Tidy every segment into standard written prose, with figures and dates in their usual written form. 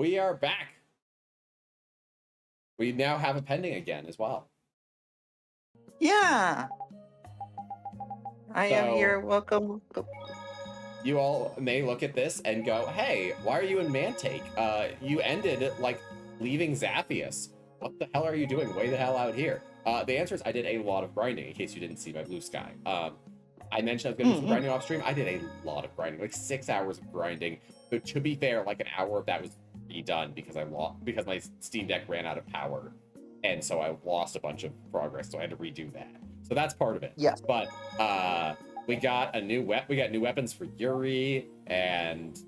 we are back. We now have a pending again as well. Yeah. I am So- here. Welcome. You all may look at this and go, hey, why are you in Mantake? You ended like leaving Zaphius. What the hell are you doing way the hell out here? The answer is I did a lot of grinding, in case you didn't see my blue sky. I mentioned I was going to do some grinding off stream. I did a lot of grinding, like 6 hours of grinding. But to be fair, like an hour of that was redone because because my Steam Deck ran out of power. And so I lost a bunch of progress, so I had to redo that. So that's part of it. Yeah. But we got new weapons for Yuri and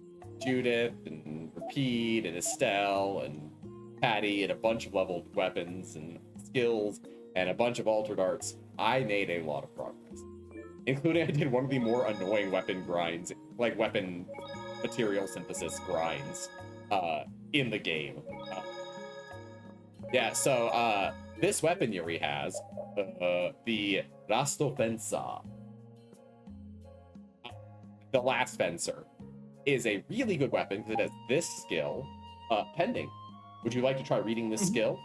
Judith and Rapide and Estelle and Patty and a bunch of leveled weapons and skills and a bunch of altered arts. I made a lot of progress, including I did one of the more annoying weapon grinds, like weapon material synthesis grinds in the game. Yeah, so this weapon Yuri has, the Rastofensa, the Last Fencer, is a really good weapon because it has this skill pending. Would you like to try reading this skill?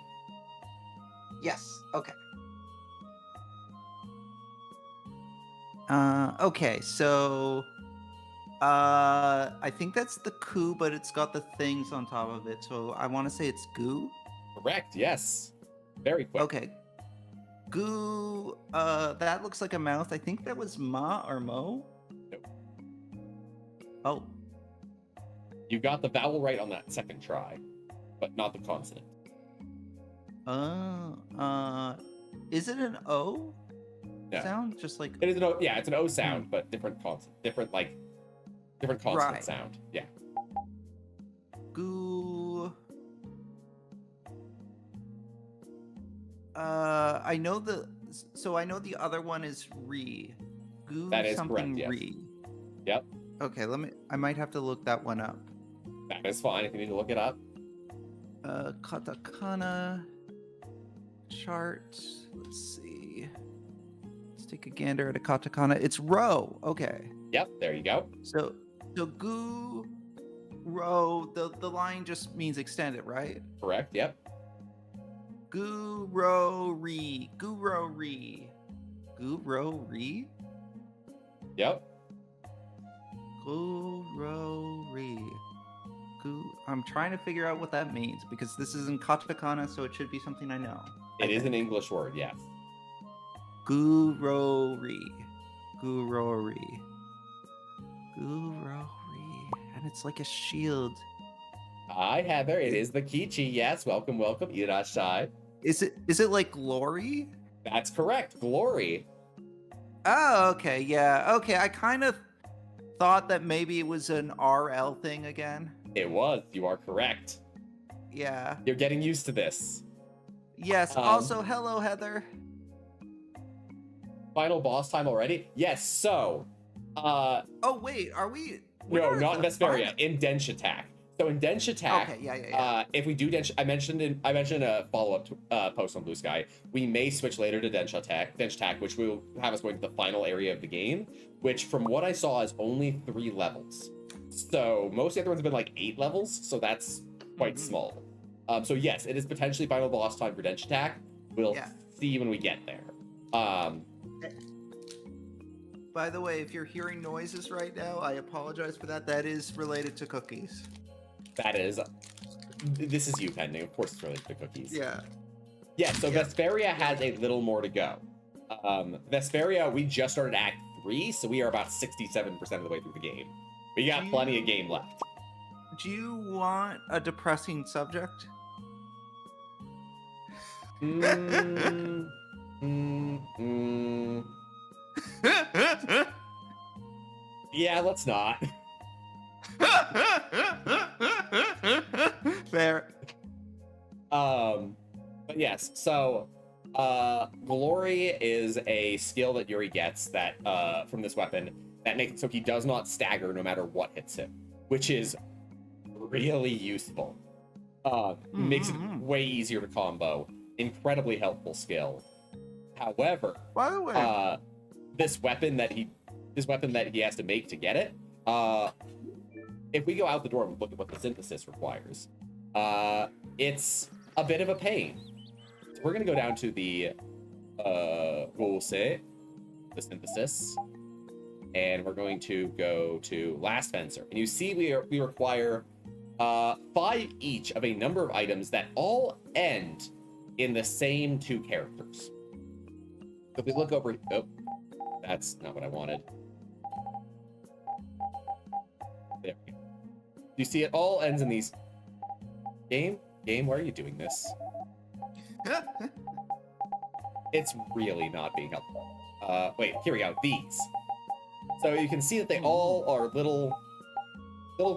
Yes. Okay. Okay, so I think that's the coup, but it's got the things on top of it. So I want to say it's goo. Correct, yes. Very quick. Okay. Goo, that looks like a mouth. I think that was Ma or Mo. Nope. Oh. You got the vowel right on that second try, but not the consonant. Is it an O sound? Just like it is an O, yeah, it's an O sound, but different consonant, different consonant Right. sound. Yeah. goo. I know the other one is re. Goo That is something correct, yes. re. Yep. Okay, I might have to look that one up. That is fine if you need to look it up. Katakana chart. Let's see. Let's take a gander at a katakana. It's ro. Okay. Yep, there you go. So gu ro. The line just means extended, right? Correct, yep. Gu ro re. Gu ro re. Gu ro re. Yep. Gu ro re. I'm trying to figure out what that means because this is in katakana, so it should be something I know. It is an English word, yes. Gurori. Gurori. Gurori. And it's like a shield. Hi, Heather. It is the Kichi. Yes, welcome. Irashai. Is it like glory? That's correct. Glory. Oh, okay. Yeah. Okay. I kind of thought that maybe it was an RL thing again. It was. You are correct. Yeah. You're getting used to this. Yes. Also, hello, Heather. Final boss time already? Yes. So, oh wait, are we? No, not in Vesperia. In Denshattack. So in Denshattack, okay, yeah. If we do I mentioned a follow-up post on Blue Sky. We may switch later to Denshattack, which will have us going to the final area of the game, which from what I saw is only 3 levels. So most of the other ones have been like 8 levels, so that's quite small. So yes, it is potentially final boss time for Denshattack. We'll see when we get there. By the way, if you're hearing noises right now, I apologize for that. That is related to cookies. That is. This is you pending. Of course it's related to cookies. Yeah. Yeah, so Vesperia has a little more to go. Vesperia, we just started Act 3, so we are about 67% of the way through the game. We got plenty of game left. Do you want a depressing subject? Yeah, let's not. Fair. But yes, so Glory is a skill that Yuri gets that from this weapon that makes it so he does not stagger no matter what hits him, which is really useful. Makes it way easier to combo. Incredibly helpful skill. However, by the way, this weapon that he has to make to get it, if we go out the door and look at what the synthesis requires, It's a bit of a pain. So we're gonna go down to the the synthesis, and we're going to go to last fencer. And you see we require 5 each of a number of items that all end in the same 2 characters. So if we look over, oh, that's not what I wanted. There we go. You see it all ends in these. Game, why are you doing this? It's really not being helpful. Wait, here we go. These. So you can see that they all are little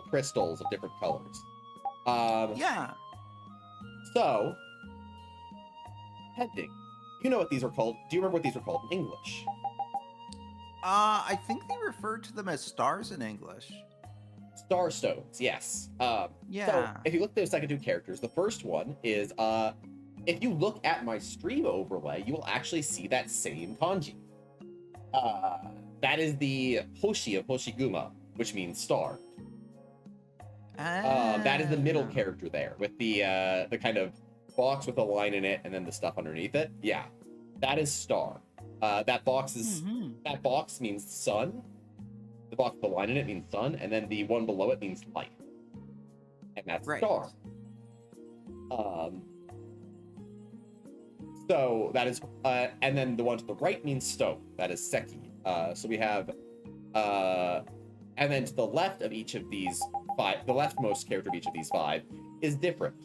crystals of different colors. Yeah. So, pending. You know what these are called? Do you remember what these are called in English? I think they refer to them as stars in English. Star stones, yes. Yeah. So if you look at those second 2 characters, the first one is if you look at my stream overlay, you will actually see that same kanji. That is the Hoshi of Hoshiguma, which means star. That is the middle character there with the kind of box with a line in it and then the stuff underneath it. Yeah, that is star. That box is that box means sun. The box with the line in it means sun, and then the one below it means light, and that's star. So that is, and then the one to the right means stone. That is seki. So we have, and then to the left of each of these 5, the leftmost character of each of these 5 is different.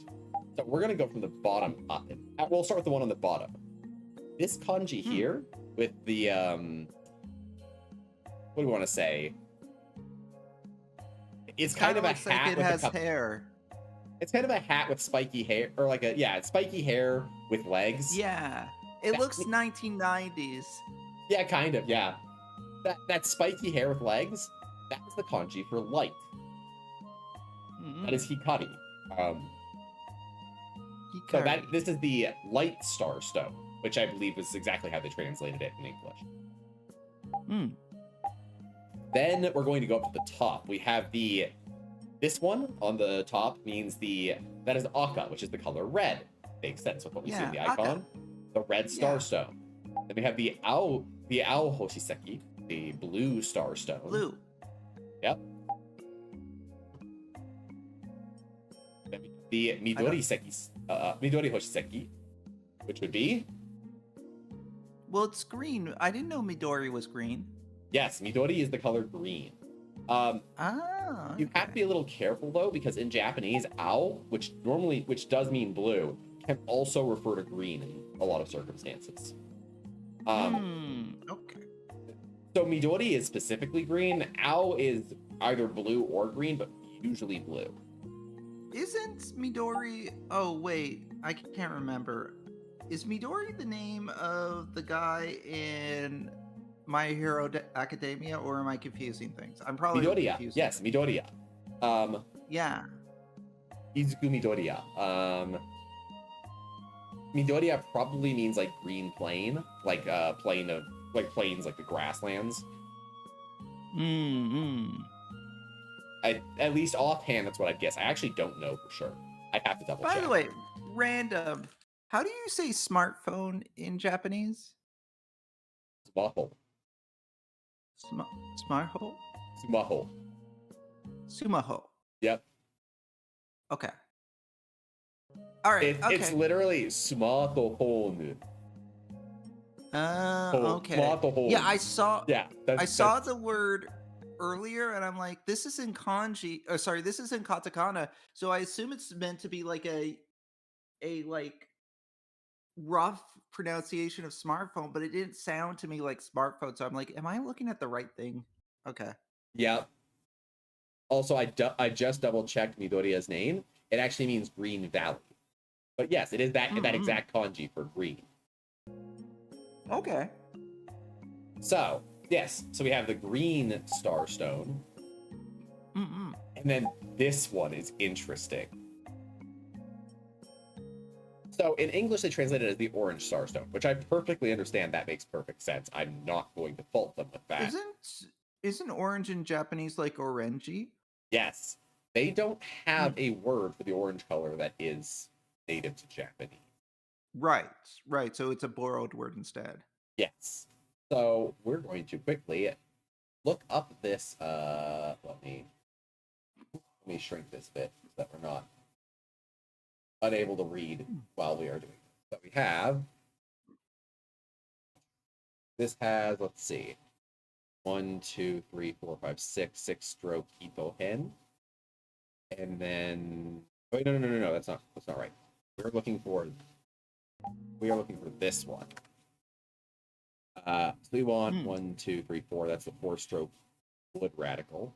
So we're gonna go from the bottom up. We'll start with the one on the bottom. This kanji here with the what do we want to say? It's kind of a hat it with has a couple, hair. It's kind of a hat with spiky hair, or like it's spiky hair with legs. Yeah, it looks 1990s. Yeah, kind of. Yeah, that spiky hair with legs. That's the kanji for light. That is hikari. So this is the light star stone, which I believe is exactly how they translated it in English. Then we're going to go up to the top. We have this one on the top means that is Akka, which is the color red. Makes sense with what we see in the icon. The red star stone. Then we have the Ao Hoshiseki, the blue star stone. Blue. Yep. The Midori Hoshiseki, which would be? Well, it's green. I didn't know Midori was green. Yes, Midori is the color green. You have to be a little careful though, because in Japanese, Ao, which does mean blue, can also refer to green in a lot of circumstances. Okay. So Midori is specifically green. Ao is either blue or green, but usually blue. Isn't Midori... Oh, wait. I can't remember. Is Midori the name of the guy in My Hero Academia, or am I confusing things? I'm probably Midoriya. confusing. Yes, Midoriya. Yeah. Izuku Midoriya. Midoriya probably means like green plain, like plains like the grasslands. At least offhand, that's what I'd guess. I actually don't know for sure. I'd have to double check. By the way, random. How do you say smartphone in Japanese? Sumaho. Smartphone? Sumaho. Sumaho. Yep. Okay. All right. It's literally smartphone. Okay. Smartphone. Yeah, I saw. Yeah, I saw the word earlier, and I'm like, this is in kanji. Oh, sorry, this is in katakana. So I assume it's meant to be like a like rough pronunciation of smartphone, but it didn't sound to me like smartphone. So I'm like, am I looking at the right thing? Okay. Yep. Also, I just double checked Midoriya's name. It actually means Green Valley. But yes, it is that exact kanji for green. Okay. So, yes. So we have the green star stone. And then this one is interesting. So in English, they translate it as the orange star stone, which I perfectly understand. That makes perfect sense. I'm not going to fault them with that. Isn't orange in Japanese like orangey? Yes. They don't have a word for the orange color that is native to Japanese. Right, right. So it's a borrowed word instead. Yes. So we're going to quickly look up this. Let me shrink this bit so that we're not unable to read while we are doing it. So we have. This has, let's see, 1, 2, 3, 4, 5, 6 stroke Ito hen. And then oh no, that's not right. We are looking for this one. So we want 1, 2, 3, 4. That's the 4-stroke wood radical.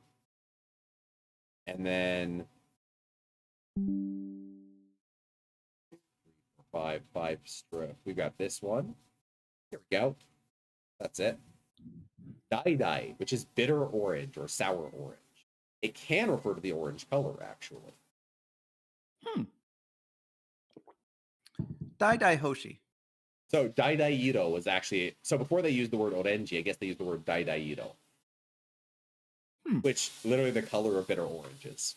And then 5 stroke. We got this one. Here we go. That's it. Dai, which is bitter orange or sour orange. It can refer to the orange color, actually. Dai Hoshi. So Ito was actually, so before they used the word orange, I guess they used the word Ito. Which literally the color of bitter oranges.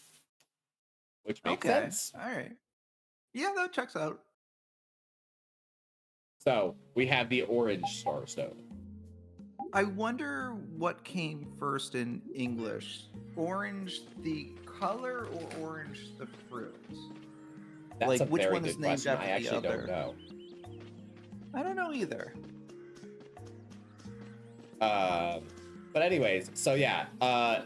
Which makes sense. All right. Yeah, that checks out. So we have the orange starstone. I wonder what came first in English. Orange the color or orange the fruit? That's like a which very one good is named question. after I the actually other? don't know. I don't know either. But anyways, so yeah, so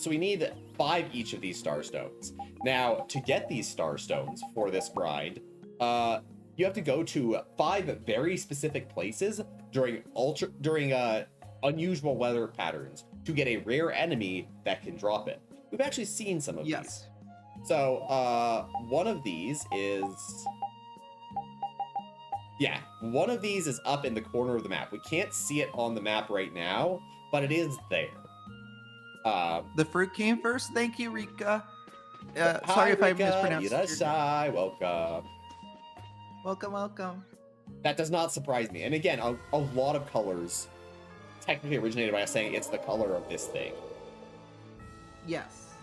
we need 5 each of these starstones. Now, to get these starstones for this grind, you have to go to 5 very specific places during unusual weather patterns to get a rare enemy that can drop it. We've actually seen some of these. So, one of these is up in the corner of the map. We can't see it on the map right now, but it is there. The fruit came first. Thank you, Rika. Hi, sorry if I Rika. mispronounced your name. Welcome. Welcome. That does not surprise me. And again, a lot of colors technically originated by us saying it's the color of this thing. Yes.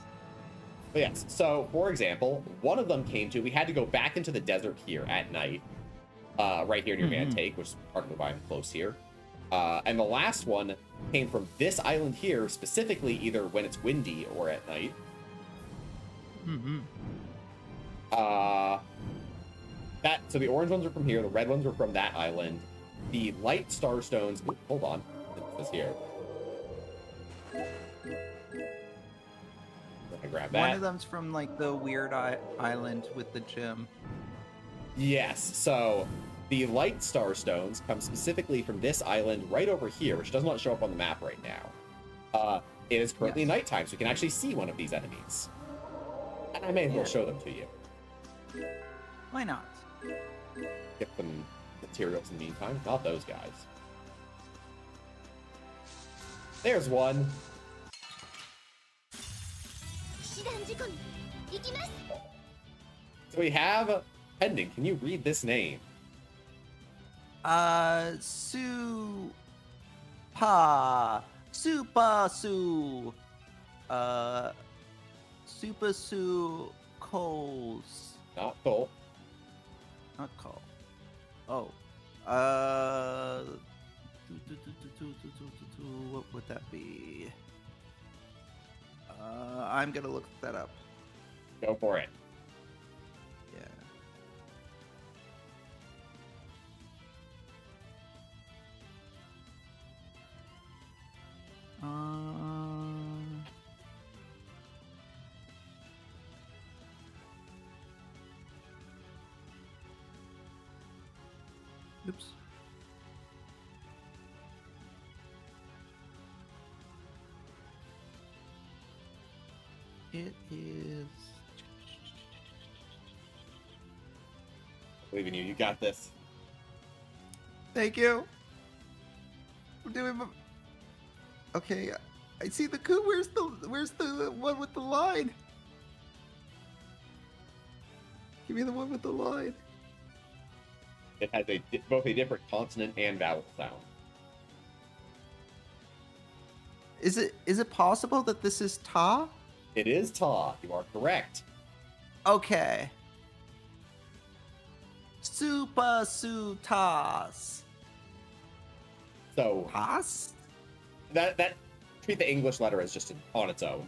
But yes, so for example, one of them we had to go back into the desert here at night, right here near Mantake, which is partly why I'm close here. And the last one came from this island here, specifically either when it's windy or at night. So the orange ones are from here, the red ones are from that island. The light starstones, hold on, this is here. I grab that. One of them's from like the weird island with the gym. Yes, so the light starstones come specifically from this island right over here, which does not show up on the map right now. It is currently nighttime, so you can actually see one of these enemies. And I may as well show them to you. Why not? Get them materials in the meantime. Not those guys. There's one. So we have pending. Can you read this name? Super Su Coles. Not Cole. Not Cole. Oh. What would that be? I'm gonna look that up. Go for it. Yeah. Oops. It is. I believe in you. You got this. Thank you. I'm doing my... Okay, I see the coup. Where's the one with the line? Give me the one with the line. It has both a different consonant and vowel sound. Is it possible that this is ta? It is Ta. You are correct. Okay. Super Sutas. So Tas? that treat the English letter as just on its own.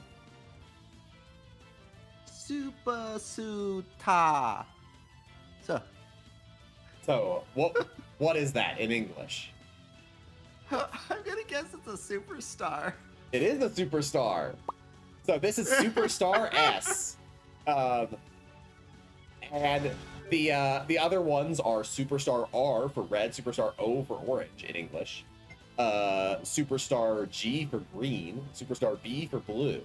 Super Suta. So what is that in English? I'm gonna guess it's a superstar. It is a superstar. So this is Superstar S. And the other ones are Superstar R for red, Superstar O for orange in English, Superstar G for green, Superstar B for blue,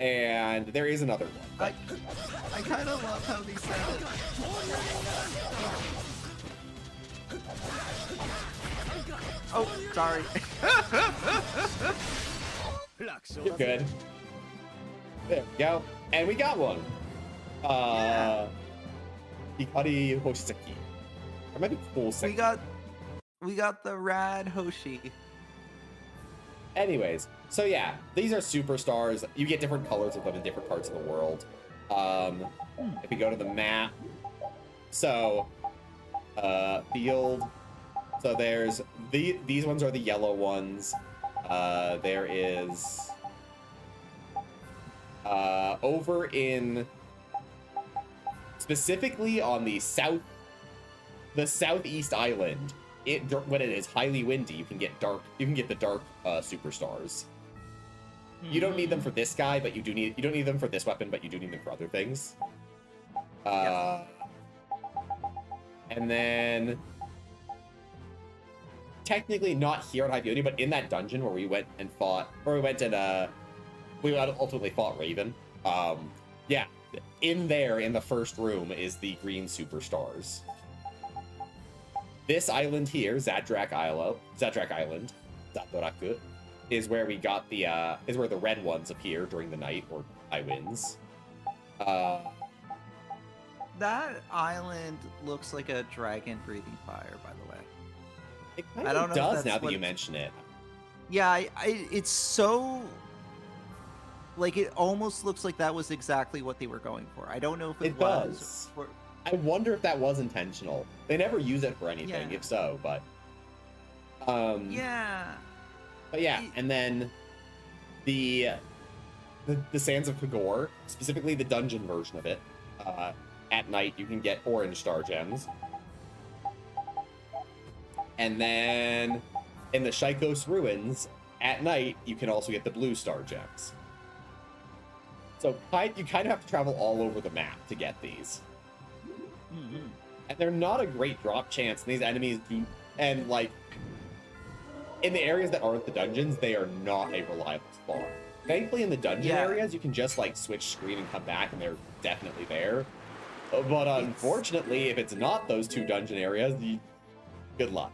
and there is another one. I kind of love how these sound. Oh, sorry. You're good. There we go. And we got one. Hikari Hoshiki. Or maybe Koseki. We got the rad Hoshi. Anyways, so yeah, these are superstars. You get different colors of them in different parts of the world. If we go to the map, so field. So there's these ones are the yellow ones. There is over in specifically on the southeast island. When it is highly windy, you can get the dark superstars. You don't need them for this guy, but you don't need them for this weapon, but you do need them for other things. Yes. And then technically not here at Hypeoni, but in that dungeon where we went and we ultimately fought Raven. Yeah, in there in the first room is the green superstars. This island here, Zadrak Island, Zadoraku, is where we got is where the red ones appear during the night, or Iwins. That island looks like a dragon breathing fire, by the way. It kind I don't of know if does that's now that what you mention it. Yeah, it's so like it almost looks like that was exactly what they were going for. I don't know if it was. Does. For, I wonder if that was intentional. They never use it for anything, Yeah. if so, but yeah. But yeah, and then the Sands of Kagor, specifically the dungeon version of it, at night you can get orange star gems. And then in the Shaikos ruins, at night you can also get the blue star gems. So you kind of have to travel all over the map to get these. Mm-hmm. And they're not a great drop chance, and these enemies do, and like in the areas that aren't the dungeons, they are not a reliable spawn. Thankfully in the dungeon areas you can just like switch screen and come back and they're definitely there. But unfortunately, if it's not those two dungeon areas, good luck.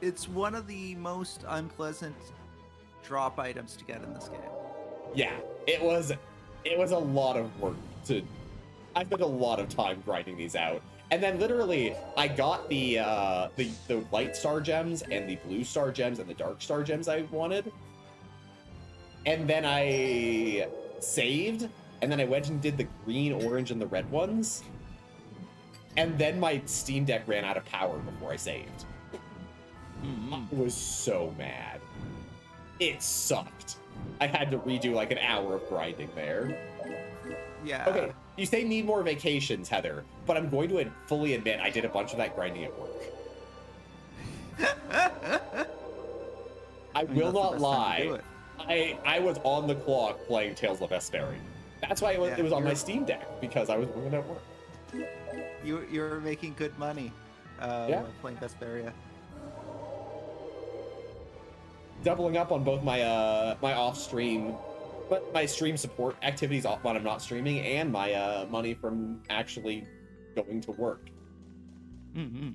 It's one of the most unpleasant drop items to get in this game. Yeah, it was a lot of work I spent a lot of time grinding these out. And then literally I got the light star gems and the blue star gems and the dark star gems I wanted. And then I saved, and then I went and did the green, orange, and the red ones. And then my Steam Deck ran out of power before I saved. Mm-hmm. I was so mad. It sucked. I had to redo like an hour of grinding there. Yeah. Okay, you say need more vacations, Heather, but I'm going to fully admit I did a bunch of that grinding at work. I will not lie. I was on the clock playing Tales of Vesperia. That's why it was on my Steam Deck, because I was working at work. You were making good money playing Vesperia. Doubling up on both my my off-stream, but my stream support activities when I'm not streaming, and my money from actually going to work. Mm-hmm.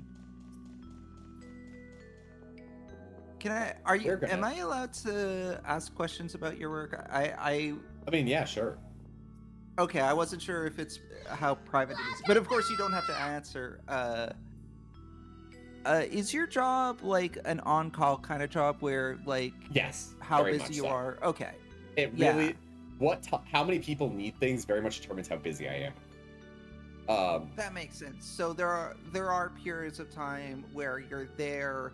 Am I allowed to ask questions about your work? I mean, yeah, sure. Okay, I wasn't sure if it's how private it is, but of course you don't have to answer. Is your job like an on-call kind of job where like yes, how busy you are? Okay. It really how many people need things very much determines how busy I am. That makes sense. So there are periods of time where you're there,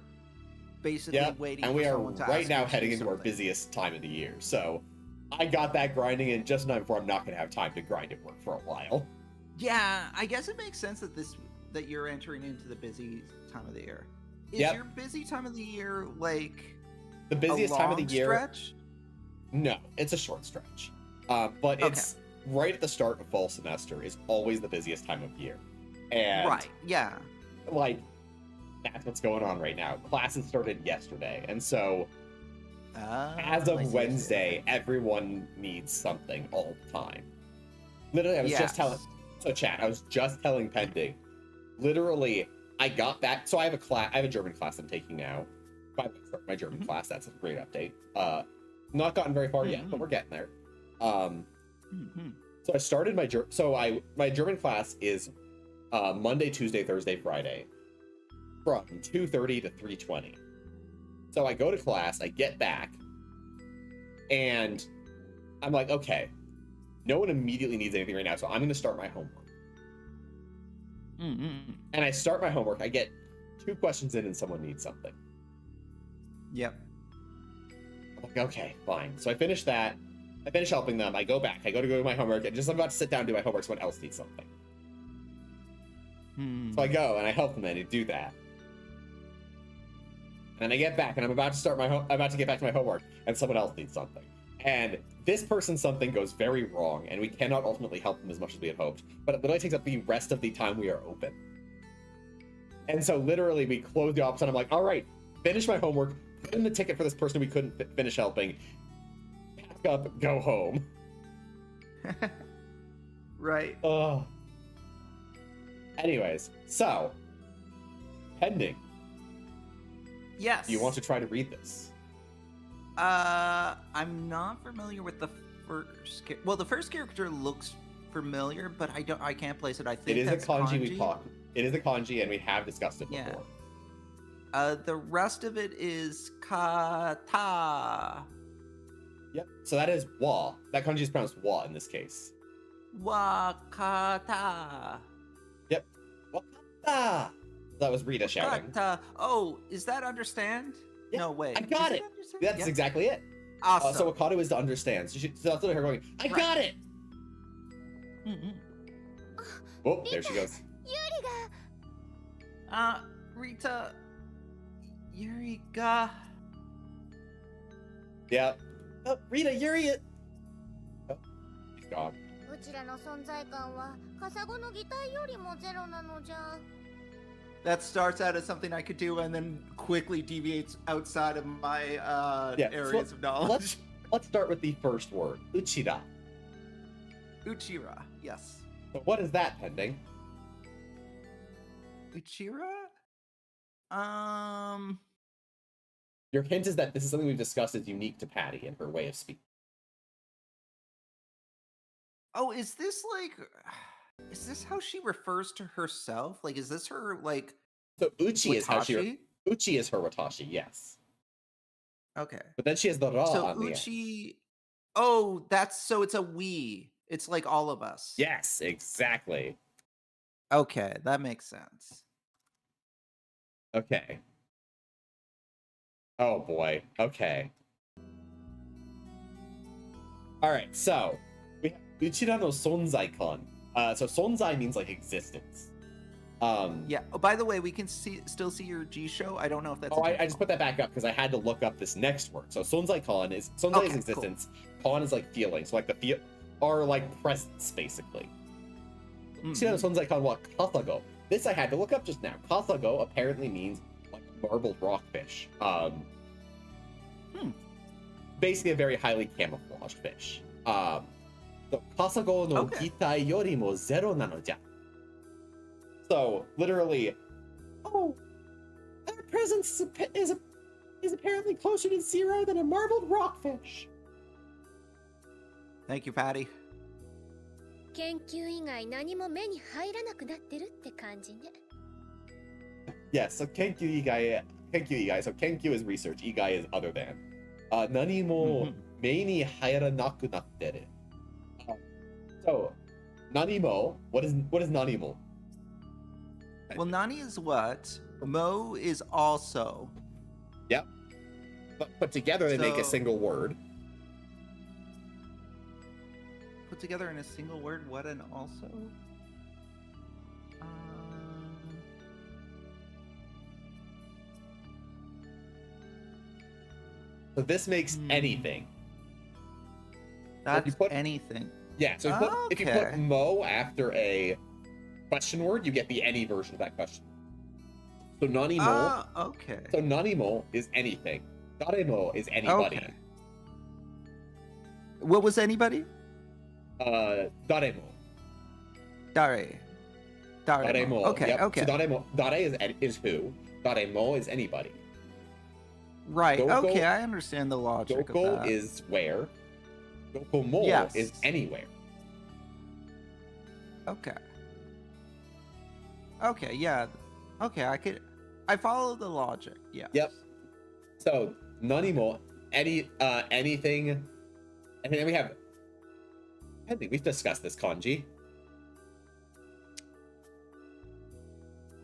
basically waiting. And for we are someone to right ask now you to heading do into our something. busiest time of the year. So I got that grinding in just in time before I'm not going to have time to grind at work for a while. Yeah, I guess it makes sense that you're entering into the busy time of the year. Is Yep. your busy time of the year like The busiest a time of the long year. stretch? No, it's a short stretch. But it's right at the start of fall semester is always the busiest time of year. And Right. Yeah. like that's what's going on right now. Classes started yesterday, and so as I of see, I see. Wednesday, everyone needs something all the time. Literally, I was just telling Chat, I was just telling Pending. Literally, I got back. So I have a German class I'm taking now. By the way, start my German class. That's a great update. Not gotten very far yet, but we're getting there. So I started my German class is Monday, Tuesday, Thursday, Friday from 2:30 to 3:20. So I go to class, I get back, and I'm like, okay, no one immediately needs anything right now, so I'm going to start my homework. And I start my homework, I get 2 questions in and someone needs something. Yep. I'm like, okay, fine. So I finish that, I finish helping them, I go back, I go to do my homework, and just I'm about to sit down and do my homework, someone else needs something. So I go and I help them and I do that. And I get back and I'm about to get back to my homework and someone else needs something. And this person something goes very wrong and we cannot ultimately help them as much as we had hoped. But it literally takes up the rest of the time we are open. And so literally we close the office and I'm like, all right, finish my homework, put in the ticket for this person we couldn't finish helping, pack up, go home. Right. Oh. Anyways, so Pending. Yes. Do you want to try to read this? I'm not familiar with the first. Well, the first character looks familiar, but I can't place it. I think It is a that's kanji we talked. It is a kanji, and we have discussed it before. The rest of it is kata. Yep. So that is wa. That kanji is pronounced wa in this case. Wakata. Yep. Wakata. That was Rita shouting. Wakata. Oh, is that understand? Yeah, No way. I got Is it. understand? That's Yep. exactly it. Awesome. So Wakata is to understand. So that's literally her going, I got it. Oh, there she goes. Rita. Yuri-ga. Yeah. Oh, Rita, Yuri. Oh, she's gone. うちらの存在感はカサゴの擬態よりもゼロなのじゃ。 That starts out as something I could do and then quickly deviates outside of my areas of knowledge. Let's start with the first word, Uchida. Uchira, yes. So what is that, Pending? Uchira? Your hint is that this is something we've discussed as unique to Patty and her way of speaking. Oh, is this how she refers to herself? Like, is this her, like... So Uchi is how she... Watashi? Uchi is her watashi, yes. Okay. But then she has the ra So on the end. Uchi... Oh, so it's a we. It's like all of us. Yes, exactly. Okay, that makes sense. Okay. Oh boy. Okay. Alright, so we have Uchida no Sonzai-kan. So Sonzai means like existence. Yeah. Oh, by the way, we can still see your G show. I don't know if that's. Oh, I just put that back up because I had to look up this next word. So Sonzai-kan is is existence. Cool. Kan is like feeling. So like the feel are like presence basically. Uchida no Sonzai-kan wa kasago. This I had to look up just now. Kasago apparently means like a marbled rockfish. Basically a very highly camouflaged fish. So kasago no kitai yorimo zero nano ja. So literally, oh, our presence is apparently closer to zero than a marbled rockfish. Thank you, Patty. 研究以外何も目に入らなくなってるって感じね。 Yes, so kenkyu igai, so kenkyu is research, igai is other than. 何も目に入らなくなってる. So, nanimo. What is nanimo? Well, Nani is what? Mo is also. Yep. But put together, they make a So- single word. Put together in a single word, what and also? So this makes Hmm. anything. That's put- anything. Yeah. So if you put Okay. mo after a question word, you get the any version of that question. So nanimo. Okay. So nanimo is anything. Daremo is anybody. Okay. What was anybody? Daremo. Dare. Daremo. Okay, Yep. okay. So dare is who. Daremo is anybody. Right. Doko- Okay, I understand the logic of Doko that. is where. Dokomo Yes. is anywhere. Okay. Okay, yeah. Okay, I follow the logic. Yeah. Yep. So nanimo, anything, and then we have. I think we've discussed this kanji.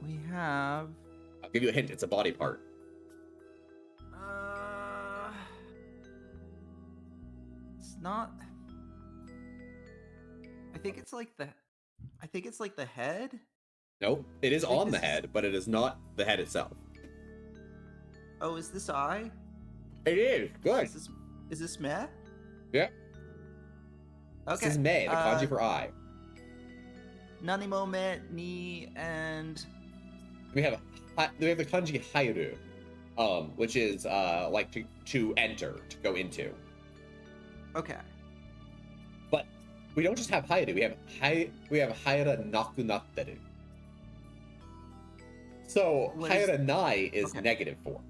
We have I'll give you a hint. It's a body part. it's not I think it's like the head. Nope. It is I think on the this is- head, but it is not the head itself. Oh, is this eye? It is good. Is this meh? Yeah. Okay. This is me, the kanji uh, for eye. Nanimo me ni and We have the kanji hairu, which is like to enter, to go into. okay. But we don't just have hairu. We have haira nakunatteru. So What is- haira nai is okay. negative form.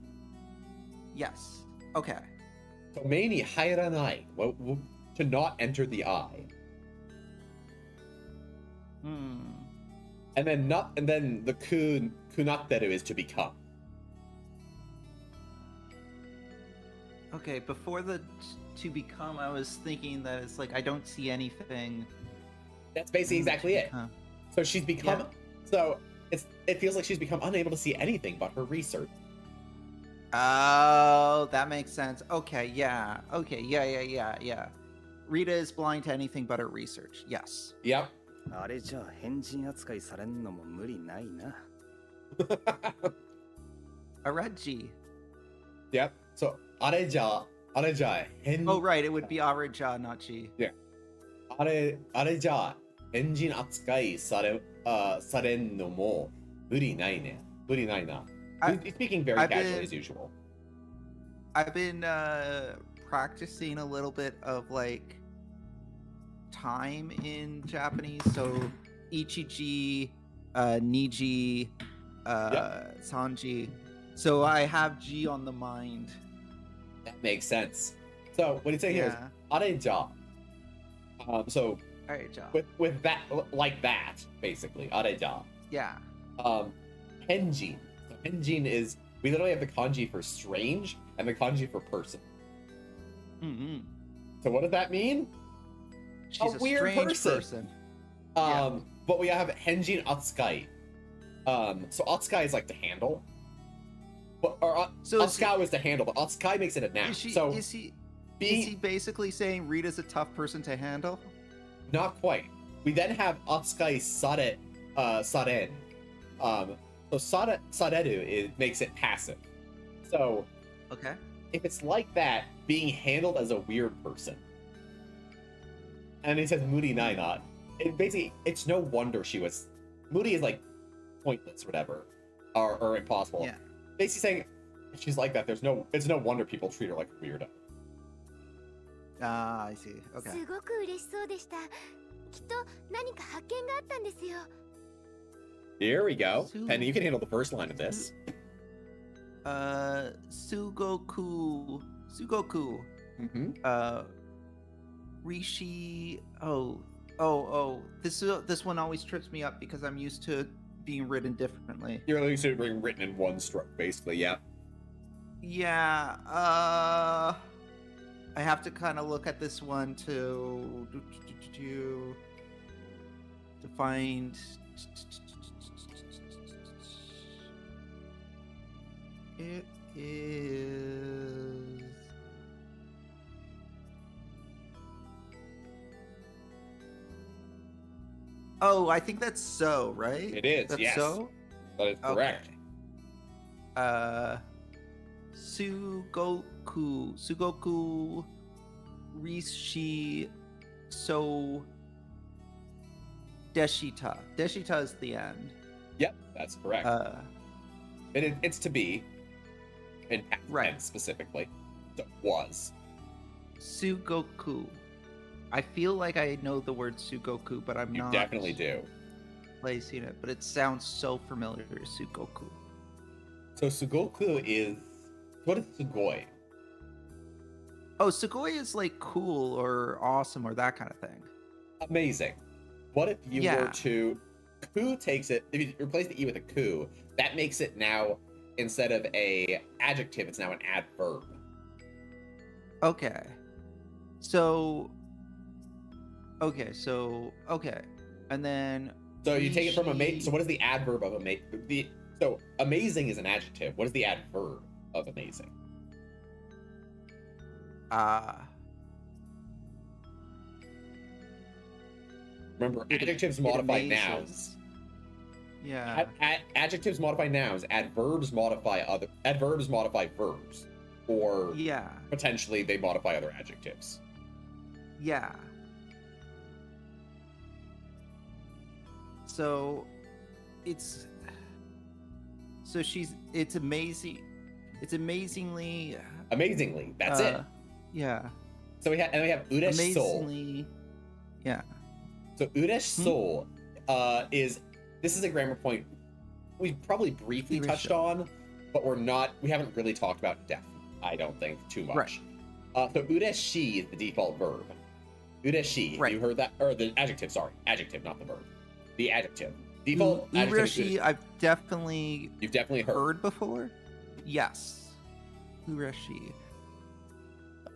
Yes. Okay. So meini haira nai, to not enter the eye. Hmm. And then the kunatteru is to become. Okay, before the to become, I was thinking that it's like I don't see anything. That's basically exactly it. Huh. So she's become. Yeah. So it feels like she's become unable to see anything but her research. Oh, that makes sense. Okay, yeah. Okay, yeah. Rita is blind to anything but her research. Yes. Yep. あれじゃあ変人扱いされんのも無理ないな。 A red G. Yep. So areja hen. Oh, right. It would be Areja, not G. areja henjin atsukai saren no mo muri nai ne. Muri nai na. He's speaking very I've casually been- as usual. I've been practicing a little bit of like time in Japanese. So Ichiji, Niji, Sanji. So I have G on the mind. That makes sense. So what he's saying here is Yeah. areja. So Areja. with that, like that, basically areja. Yeah. Henjin. So henjin is, we literally have the kanji for strange and the kanji for person. Mm-hmm. So what does that mean? She's a weird strange person. But we have henjin atsukai. So atsukai is like to handle. But So is atsukai was to handle, but atsukai makes it a noun. Is So he being basically saying Rita's a tough person to handle? not quite. We then have atsukai saren. So sareru makes it passive. So Okay. if it's like that, being handled as a weird person. And he says Moody nai not. It's no wonder she was. Moody is like pointless, or whatever, or impossible. Yeah. Basically saying if she's like that, it's no wonder people treat her like a weirdo. Ah, I see. Okay. すごく嬉しそうでした。きっと何か発見があったんですよ。 Here we go. Su- Penny, you can handle the first line of this. Sugoku. Mm-hmm. Rishi. Oh. This one always trips me up because I'm used to being written differently. You're used to being written in one stroke, basically. Yeah. Yeah. I have to kind of look at this one to. to find. It is. Oh, I think that's so, right? It is, That's yes. so? That is correct. Okay. Sugoku Rishi so Deshita. Deshita is the end. Yep, that's correct. It's to be, in past Right. tense specifically. So was. Sugoku. I feel like I know the word Sugoku, but I'm You not definitely do. placing it. But it sounds so familiar, Sugoku. So Sugoku is, what is Sugoi? Oh, Sugoi is like cool or awesome or that kind of thing. Amazing. What if you Yeah. were to, ku takes it, if you replace the E with a ku, that makes it now, instead of a adjective, it's now an adverb. Okay. So. Okay. And then. So you take it from Rishi- so what is the adverb of amazing? So amazing is an adjective. What is the adverb of amazing? Remember, It- adjectives it modify amazes. nouns. Yeah. Adjectives modify nouns. Adverbs modify verbs, or Yeah. potentially they modify other adjectives. Yeah. So it's amazing. It's amazingly Amazingly, that's it. Yeah. So we have uresh soul. Amazingly. Yeah. So uresh soul this is a grammar point we probably briefly Uresh touched on, but we haven't really talked about in depth, I don't think, too much. Right. So ureshi is the default verb. Ureshi, Right. you heard that? Or the adjective, sorry. Adjective, not the verb. The adjective. Default adjective is Urashi, ureshi. I've definitely You've definitely heard. heard before. Yes. Urashi.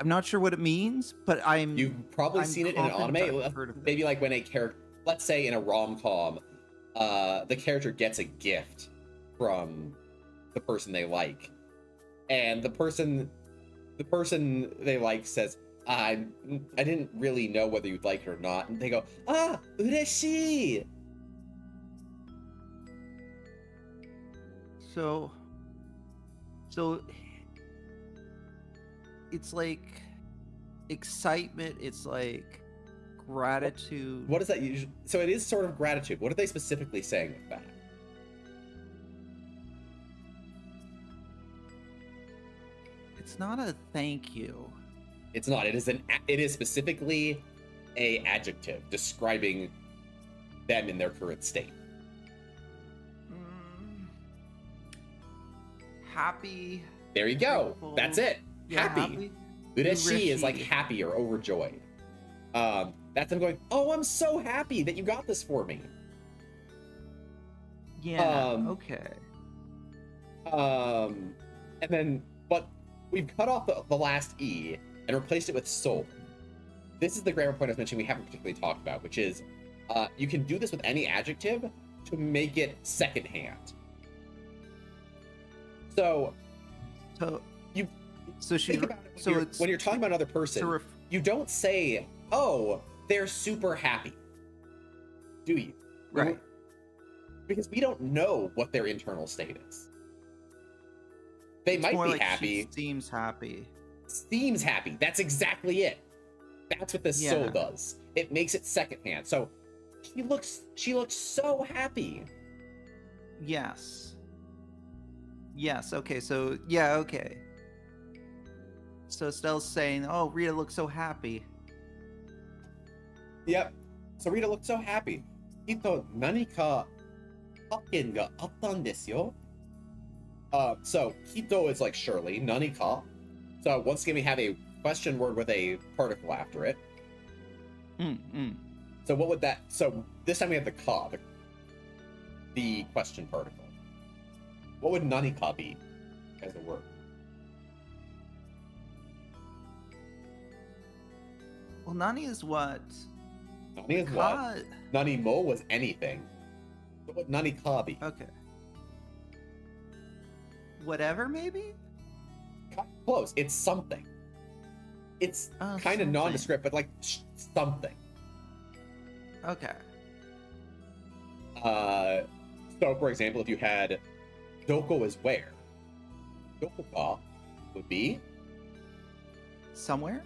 I'm not sure what it means, but You've probably I'm seen it in an confident anime. I've heard of it. Maybe like when a character, let's say in a rom-com, the character gets a gift from the person they like, and the person they like says, I didn't really know whether you'd like it or not, and they go, ureshi. So it's like excitement, it's like gratitude. What is that usually? So it is sort of gratitude. What are they specifically saying with that? It's not a thank you. It's not. It is specifically a adjective describing them in their current state. Happy. There you go. Grateful. That's it. Yeah, Happy. Ureshi is like Ureshi. happy or overjoyed. That's them going, oh, I'm so happy that you got this for me. Yeah. Okay. And then, but we've cut off the last E and replaced it with soul. This is the grammar point I was mentioning we haven't particularly talked about, which is you can do this with any adjective to make it secondhand. So you she. think about it So when you're talking about another person, you don't say, oh, they're super happy, do you? Right. Because we don't know what their internal state is. They It's might more be like happy. She seems happy. Seems happy. That's exactly it. That's what this Yeah. soul does. It makes it secondhand. So she looks so happy. Yes. Yes. Okay. So yeah. Okay. So Estelle's saying, "Oh, Rita looks so happy." Yep. So Rita looked so happy. Ito nanika hakken ga attan desu yo. So Kito is like surely, nanika. So once again we have a question word with a particle after it. So what would that? So this time we have the ka, the question particle. What would nanika be as a word? Well, Nani is what Nani is what? Nani mo was anything. So what nani kabi? Okay. Whatever, maybe? Close. It's something. It's kind of nondescript, but like something. Okay. So for example, if you had doko is where, doko ka would be somewhere.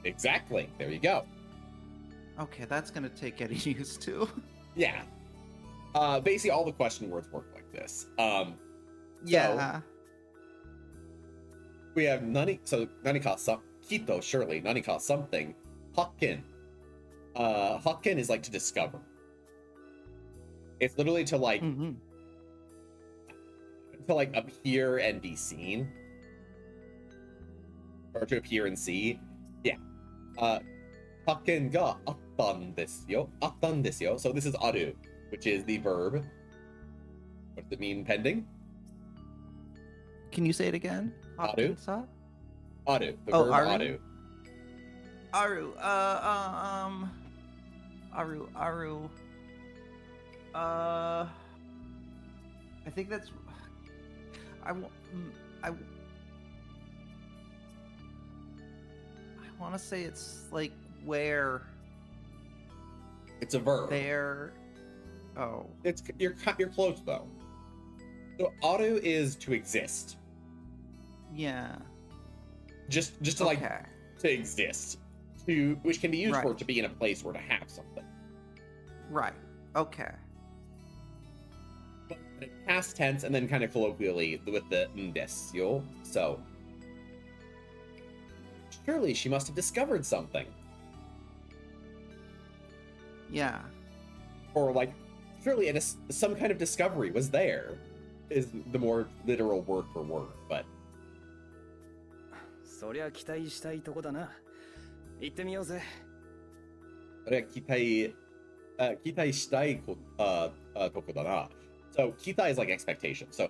Exactly. There you go. Okay, that's gonna take getting used to. Yeah. Basically, all the question words work like this. Yeah. So we have nani. So nani ka kito, surely nani ka something. Hokkin. Hokkin is like to discover. It's literally to like appear and be seen, or to appear and see. Yeah. Hakken ga attan desu yo. Attan desu yo. So this is aru, which is the verb. What does it mean, pending? Can you say it again? Aru. Aru. The Oh, verb aru. aru. Aru. I think that's. I want to say it's like where. It's a verb. There. Oh. It's you're close though. So aru is to exist. Yeah. Just to like to exist, to which can be used for to be in a place or to have something. Right. Okay. But in past tense, and then kind of colloquially with the desu yo. So surely she must have discovered something. Yeah. Or like surely some kind of discovery was there, is the more literal word for word, but. そりゃ期待したいとこだな。行ってみようぜ。それは期待したいとこだな. So 期待 is like expectation. So,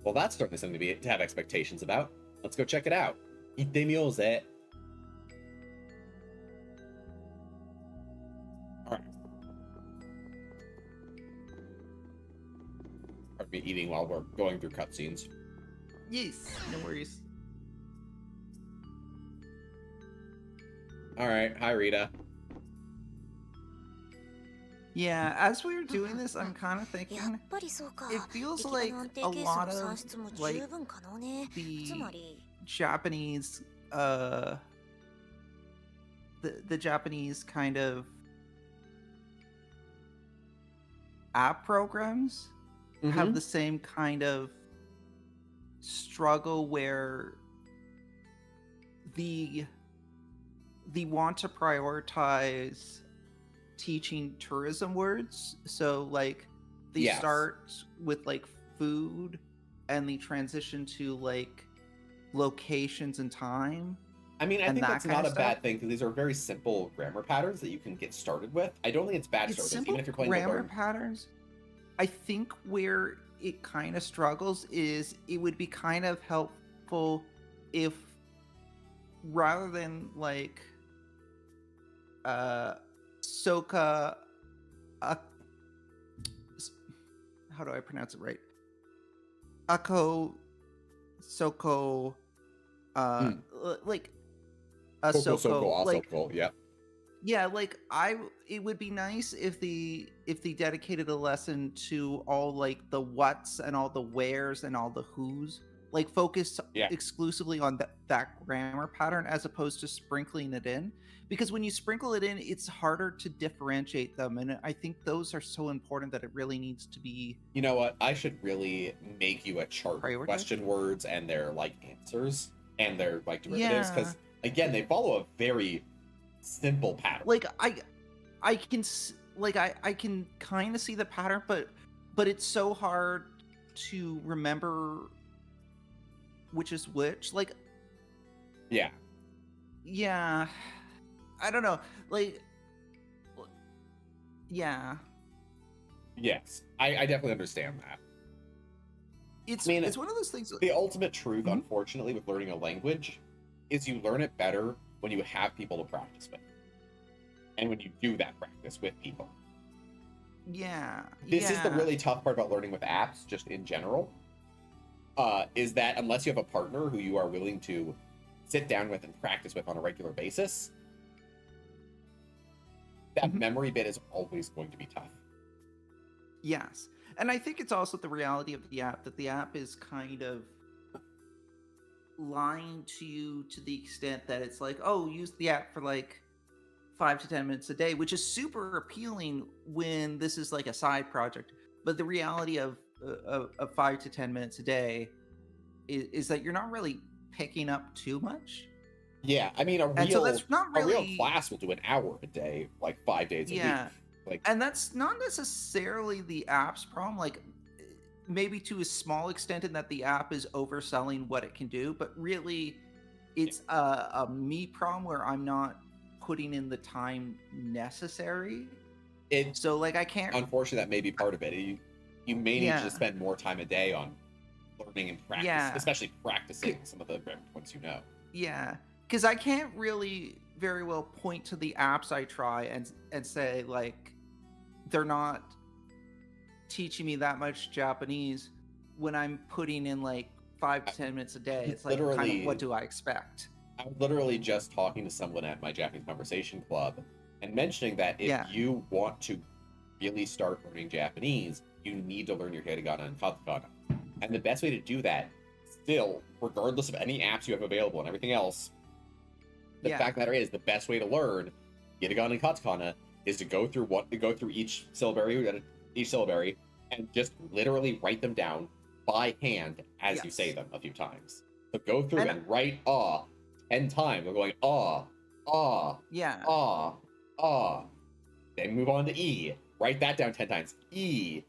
well, that's certainly something to have expectations about. Let's go check it out. 行ってみようぜ. All right. Pardon me eating while we're going through cutscenes. Yes, no worries. All right, hi Rita. Yeah, as we were doing this, I'm kind of thinking it feels like a lot of like the Japanese the Japanese kind of app programs have the same kind of struggle where the want to prioritize teaching tourism words. So like they start with like food and they transition to like locations and time. I mean, I think that's not a bad thing because these are very simple grammar patterns that you can get started with. I don't think it's bad service, even if you're playing grammar patterns. I think where it kind of struggles is it would be kind of helpful if rather than like Soka how do I pronounce it right? Ako Soko like Soko, like yeah. Yeah, like it would be nice if they dedicated a lesson to all like the whats and all the wheres and all the whos, like focused exclusively on that grammar pattern as opposed to sprinkling it in. Because when you sprinkle it in, it's harder to differentiate them, and I think those are so important that it really needs to be. You know what? I should really make you a chart of question words and their like answers and their like derivatives, because again, they follow a very simple pattern. Like I can kind of see the pattern, but it's so hard to remember which is which. Like, yeah, I don't know. Like, yeah. Yes, I definitely understand that. It's one of those things. The ultimate truth, unfortunately, with learning a language is you learn it better when you have people to practice with. and when you do that practice with people. Yeah. This is the yeah. really tough part about learning with apps, just in general, is that unless you have a partner who you are willing to sit down with and practice with on a regular basis, that memory bit is always going to be tough. Yes. And I think it's also the reality of the app that the app is kind of lying to you to the extent that it's like, oh, use the app for like 5 to 10 minutes a day, which is super appealing when this is like a side project. But the reality of 5 to 10 minutes a day is that you're not really picking up too much. Yeah, I mean, And so that's not a real really class will do an hour a day, like 5 days a yeah. week. Like, And that's not necessarily the app's problem. Like maybe to a small extent in that the app is overselling what it can do, but really it's a me problem where I'm not putting in the time necessary. it So like I can't unfortunately that may be part of it. You may need yeah. to spend more time a day on learning and practice, Yeah. especially practicing some of the points you know. Yeah. Because I can't really very well point to the apps I try and say like they're not teaching me that much Japanese when I'm putting in like 5 to 10 minutes a day. It's like kind of Literally- what do I expect? I was literally just talking to someone at my Japanese conversation club and mentioning that if Yeah. you want to really start learning Japanese, you need to learn your hiragana and katakana. And the best way to do that, still, regardless of any apps you have available and everything else, the Yeah. fact of the matter is the best way to learn hiragana and katakana is to go through each syllabary and just literally write them down by hand as you Yes. say them a few times. So go through And- and write 10 times. We're going Yeah. Then move on to E. Write that down 10 times. E.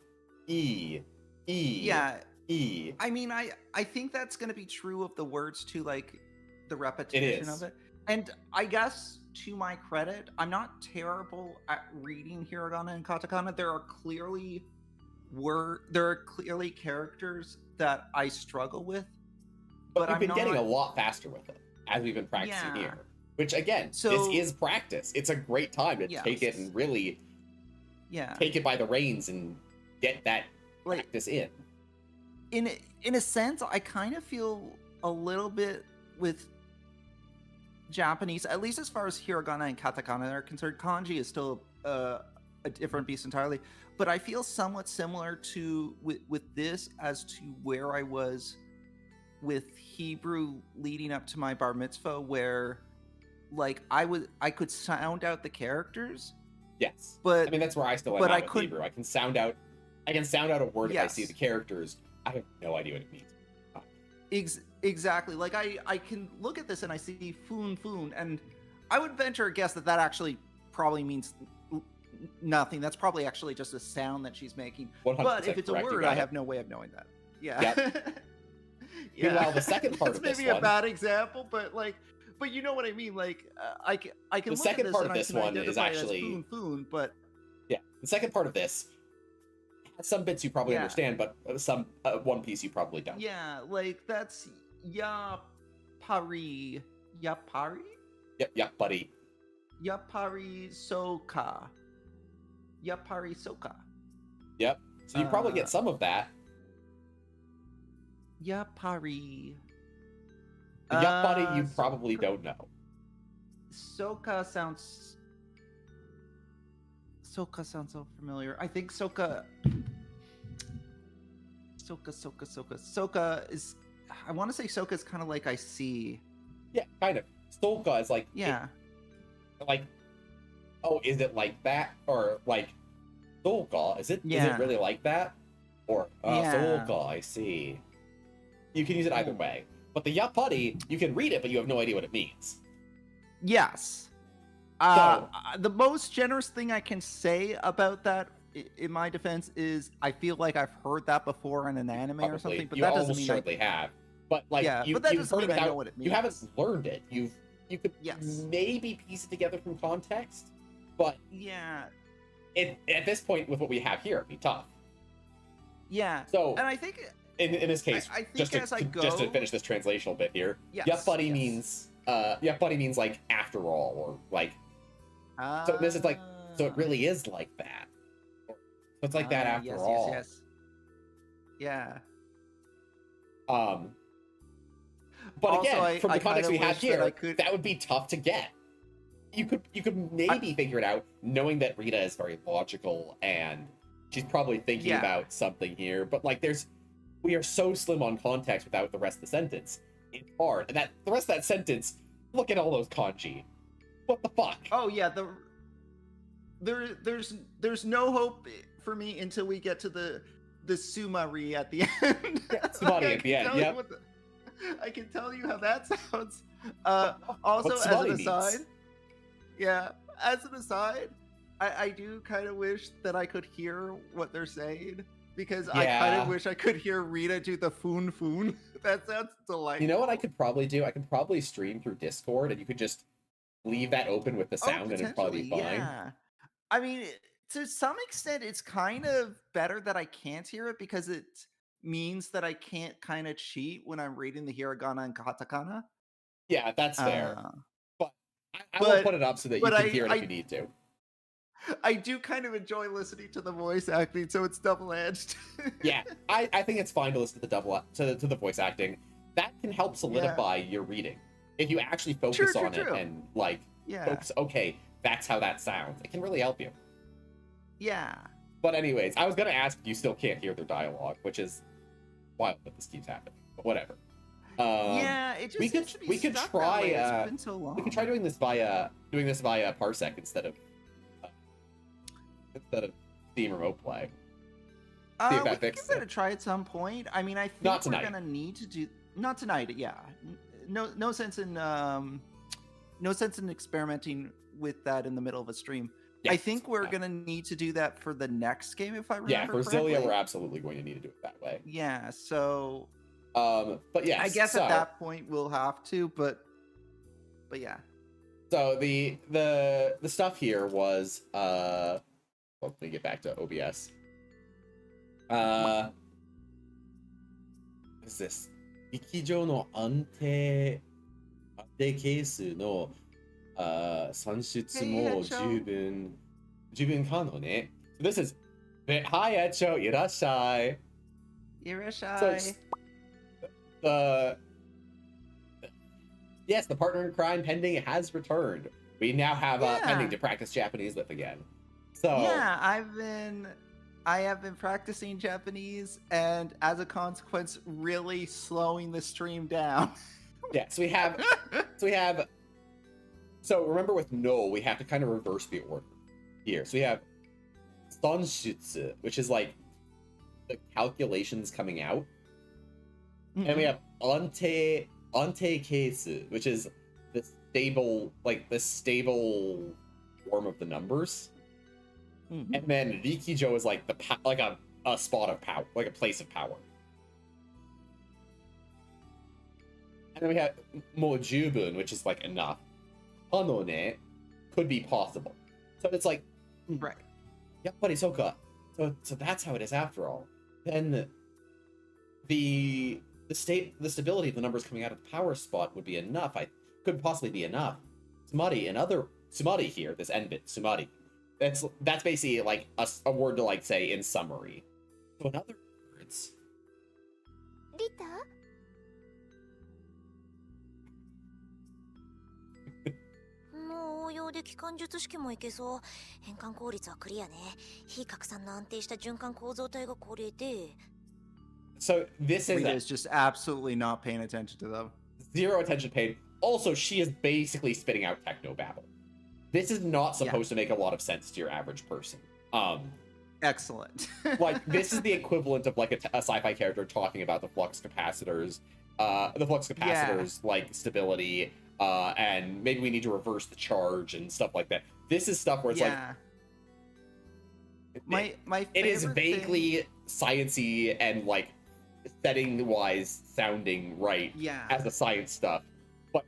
Yeah. E. I mean, I think that's going to be true of the words too, like the repetition is. of it. And I guess to my credit, I'm not terrible at reading hiragana and katakana. There are clearly characters that I struggle with, But we've I'm been not getting a lot faster with it as we've been practicing Yeah. here. Which again, So- this is practice. It's a great time to take it Yes. and really yeah. take it by the reins and get that Like practice in. in a sense, I kind of feel a little bit with Japanese, at least as far as hiragana and katakana are concerned. Kanji is still a different beast entirely, but I feel somewhat similar to with this as to where I was with Hebrew leading up to my bar mitzvah, where like I could sound out the characters, Yes. but I mean, that's where I still am but at I with couldn't- Hebrew. I can sound out a word if I see Yes. the characters. I have no idea what it means. Exactly. Like I can look at this and I see foon, and I would venture a guess that actually probably means nothing. That's probably actually just a sound that she's making. 100% But if it's a correct, you word, got I it. have no way of knowing that. Yeah. Yep. Meanwhile, the second part That's of this maybe a one- bad example, but you know what I mean. Like I can The look second at this part and of I this can one is identify it as actually- foon, but Yeah. The second part of this has some bits you probably Yeah. understand, but some one piece you probably don't. yeah, like that's yapari. Yep, buddy. Yapari Soka. Yapari Soka. Yep. So you probably Uh, get some of that. Yapari. The yup buddy you So- probably don't know. Soka sounds so familiar. I think Soka is, I want to say Soka is kind of like I see. Yeah, kind of. Stolka is like, Yeah. oh, is it like that? Or like, Stolka, is it Yeah. really like that? Or, Yeah. Stolka, I see. You can use it either Cool. way. But the yup buddy, you can read it, but you have no idea what it means. Yes. So- The most generous thing I can say about that, in my defense, is I feel like I've heard that before in an anime or something, but you that doesn't almost mean certainly have. But like, Yeah, you've but that heard doesn't mean I about, know what it you haven't means. learned it. You could Yes. maybe piece it together from context, but Yeah. at this point with what we have here, it'd be tough. Yeah. So And I think in this case, I think just as I to go, finish this translational bit here, Yes, yup buddy yes. means yup buddy means like after all, or like So this is like, so it really is like that. So it's like that after all. Yes. Yeah. But Also, again, from the context we have here, could... that would be tough to get. You could maybe figure it out, knowing that Rita is very logical and she's probably thinking about something here. But like, we are so slim on context without the rest of the sentence. It's hard, and the rest of that sentence. Look at all those kanji. What the fuck? Oh yeah, there's no hope for me until we get to the sumari at the end. Sumari at the end. Yep. I can tell you how that sounds. Also, as an aside, as an aside, I do kind of wish that I could hear what they're saying, because I kind of wish I could hear Rita do the foon. That sounds delightful. You know what I could probably do? I could probably stream through Discord, and you could just leave that open with the sound, and it'd probably be fine. Yeah. I mean, to some extent, it's kind of better that I can't hear it, because it means that I can't kind of cheat when I'm reading the hiragana and katakana. Yeah, that's fair. But I will put it up so that you can hear it if you need to. I do kind of enjoy listening to the voice acting, so it's double-edged. Yeah, I think it's fine to listen to the voice acting. That can help solidify your reading. If you actually focus on it and like focus, okay, that's how that sounds. It can really help you. Yeah. But anyways, I was gonna ask if you still can't hear their dialogue, which is wild that this keeps happening. But whatever. Yeah, it just we could try. It's been so long. We could try doing this via Parsec instead of Steam Remote Play. See if that we can give it a try at some point. I mean, I think we're gonna need to do not tonight. Yeah, no sense in experimenting with that in the middle of a stream. Yes, I think we're gonna need to do that for the next game, if I remember. Yeah, for Zillia, we're absolutely going to need to do it that way. Yeah. So. But yes, I guess at that point we'll have to, but yeah. So the stuff here was let me get back to OBS. What is this? 力場の安定係数の算出も十分可能ね。So this is hi Echo, いらっしゃい。いらっしゃい。 So yes, the partner in crime pending has returned. We now have pending to practice Japanese with again. So yeah, I have been practicing Japanese, and as a consequence, really slowing the stream down. Yeah, so remember with no, we have to kind of reverse the order here. So we have sonshutsu, which is like the calculations coming out. Mm-hmm. And we have ante keisu, which is the stable form of the numbers. Mm-hmm. And then Rikijo is like a spot of power, like a place of power. And then we have mojubun, which is like enough. Hanone could be possible. So it's like, right. Yappari soka. So that's how it is after all. Then the stability of the numbers coming out of the power spot would be enough. Could possibly be enough. Sumari here, this end bit, sumari. That's basically like a word to like say in summary. So in other words, Rita? もう応用で機関術式もいけそう。変換効率はクリアね。非拡散の安定した循環構造体がこれで。So this is just absolutely not paying attention to them. Zero attention paid. Also, she is basically spitting out techno babble. This is not supposed to make a lot of sense to your average person. Excellent. Like this is the equivalent of like a sci-fi character talking about the flux capacitors, like stability, and maybe we need to reverse the charge and stuff like that. This is stuff where it's like it is vaguely sciencey and like setting wise sounding right as the science stuff, but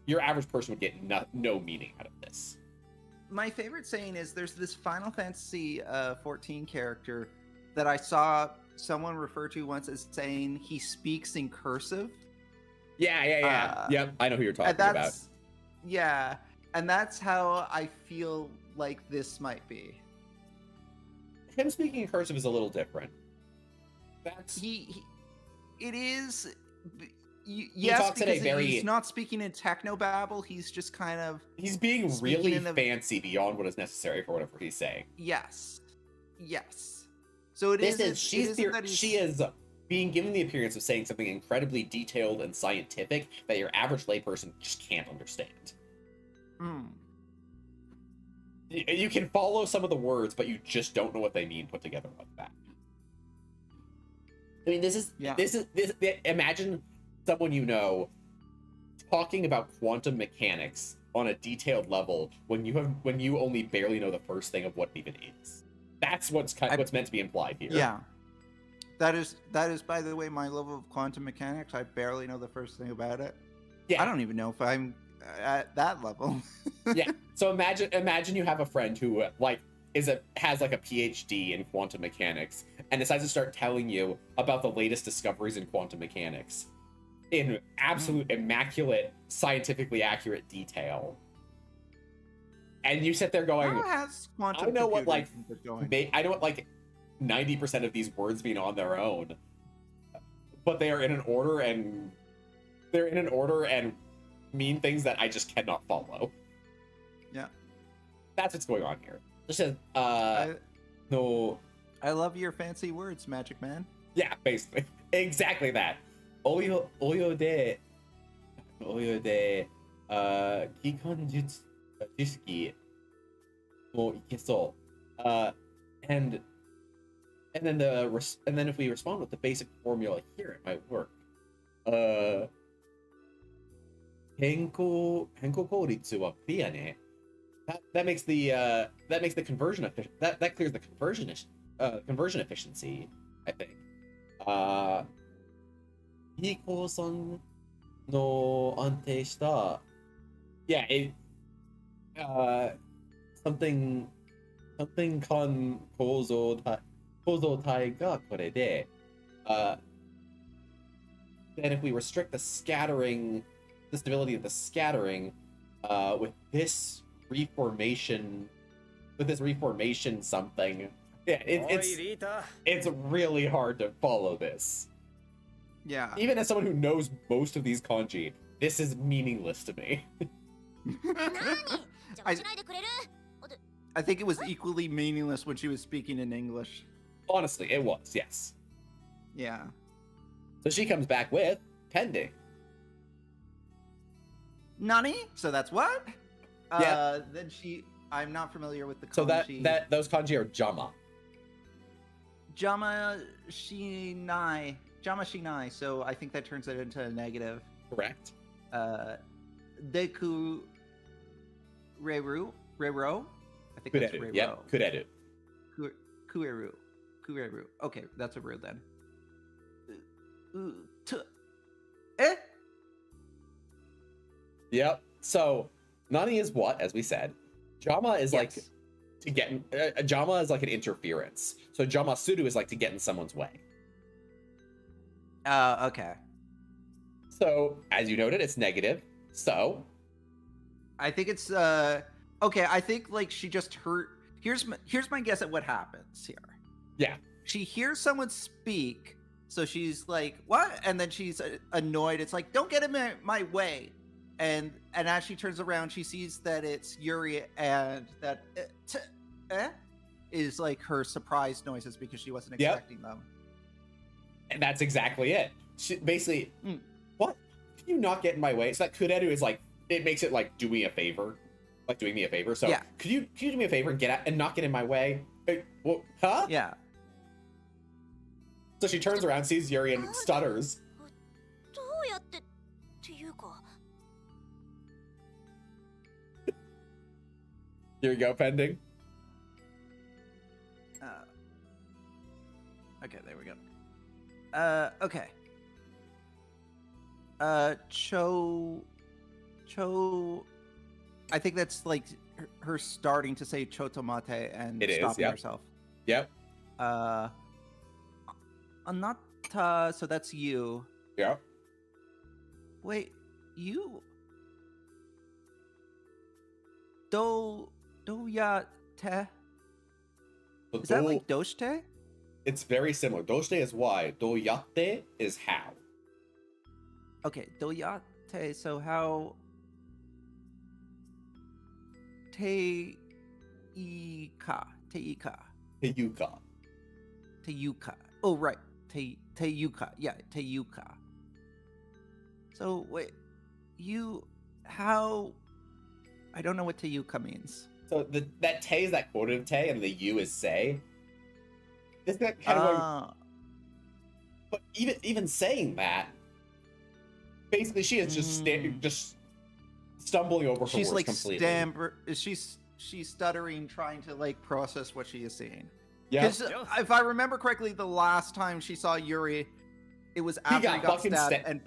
your average person would get no meaning out of this. My favorite saying is there's this Final Fantasy 14 character that I saw someone refer to once as saying he speaks in cursive. Yep, I know who you're talking about. Yeah, And that's how I feel like this might be. Him speaking in cursive is a little different. That's It is. He Yes, talks in a because very- he's not speaking in technobabble. He's just kind of he's being Speaking really in the- fancy beyond what is necessary for whatever he's saying. yes. So it This isn't- is she's it isn't that she he's- is being given the appearance of saying something incredibly detailed and scientific that your average layperson just can't understand. Mm. You can follow some of the words, but you just don't know what they mean put together like that. I mean, this is imagine someone you know talking about quantum mechanics on a detailed level when you only barely know the first thing of what it even is. That's what's meant to be implied here. Yeah. That is, by the way, my level of quantum mechanics. I barely know the first thing about it. Yeah. I don't even know if I'm at that level. Yeah. So imagine you have a friend who has like a PhD in quantum mechanics and decides to start telling you about the latest discoveries in quantum mechanics in absolute immaculate, scientifically accurate detail. And you sit there going, How has quantum I know what computing been going? I know what 90% of these words mean on their own, but they are in an order and mean things that I just cannot follow. Yeah. That's what's going on here. Just says, no. I love your fancy words, Magic Man. Yeah, basically. Exactly that. Oyo de, Kikan Jutsu Jisuki mo ikeso. And then if we respond with the basic formula here, it might work. Henko kouritsu wa clear ne. That makes the conversion efficient. That clears the conversion efficiency, I think. Hiko-san no ante shita. Yeah, something kan kouzou tai ga kore de. Then if we restrict the stability of the scattering with this reformation something. Yeah, it's really hard to follow this. Yeah. Even as someone who knows most of these kanji, this is meaningless to me. I think it was equally meaningless when she was speaking in English. Honestly, it was, yes. Yeah. So she comes back with pending. Nani? So that's what? Yeah. Then I'm not familiar with the kanji. So those kanji are jama. Jama Shinai. So I think that turns it into a negative. Correct. Deku Reiro? I think that's Kureru. Reiro. Yep, kureru. Kureru. Okay, that's a word then. Eh? Yep. So nani is what, as we said. Jama is like Yes. to get in, jama is like an interference. So jama suru is like to get in someone's way. Okay. So as you noted, it's negative. So I think it's okay. I think like she just heard. Here's my guess at what happens here. yeah, She hears someone speak, so she's like, "What?" And then she's annoyed. It's like, "Don't get in my way." And as she turns around, she sees that it's Yuri, and that is like her surprise noises because she wasn't Yep. expecting them. and that's exactly it. She basically, what? Can you not get in my way? So that kureru is like, it makes it like, do me a favor, like doing me a favor. So Yeah. could you do me a favor and get out and not get in my way? Well, huh? Yeah. So she turns around, sees Yuri, and stutters. どうやってっていうか Here you go, pending. Okay, there we go. Okay. Cho. I think that's like her starting to say chotomate and It is, stopping yep. herself. Yep. Anata, so that's you. Yep. Wait, you? Doyate. So Is that like doshite? It's very similar. Doshite is why. Doyate is how. Okay, doyate. So how? Teika. Teyuka. Teyuka. Oh, right. Teyuka. Yeah, Teyuka. So, wait. How? I don't know what Teyuka means. So that te is that quotative te, and the u is say. Isn't that kind of going... But even saying that, basically she is just stumbling over her she's words like completely. she's stuttering, trying to like process what she is seeing. Yeah. Because if I remember correctly, the last time she saw Yuri, it was after he got stabbed. And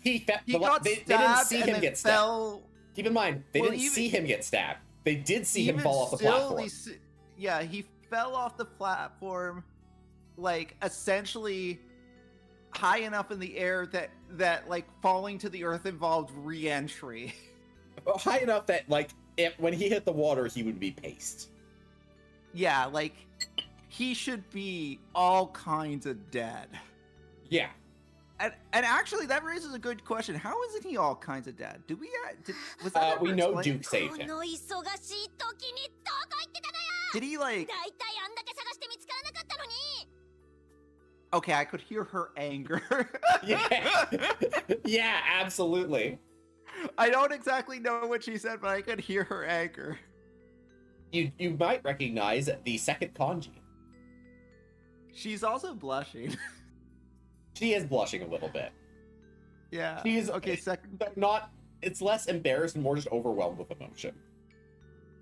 he got they stabbed didn't see and him then get stabbed. fell. Keep in mind, they didn't see him get stabbed. They did see him fall off the platform. Yeah, he fell off the platform, like essentially high enough in the air that like falling to the earth involved re-entry. High enough that like when he hit the water, he would be paste. Yeah, like he should be all kinds of dead. Yeah. And actually, that raises a good question. How isn't he all kinds of dead? Did we? Was We that ever know explained? Duke saved him. Did he like? Okay, I could hear her anger. Yeah. Yeah, absolutely. I don't exactly know what she said, but I could hear her anger. You might recognize the second kanji. She's also blushing. She is blushing a little bit. Yeah. She's okay. Second. Not. It's less embarrassed and more just overwhelmed with emotion.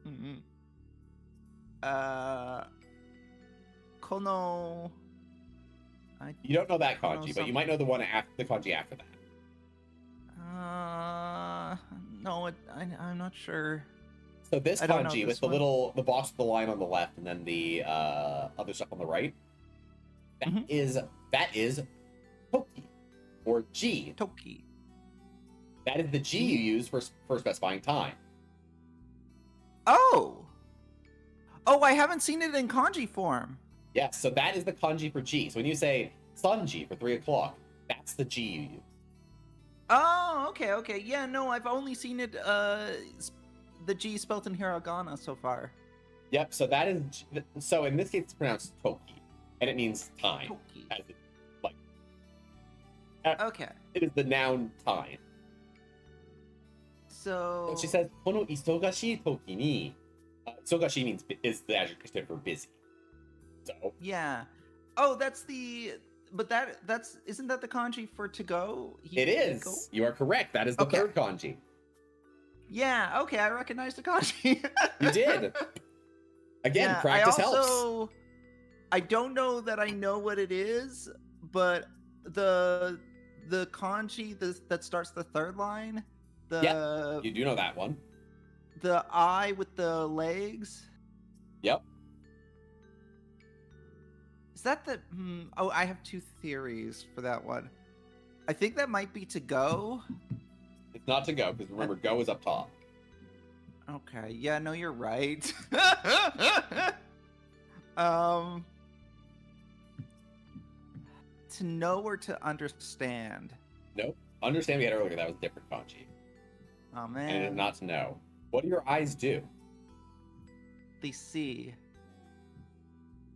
Mm-hmm. Kono. You don't know that kanji, but you might know the one after the kanji after that. No, I'm not sure. So this kanji with the box with the line on the left and then the other stuff on the right, that is Toki or G. Toki. That is the G you use for specifying time. Oh, I haven't seen it in kanji form. Yes, so that is the kanji for G. So when you say Sunji for 3 o'clock, that's the G you use. Oh, okay. Yeah, no, I've only seen it, the G spelt in hiragana so far. Yep, so that is, so in this case it's pronounced Toki, and it means time. Toki. As it, like, okay. It is the noun time. So she says, kono isogashi toki ni, isogashi is the adjective for busy. So. Yeah. Oh, isn't that the kanji for to go? It is. Go? You are correct. That is the third kanji. Yeah, okay, I recognize the kanji. You did. Again, yeah, practice helps. I don't know that I know what it is, but the kanji that starts the third line, you do know that one. The eye with the legs. Yep. Is that the? Oh, I have two theories for that one. I think that might be to go. It's not to go because remember, go is up top. Okay. Yeah. No, you're right. To know or to understand? Nope. Understand we had earlier that was a different kanji. Oh man. And not to know. What do your eyes do? They see.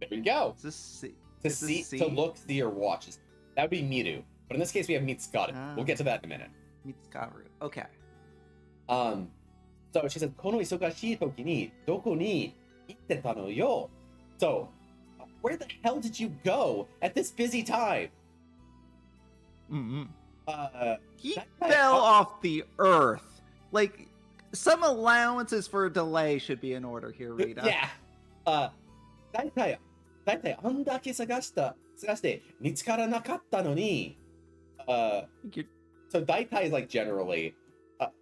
There you go. To see. To look, see, or watch. That would be miru. But in this case, we have mitsukaru. We'll get to that in a minute. Mitsukaru. Okay. So she says, kono isogashii toki ni doko ni itte ta no yo. So, where the hell did you go at this busy time? He fell off the earth. Like, some allowances for a delay should be in order here, Rita. Yeah. 大体あんだけ探して見つからなかったのに so 大体 is like generally but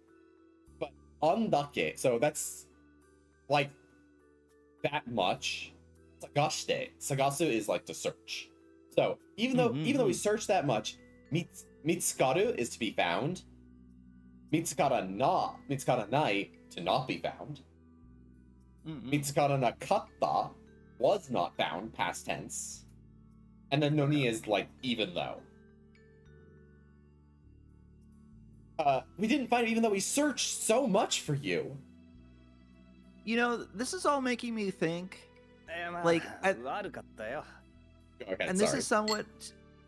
あんだけ so that's like that much 探して sagasu is like to search so even though we search that much 見つかる is to be found 見つからない to not be found Mitsukana nakatta was not found, past tense. And then noni is like, even though. We didn't find it even though we searched so much for you. You know, this is all making me think, like, 悪かったよ。 Go ahead, and this sorry. is somewhat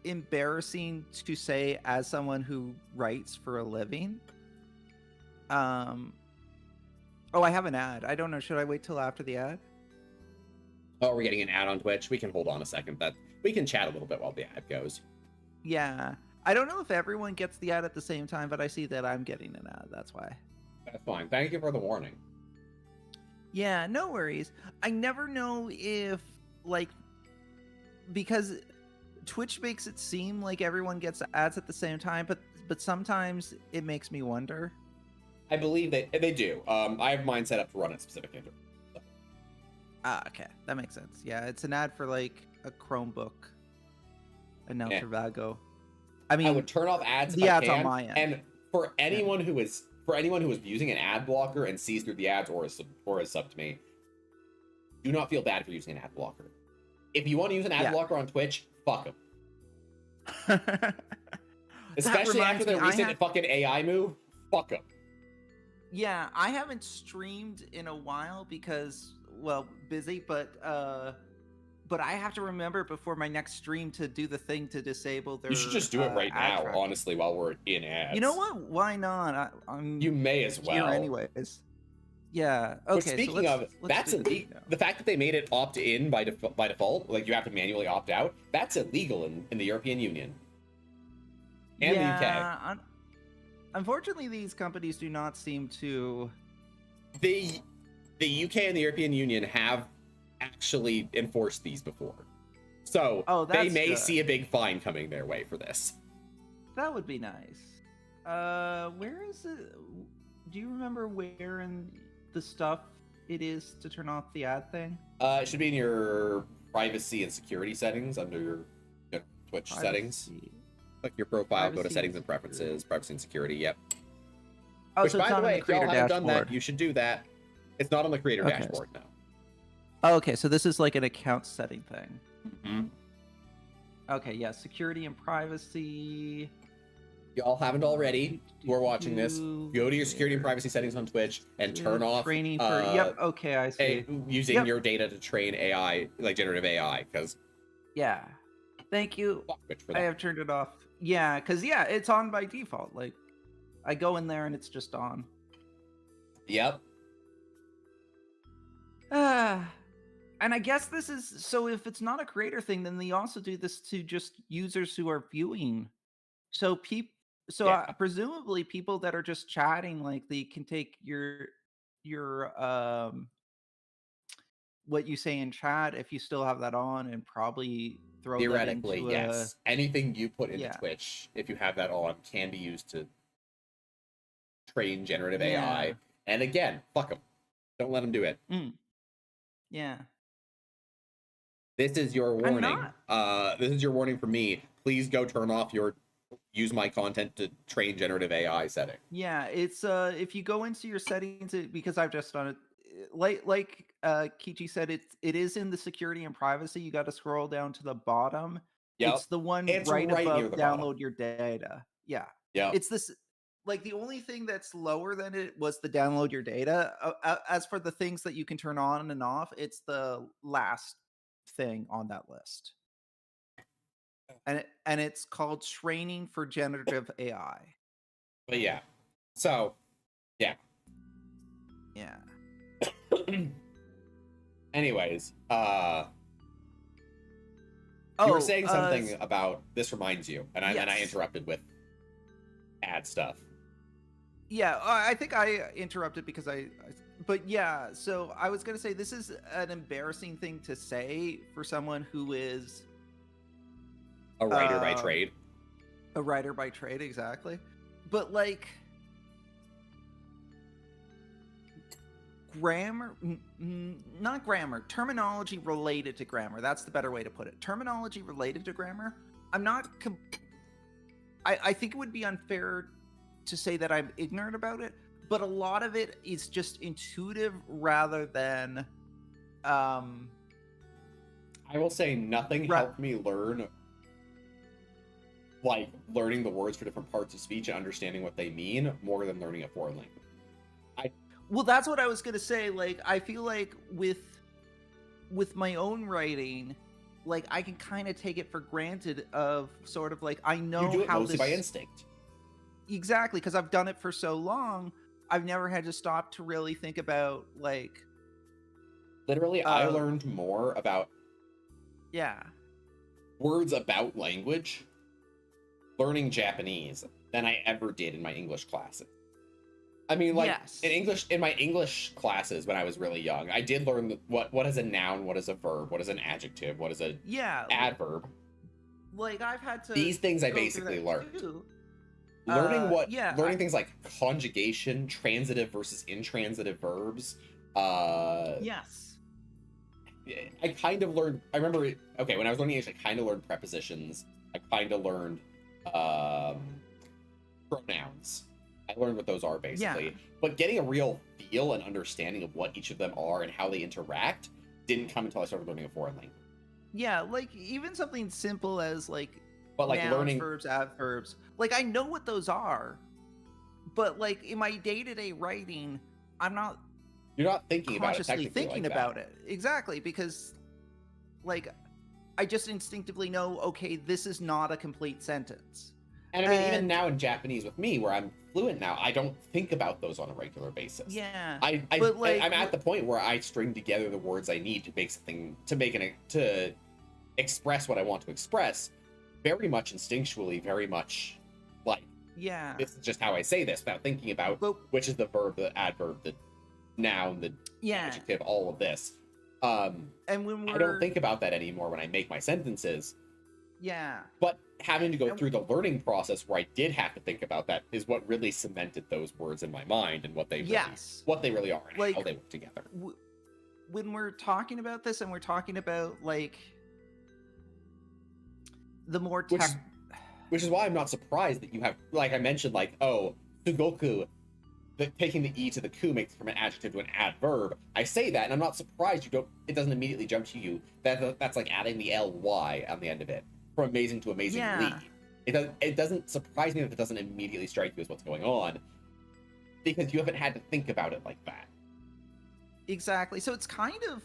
embarrassing to say as someone who writes for a living. Oh, I have an ad. I don't know. Should I wait till after the ad? Oh, we're getting an ad on Twitch. We can hold on a second. We can chat a little bit while the ad goes. Yeah. I don't know if everyone gets the ad at the same time, but I see that I'm getting an ad. That's why. That's fine. Thank you for the warning. Yeah, no worries. I never know if, like, because Twitch makes it seem like everyone gets ads at the same time, but sometimes it makes me wonder. I believe they do. I have mine set up to run at specific intervals. Ah, okay. That makes sense. Yeah, it's an ad for, like, a Chromebook. And now Trivago. I mean, I would turn off ads if the I ads can. on my end. And for anyone who is using an ad blocker and sees through the ads or is sub to me, do not feel bad for using an ad blocker. If you want to use an ad blocker on Twitch, fuck them. Especially after the recent fucking AI move, fuck them. Yeah, I haven't streamed in a while because, well, busy, but I have to remember before my next stream to do the thing to disable their. You should just do it right now, tracking. honestly, while we're in ads. You know what? Why not? You may as well. Here anyways. Yeah. Okay. But speaking of, that's illegal. The fact that they made it opt in by default, like you have to manually opt out, that's illegal in the European Union and the UK. Unfortunately, these companies do not seem to. The UK and the European Union have actually enforced these before, so they may see a big fine coming their way for this. That would be nice. Where is it? Do you remember where in the stuff it is to turn off the ad thing? It should be in your privacy and security settings under your Twitch settings. Click your profile, go to settings and preferences, privacy and security. Yep. Oh, Which, so by it's the not way, on the if y'all creator haven't done dashboard. that, you should do that. It's not on the creator dashboard now. Oh, okay, so this is like an account setting thing. Mm-hmm. Okay, yeah, security and privacy. Y'all haven't already, who are watching this, go to your security and privacy settings on Twitch and turn off training for. Yep. Okay, I see. Using your data to train AI, like generative AI, because. Yeah. Thank you. For that. I have turned it off. Yeah, because it's on by default. Like, I go in there and it's just on. Yep. And I guess this is so. If it's not a creator thing, then they also do this to just users who are viewing. So presumably people that are just chatting, like they can take your what you say in chat if you still have that on, and probably throw theoretically that into yes. Anything you put into Twitch, if you have that on, can be used to train generative AI. And again, fuck them. Don't let them do it. Yeah. This is your warning. This is your warning for me. Please go turn off your use my content to train generative AI setting. Yeah, it's if you go into your settings, because I've just done it, like Kichi said, it is in the security and privacy. You got to scroll down to the bottom. Yep. It's the one It's right above near the download bottom. your data. Yeah. Yeah. It's this. Like, the only thing that's lower than it was the download your data. As for the things that you can turn on and off, it's the last thing on that list. And it's called training for generative AI. But yeah. So, yeah. Yeah. Anyways, you were saying something about this reminds you, and I interrupted with ad stuff. Yeah, I think I interrupted because but yeah, so I was going to say this is an embarrassing thing to say for someone who is a writer by trade. A writer by trade, exactly. But like grammar, not grammar, terminology related to grammar. That's the better way to put it. Terminology related to grammar. I'm not I think it would be unfair to say that I'm ignorant about it, but a lot of it is just intuitive rather than I will say nothing Right. helped me learn, like, learning the words for different parts of speech and understanding what they mean more than learning a foreign language. Well, that's what I was gonna say. Like, I feel like with my own writing, like I can kind of take it for granted of sort of like I know You do it how mostly this by instinct. exactly because I've done it for so long. I've never had to stop to really think about like Literally, I Uh, learned more about yeah, words about language learning Japanese than I ever did in my English classes. I mean, like, yes, in my English classes when I was really young, I did learn what is a noun, what is a verb, what is an adjective, what is an yeah. adverb. Like I've had to These things I go through basically that learned. too. Learning things like conjugation, transitive versus intransitive verbs. Yes, I kind of learned. I remember. Okay, when I was learning English, I kind of learned prepositions. I kind of learned pronouns. I learned what those are basically. Yeah. But getting a real feel and understanding of what each of them are and how they interact didn't come until I started learning a foreign language. yeah. Like even something simple as like But like nouns, learning, verbs, adverbs. Like I know what those are, but like in my day-to-day writing, I'm not you're not thinking about it. consciously technically thinking like about that. it. Exactly, because like I just instinctively know, okay, this is not a complete sentence. And I mean, even And- now in Japanese with me, where I'm fluent now, I don't think about those on a regular basis. Yeah. But like, I'm at the point where I string together the words I need to make something to express what I want to express, very much instinctually, very much like yeah. this is just how I say this without thinking about But which is the verb, the adverb, the noun, the yeah. adjective, all of this. And when I don't think about that anymore when I make my sentences. yeah. But having to go And- through the learning process where I did have to think about that is what really cemented those words in my mind and what they really, Yes. what they really are and Like- how they work together. When we're talking about this and we're talking about like the more Which, tech which is why I'm not surprised that you have, like I mentioned, like, oh, sugoku, taking the e to the ku makes it from an adjective to an adverb. I say that, and I'm not surprised it doesn't immediately jump to you that that's like adding the ly on the end of it from amazing to amazingly. Yeah. It doesn't surprise me that it doesn't immediately strike you as what's going on because you haven't had to think about it like that. exactly. So it's kind of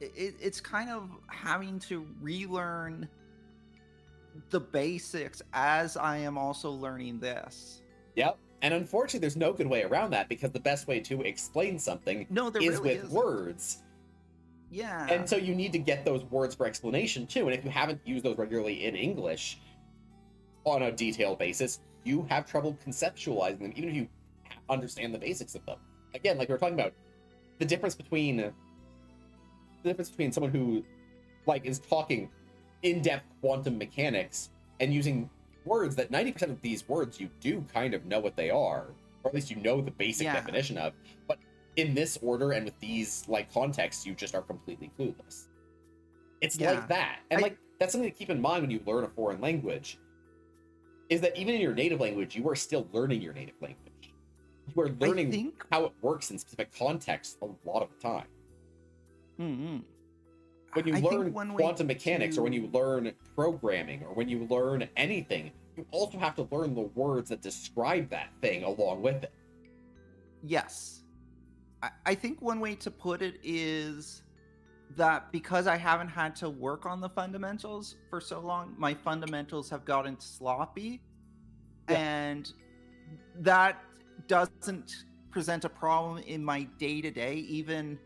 it's kind of having to relearn the basics as I am also learning this. Yep. And unfortunately, there's no good way around that because the best way to explain something No, there is really with isn't. words. Yeah. And so you need to get those words for explanation too. And if you haven't used those regularly in English on a detailed basis, you have trouble conceptualizing them, even if you understand the basics of them. Again, like we were talking about, the difference between someone who like is talking in-depth quantum mechanics and using words that 90% of these words you do kind of know what they are, or at least you know the basic Yeah. definition of, but in this order and with these like contexts, you just are completely clueless. It's Yeah. like that. And like that's something to keep in mind when you learn a foreign language, is that even in your native language, you are still learning your native language. You are learning think how it works in specific contexts a lot of the time. Mhm. When you I think learn one way quantum mechanics or when to- you learn programming or when you learn anything, you also have to learn the words that describe that thing along with it. Yes. I think one way to put it is that because I haven't had to work on the fundamentals for so long, my fundamentals have gotten sloppy. Yeah. And that doesn't present a problem in my day to day, even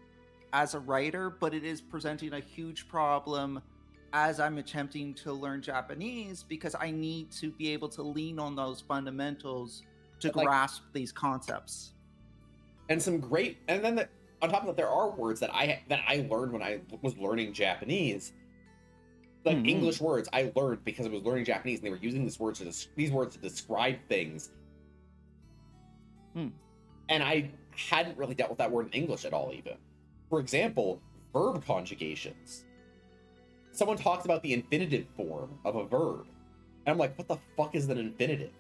as a writer, but it is presenting a huge problem as I'm attempting to learn Japanese because I need to be able to lean on those fundamentals to But, like- grasp these concepts. And then on top of that, there are words that I learned when I was learning Japanese. Like Mhm. English words I learned because I was learning Japanese and they were using these words to describe things. Hmm. And I hadn't really dealt with that word in English at all, even. For example, verb conjugations. Someone talks about the infinitive form of a verb. And I'm like, what the fuck is an infinitive?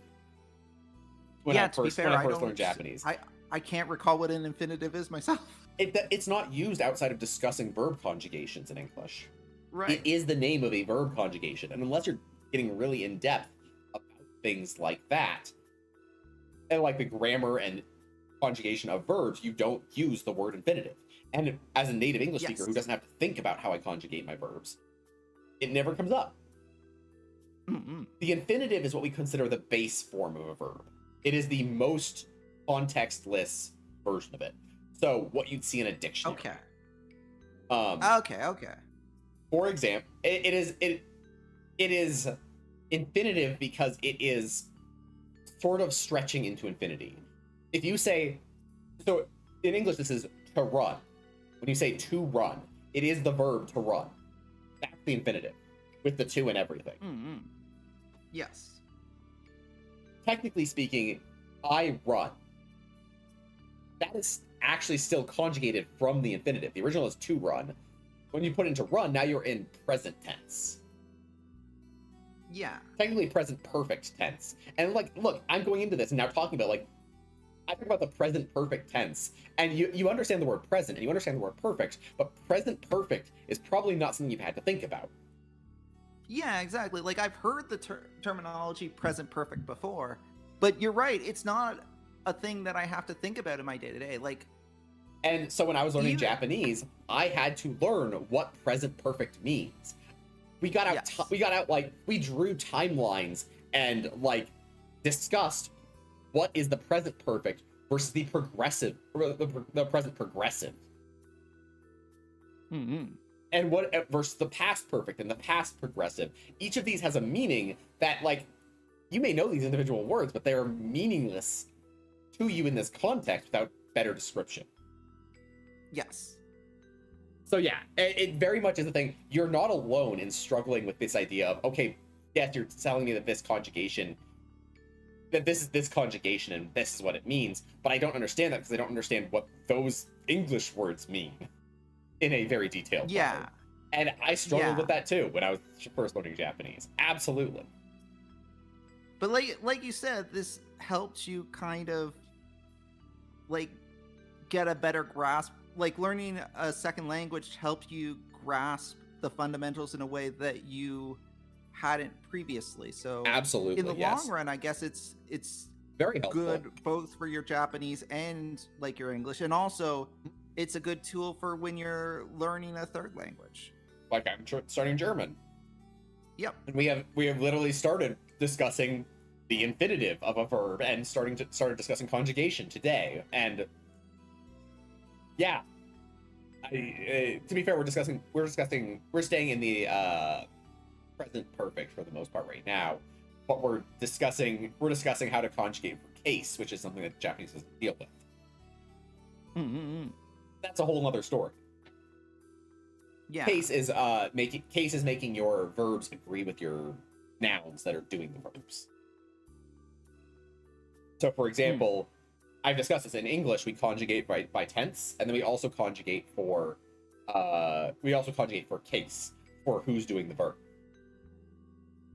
when Yeah, I to be first fair, when I I first learned don't. Japanese. I can't recall what an infinitive is myself. It's not used outside of discussing verb conjugations in English. It Right. is the name of a verb conjugation, and unless you're getting really in depth about things like that, and like the grammar and conjugation of verbs, you don't use the word infinitive. And as a native English speaker Yes. who doesn't have to think about how I conjugate my verbs, it never comes up. Mm-mm. The infinitive is what we consider the base form of a verb. It is the most contextless version of it. So what you'd see in a dictionary. Okay. Um, Okay. for example, it is infinitive because it is sort of stretching into infinity. If you say, so in English this is to run. When you say to run, it is the verb to run. That's the infinitive with the to and everything. Mm-mm. Yes. Technically speaking, I run. That is actually still conjugated from the infinitive. The original is to run. When you put into run, now you're in present tense. Yeah. Technically present perfect tense. And like, look, I'm going into this and now talking about like, I talk about the present perfect tense, and you understand the word present and you understand the word perfect, but present perfect is probably not something you've had to think about. Yeah, exactly. Like I've heard the terminology present perfect before, but you're right. It's not a thing that I have to think about in my day to day. Like, And so when I was learning Even- Japanese, I had to learn what present perfect means. We got out, Yes. we drew timelines and like discussed what is the present perfect versus the progressive, or the present progressive, mm-mm. and what versus the past perfect and the past progressive. Each of these has a meaning that, like, you may know these individual words, but they are meaningless to you in this context without better description. Yes. So yeah, it very much is a thing. You're not alone in struggling with this idea of, okay, yes, you're telling me that this conjugation, that this is this conjugation and this is what it means, but I don't understand that because I don't understand what those English words mean in a very detailed way. Yeah. And I struggled Yeah. with that too when I was first learning Japanese. Absolutely. But like you said, this helps you kind of like get a better grasp. Like learning a second language helps you grasp the fundamentals in a way that you hadn't previously. So Absolutely. in the Yes. long run, I guess it's Very helpful. good both for your Japanese and like your English, and also it's a good tool for when you're learning a third language. Like I'm starting German. Yep. And we have literally started discussing the infinitive of a verb and started discussing conjugation today. And yeah, to be fair, we're staying in the present perfect for the most part right now, but we're discussing how to conjugate for case, which is something that Japanese doesn't deal with. Mm-mm-mm. That's a whole other story. Yeah. Case is making your verbs agree with your nouns that are doing the verbs. So for example, I've discussed this in English, we conjugate by tense, and then we also conjugate for case for who's doing the verb.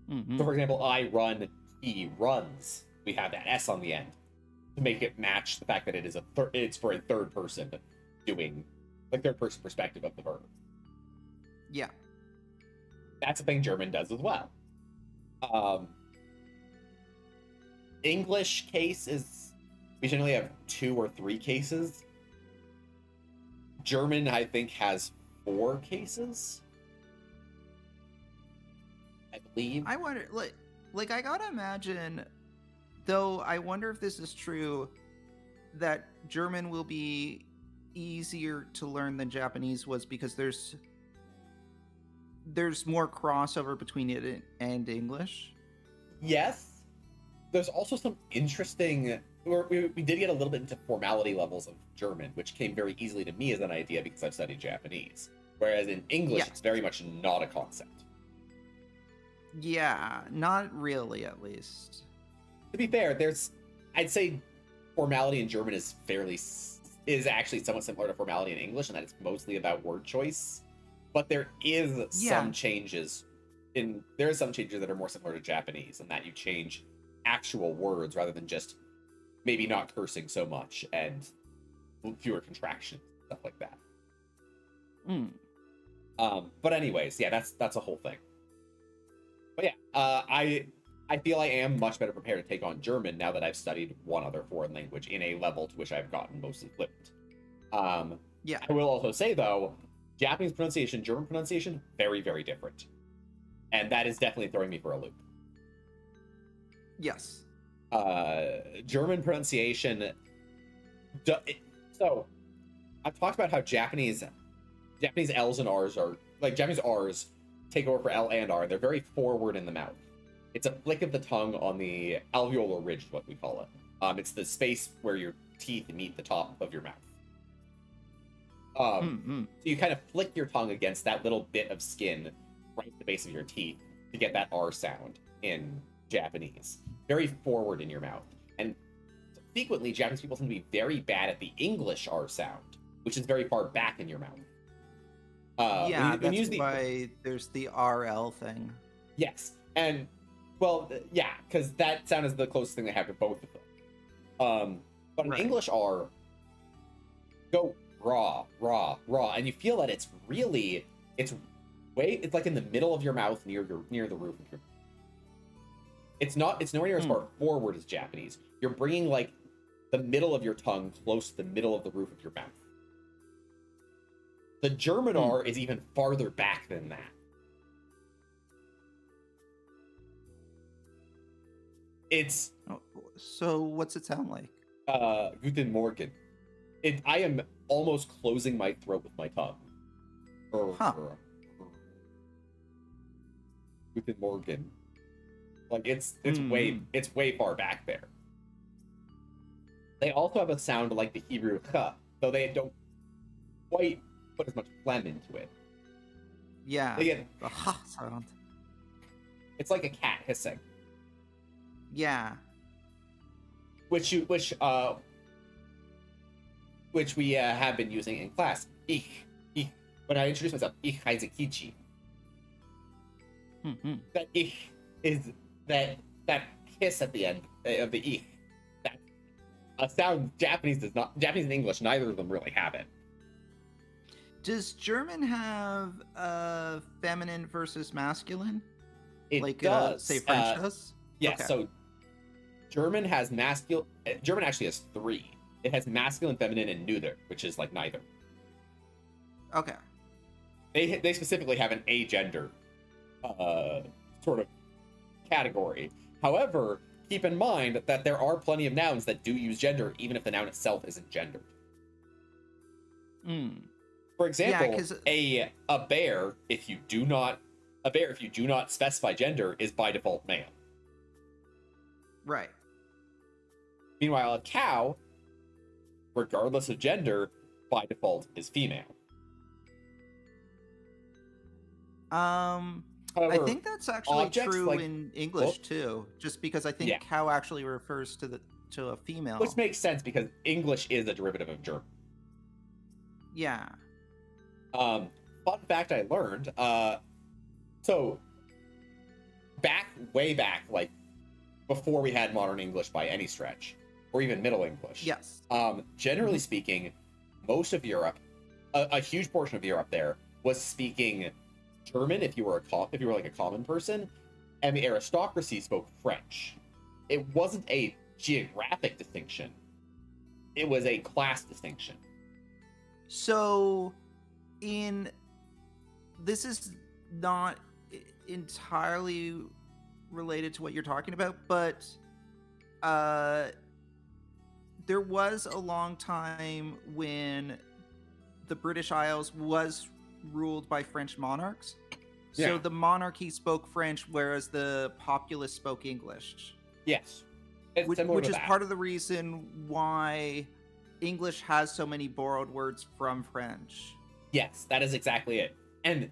Mm-hmm. So for example, I run, he runs. We have that S on the end to make it match the fact that it is it's for a third person doing, like, third person perspective of the verb. Yeah. That's a thing German does as well. English case is, we generally have 2 or 3 cases. German, I think, has 4 cases, I believe. I wonder, like I gotta imagine, though. I wonder if this is true, that German will be easier to learn than Japanese was because there's more crossover between it and English. Yes. There's also some interesting, we did get a little bit into formality levels of German, which came very easily to me as an idea because I've studied Japanese. Whereas in English, Yeah. it's very much not a concept. Yeah, not really, at least. To be fair, I'd say formality in German is actually somewhat similar to formality in English, and that it's mostly about word choice. But there is some changes that are more similar to Japanese, in that you change actual words rather than just maybe not cursing so much and fewer contractions, stuff like that. But anyways, yeah, that's a whole thing. But yeah, I feel I am much better prepared to take on German now that I've studied one other foreign language in a level to which I've gotten mostly fluent. Yeah. I will also say though, Japanese pronunciation, German pronunciation, very, very different. And that is definitely throwing me for a loop. Yes. German pronunciation. So, I've talked about how Japanese L's and R's are like Japanese R's take over for L and R. They're very forward in the mouth. It's a flick of the tongue on the alveolar ridge, is what we call it. It's the space where your teeth meet the top of your mouth. So you kind of flick your tongue against that little bit of skin right at the base of your teeth to get that R sound in Japanese. Very forward in your mouth. And frequently, Japanese people tend to be very bad at the English R sound, which is very far back in your mouth. That's why there's the RL thing. Yes. And, well, yeah, because that sound is the closest thing they have to both of them. But an English R, go raw, and you feel that it's like in the middle of your mouth near the roof of your. It's nowhere near as far forward as Japanese. You're bringing like the middle of your tongue close to the middle of the roof of your mouth. The German R is even farther back than that. It's so what's it sound like? Guten Morgen. I am almost closing my throat with my tongue. Guten Morgen. Like it's way far back there. They also have a sound like the Hebrew "ch," though they don't quite put as much phlegm into it. Yeah, they get the ha sound. It's like a cat hissing. Yeah. Which we have been using in class. Ich. When I introduce myself, ich heiße Kichi. That ich is that hiss at the end of the ich. That's a sound Japanese and English, neither of them really have it. Does German have feminine versus masculine? It does. Say French does? Yeah, okay. So German has masculine. German actually has 3. It has masculine, feminine, and neuter, which is like neither. Okay. They specifically have an agender sort of category. However, keep in mind that there are plenty of nouns that do use gender, even if the noun itself isn't gendered. For example, a bear, if you do not specify gender, is by default male. Right. Meanwhile, a cow, regardless of gender, by default is female. However, I think that's actually true in English too, just because I think cow actually refers to a female. Which makes sense because English is a derivative of German. Yeah. Fun fact I learned, so way back, like before we had modern English by any stretch, or even Middle English. Yes. Generally speaking, most of Europe, a huge portion of Europe there, was speaking German if you were like a common person, and the aristocracy spoke French. It wasn't a geographic distinction. It was a class distinction. So, this is not entirely related to what you're talking about, but there was a long time when the British Isles was ruled by French monarchs. So the monarchy spoke French, whereas the populace spoke English. Yes. Which is part of the reason why English has so many borrowed words from French. Yes, that is exactly it. And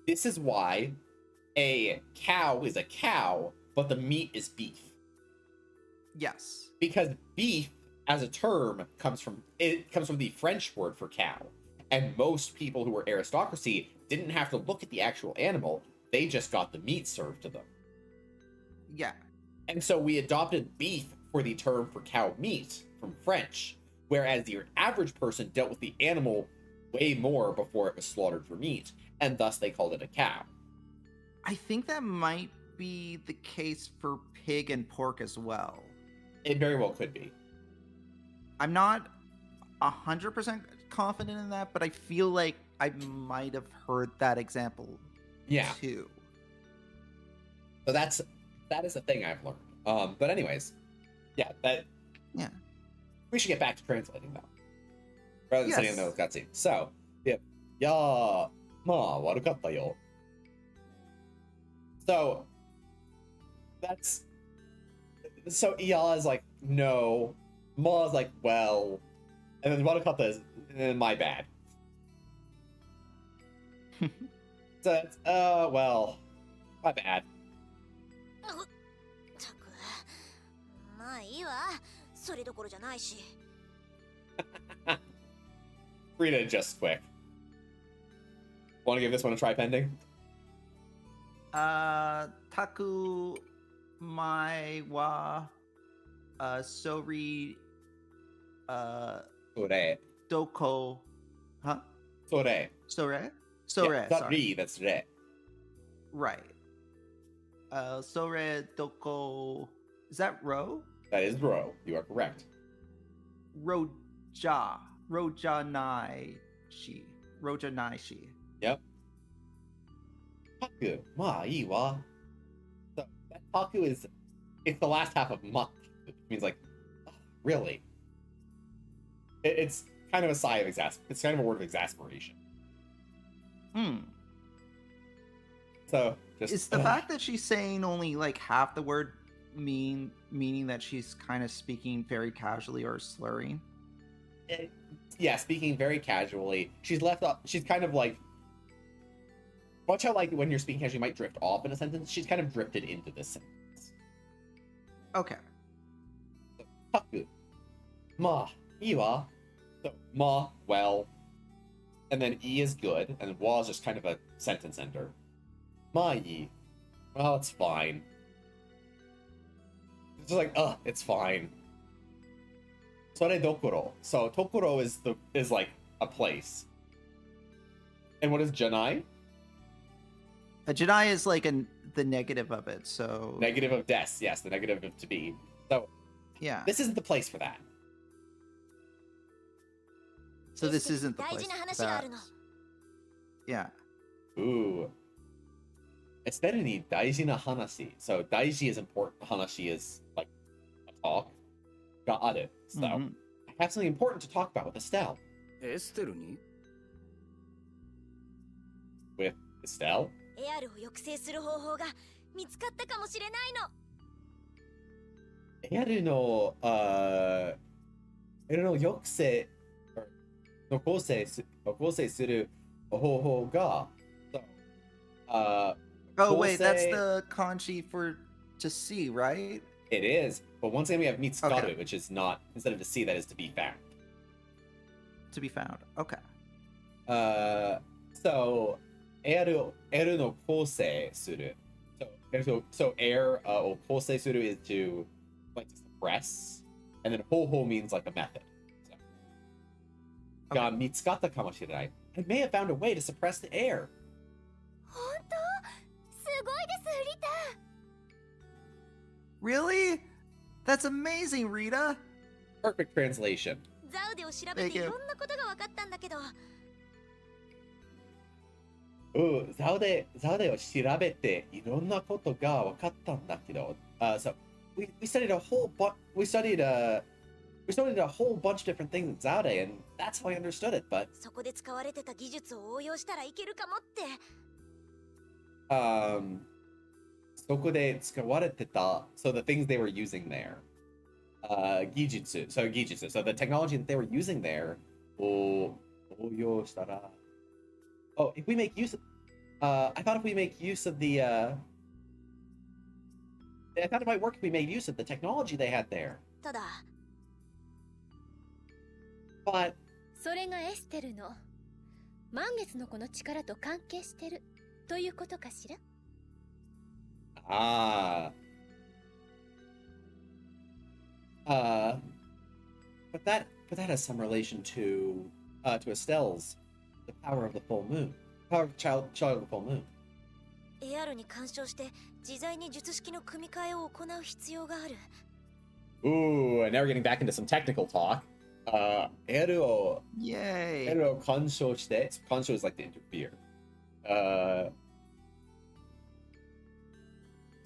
this is why a cow is a cow, but the meat is beef. Yes. Because beef, as a term, comes from the French word for cow. And most people who were aristocracy didn't have to look at the actual animal. They just got the meat served to them. Yeah. And so we adopted beef for the term for cow meat from French, whereas your average person dealt with the animal way more before it was slaughtered for meat, and thus they called it a cow. I think that might be the case for pig and pork as well. It very well could be. I'm not 100% confident in that, but I feel like I might have heard that example too. So that is a thing I've learned. But anyways, yeah. We should get back to translating though, rather than saying those cutscenes. So, yeah, ma warukatta yo. So Iyala is like, no. Ma is like, well, and then warukatta is my bad. So it's well, my bad. ったくまあいいわそれどころじゃないし Read it just quick. Want to give this one a try pending? Taku mai wa sori Sore. doko huh? Sore. Sore? Yeah, Sore, it's not sorry. re, that's re. Right. Sore doko. Is that ro? That is ro. You are correct. Roja. Roja nai shi. Roja nai shi. Yep. Taku. Ma ii wa. So that taku it's the last half of mak. It means like, oh, really? It's kind of a sigh of it's kind of a word of exasperation. So just Is the fact that she's saying only like half the word meaning that she's kind of speaking very casually or slurring? Yeah, speaking very casually. She's left off. She's kind of like, watch how like when you're speaking casually, you might drift off in a sentence. She's kind of drifted into this sentence. Okay. Taku. Ma. Ii wa. So ma, well. And then e is good, and wa is just kind of a sentence ender. Ma ii. Well, it's fine. It's just like, it's fine. Sore dokoro. So tokoro is like a place. And what is janai? A janai is like the negative of it, so Negative of des, yes, the negative of to be. So yeah. this isn't the place for that. So this isn't the place for that. Yeah. Ooh. It's better ni daiji na hanashi. So daiji is important. Hanashi is like a talk. Ga aru. So I have something important to talk about with Estelle. エステルに With Estelle? エアルを抑制する方法が見つかったかもしれないの Eru no yokuse no kosei suru hoho ga. So Oh wait, that's kosei- the kanji for to see, right? It is, but once again we have mitsukaru, Okay. which is not, instead of to see, that is to be found. To be found. Okay. So eru no kosei suru. So air or kosei suru is to like to suppress, and then hoho means like a method. So, ga mitsukatta kamoshirenai. I may have found a way to suppress the air. 本当すごいですリタ Really? That's amazing, Rita. Perfect translation. ザウデを調べ Thank てい you. ろんなことが分かったんだけど Ooh, ザウデを調べていろんなことが分かったんだけど。So we studied a whole we studied a whole bunch of different things in Zaude, and that's how I understood it. But そこで使われてた技術を応用したらいけるかもって so the things they were using there. Gijutsu. So the technology that they were using there. Oh, if we make use of, I thought if we make use of the I thought it might work if we made use of the technology they had there. ただ But それがエステルの満月の子の力と関係してるということかしら But that has some relation to Estelle's the power of the full moon, power of child of the full moon. エアルに干渉して自在に術式の組み替えを行う必要がある。 Ooh, and now we're getting back into some technical talk. Eru Yay. o kansho shite. Kansho is like to interfere.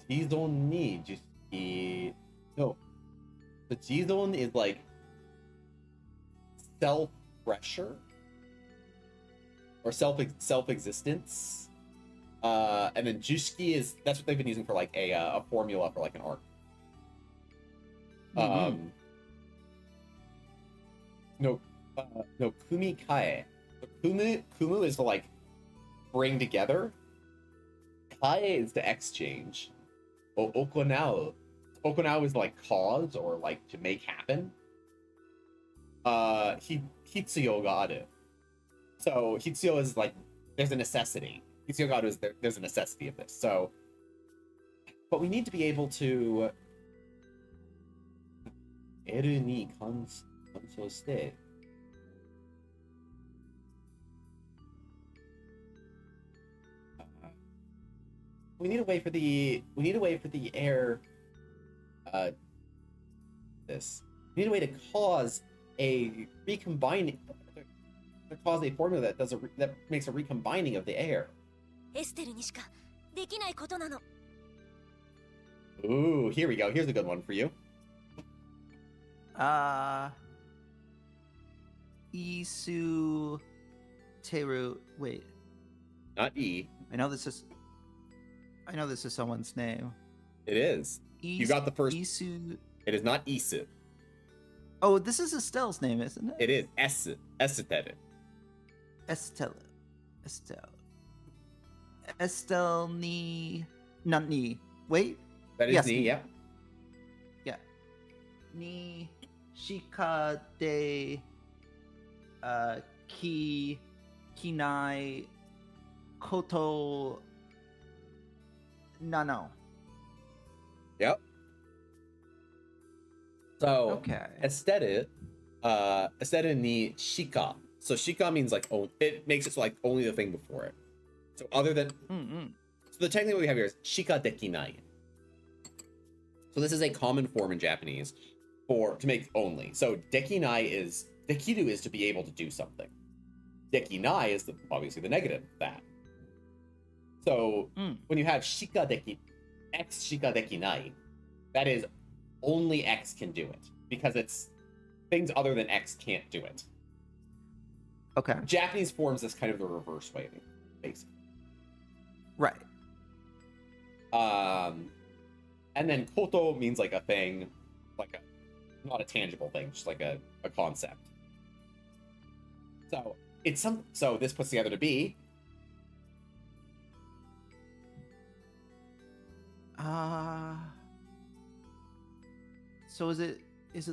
Jizon ni juski. No. The Jizon is like self-pressure or self-existence. And then Juski is, that's what they've been using for like a formula for like an art. No, kumi kae. Kumu is to like bring together. Kae is to exchange. Okonao is like cause or like to make happen. Hitsuyo ga aru. So hitsuyo is like there's a necessity. Hitsuyo ga aru is there's a necessity of this. So, but we need to be able to. Eru ni kanshou shite. We need a way for the air. This. We need a way to cause a recombining. To cause a formula that makes a recombining of the air. エステルにしかできないことなの。 Ooh, here we go. Here's a good one for you. Isu Teru. Wait. Not E. I know this is someone's name. It is. You got the first. Isu. It is not Isu. Oh, this is Estelle's name, isn't it? It is Estelle. Estelle ni. Not ni. Wait. That is Yes. Ni, yeah. Yeah. Ni shika de kinai koto nano. Yep. So Okay. Estelle ni shika. So shika means like it makes it so like only the thing before it. So other than so the technique we have here is shika dekinai. So this is a common form in Japanese to make only. So dekinai is dekiru is to be able to do something. Dekinai is obviously the negative of that. So when you have X shika dekinai, that is only X can do it because it's things other than X can't do it. Okay. Japanese forms this kind of the reverse way, basically. Right. And then koto means like a thing, like not a tangible thing, just like a concept. So it's so this puts together to be. So is it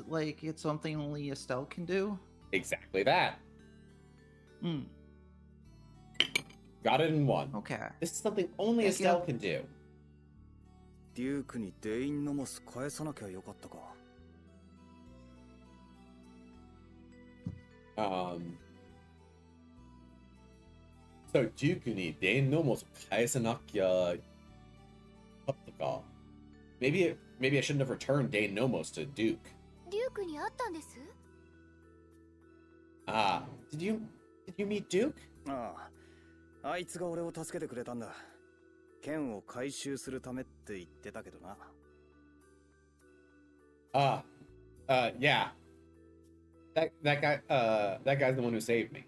like it's something only Estelle can do? Exactly that. Got it in one. Okay. This is something only Thank you. Estelle can do. デュークにデインノモス返さなきゃよかったか。So Dukeにデインノモス返さなきゃよかったか。Maybe I shouldn't have returned Dane Nomos to Duke. デュークに会ったんです。Did you meet Duke? ああ、あいつが俺を助けてくれたんだ。剣を回収するためって言ってたけどな。Yeah. That guy's the one who saved me.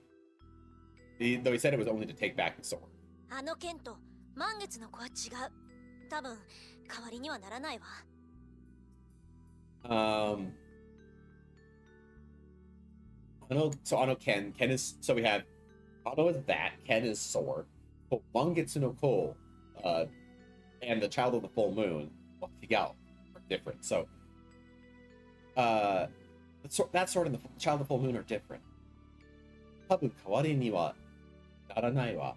Though he said it was only to take back the sword. あの剣と満月の子は違う。多分代わりにはならないわ。So Ken is, so we have Ano is that, Ken is sword, but Mangetsu no Ko, and the Child of the Full Moon, Wakigao, are different. So, that sword and the Child of the Full Moon are different. Tabu kawari ni wa naranai wa.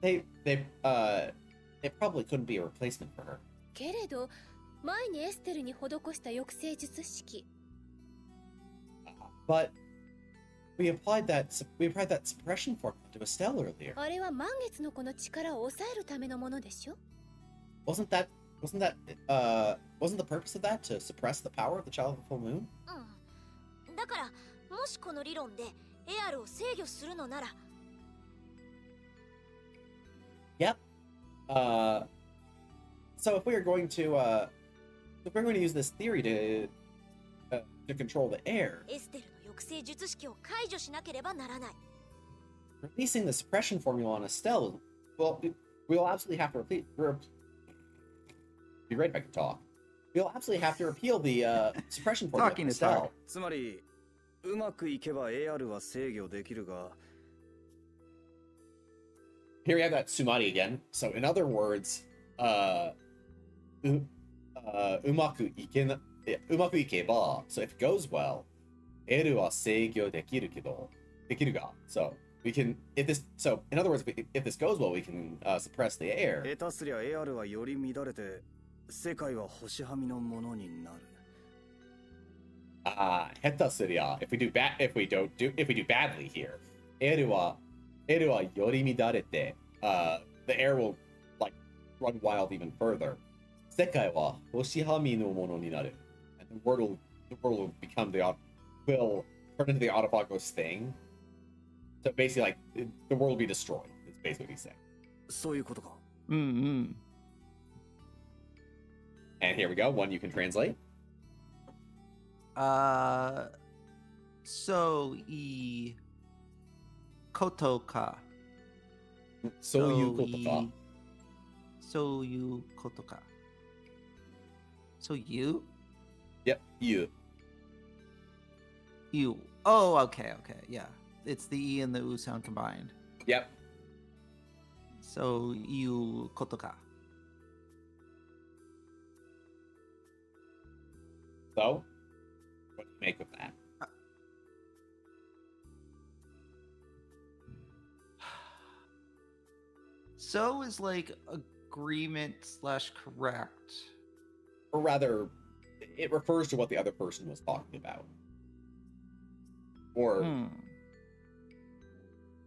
So, they probably couldn't be a replacement for her. けれど前にエステルに施した抑制術式。 But we applied that suppression formula to Estelle earlier. あれは満月の子の力を抑えるためのものでしょ？ Wasn't the purpose of that to suppress the power of the child of the full moon? うん。だから、もしこの理論でエアルを制御するのなら。 Yep. So if we're going to use this theory to control the air, エステルの抑制術式を解除しなければならない。 releasing the suppression formula on Estelle, well, we'll absolutely have to be right back to talk. We'll absolutely have to repeal the suppression formula Talking on is hard. Estelle. つまりうまくいけば AR は制御できるが Here we have that Sumari again. So in other words, うまくいけば, so if it goes well, エルは制御できるが, so we can, so in other words, if this goes well, we can suppress the air. 下手すりゃ AR はより乱れて世界は星はみのものになる 下手すりゃ, if we do badly here, エルはより乱れて, the air will like run wild even further. 世界は星はみのものになる. And the world will will turn into the autophagos thing. So basically, like, the world will be destroyed, is basically what he's saying. そういうことか Mm-hmm. And here we go, one you can translate. So i kotoka. So you kotoka. So you kotoka. So you? Yep, you. You. Oh, okay, yeah. It's the E and the U sound combined. Yep. So you kotoka. So, what do you make of that? So is like agreement / correct. Or rather, it refers to what the other person was talking about. Or,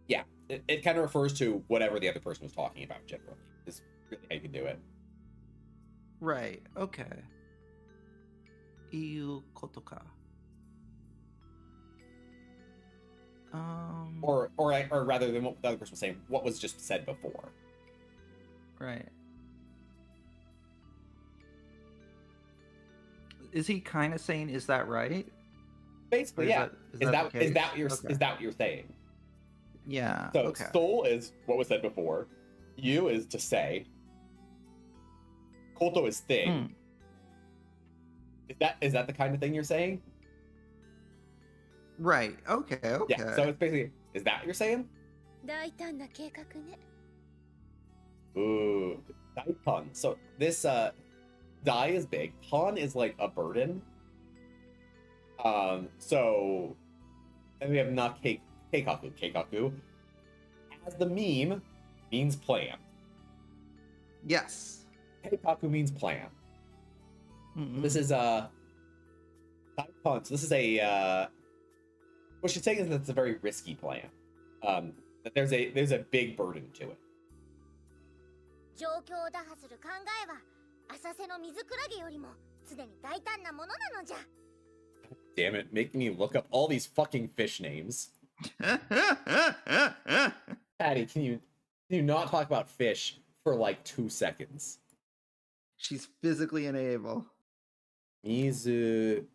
yeah, it kind of refers to whatever the other person was talking about generally, is really how you can do it. Right, okay. Iu kotoka. Or rather than what the other person was saying, what was just said before. Right. Is he kind of saying, is that right? Basically, yeah. Is that what you're saying? Yeah. So okay. soul is what was said before. You is to say. Koto is thing. Is that the kind of thing you're saying? Right. Okay. Yeah. So it's basically, is that what you're saying? 大胆な計画ね。 Ooh, daipan. So this dai is big. Pan is like a burden. So, and we have not keikaku. Keikaku, as the meme, means plan. Yes. Keikaku means plan. This is daipan. So this is a what she's saying is that it's a very risky plan. That there's a big burden to it. 状況を打破する考えは浅瀬の水クラゲよりも常に大胆なものなのじゃ。 Damn it, making me look up all these fucking fish names. Patty, can you not talk about fish for like 2 seconds? She's physically unable. Mizu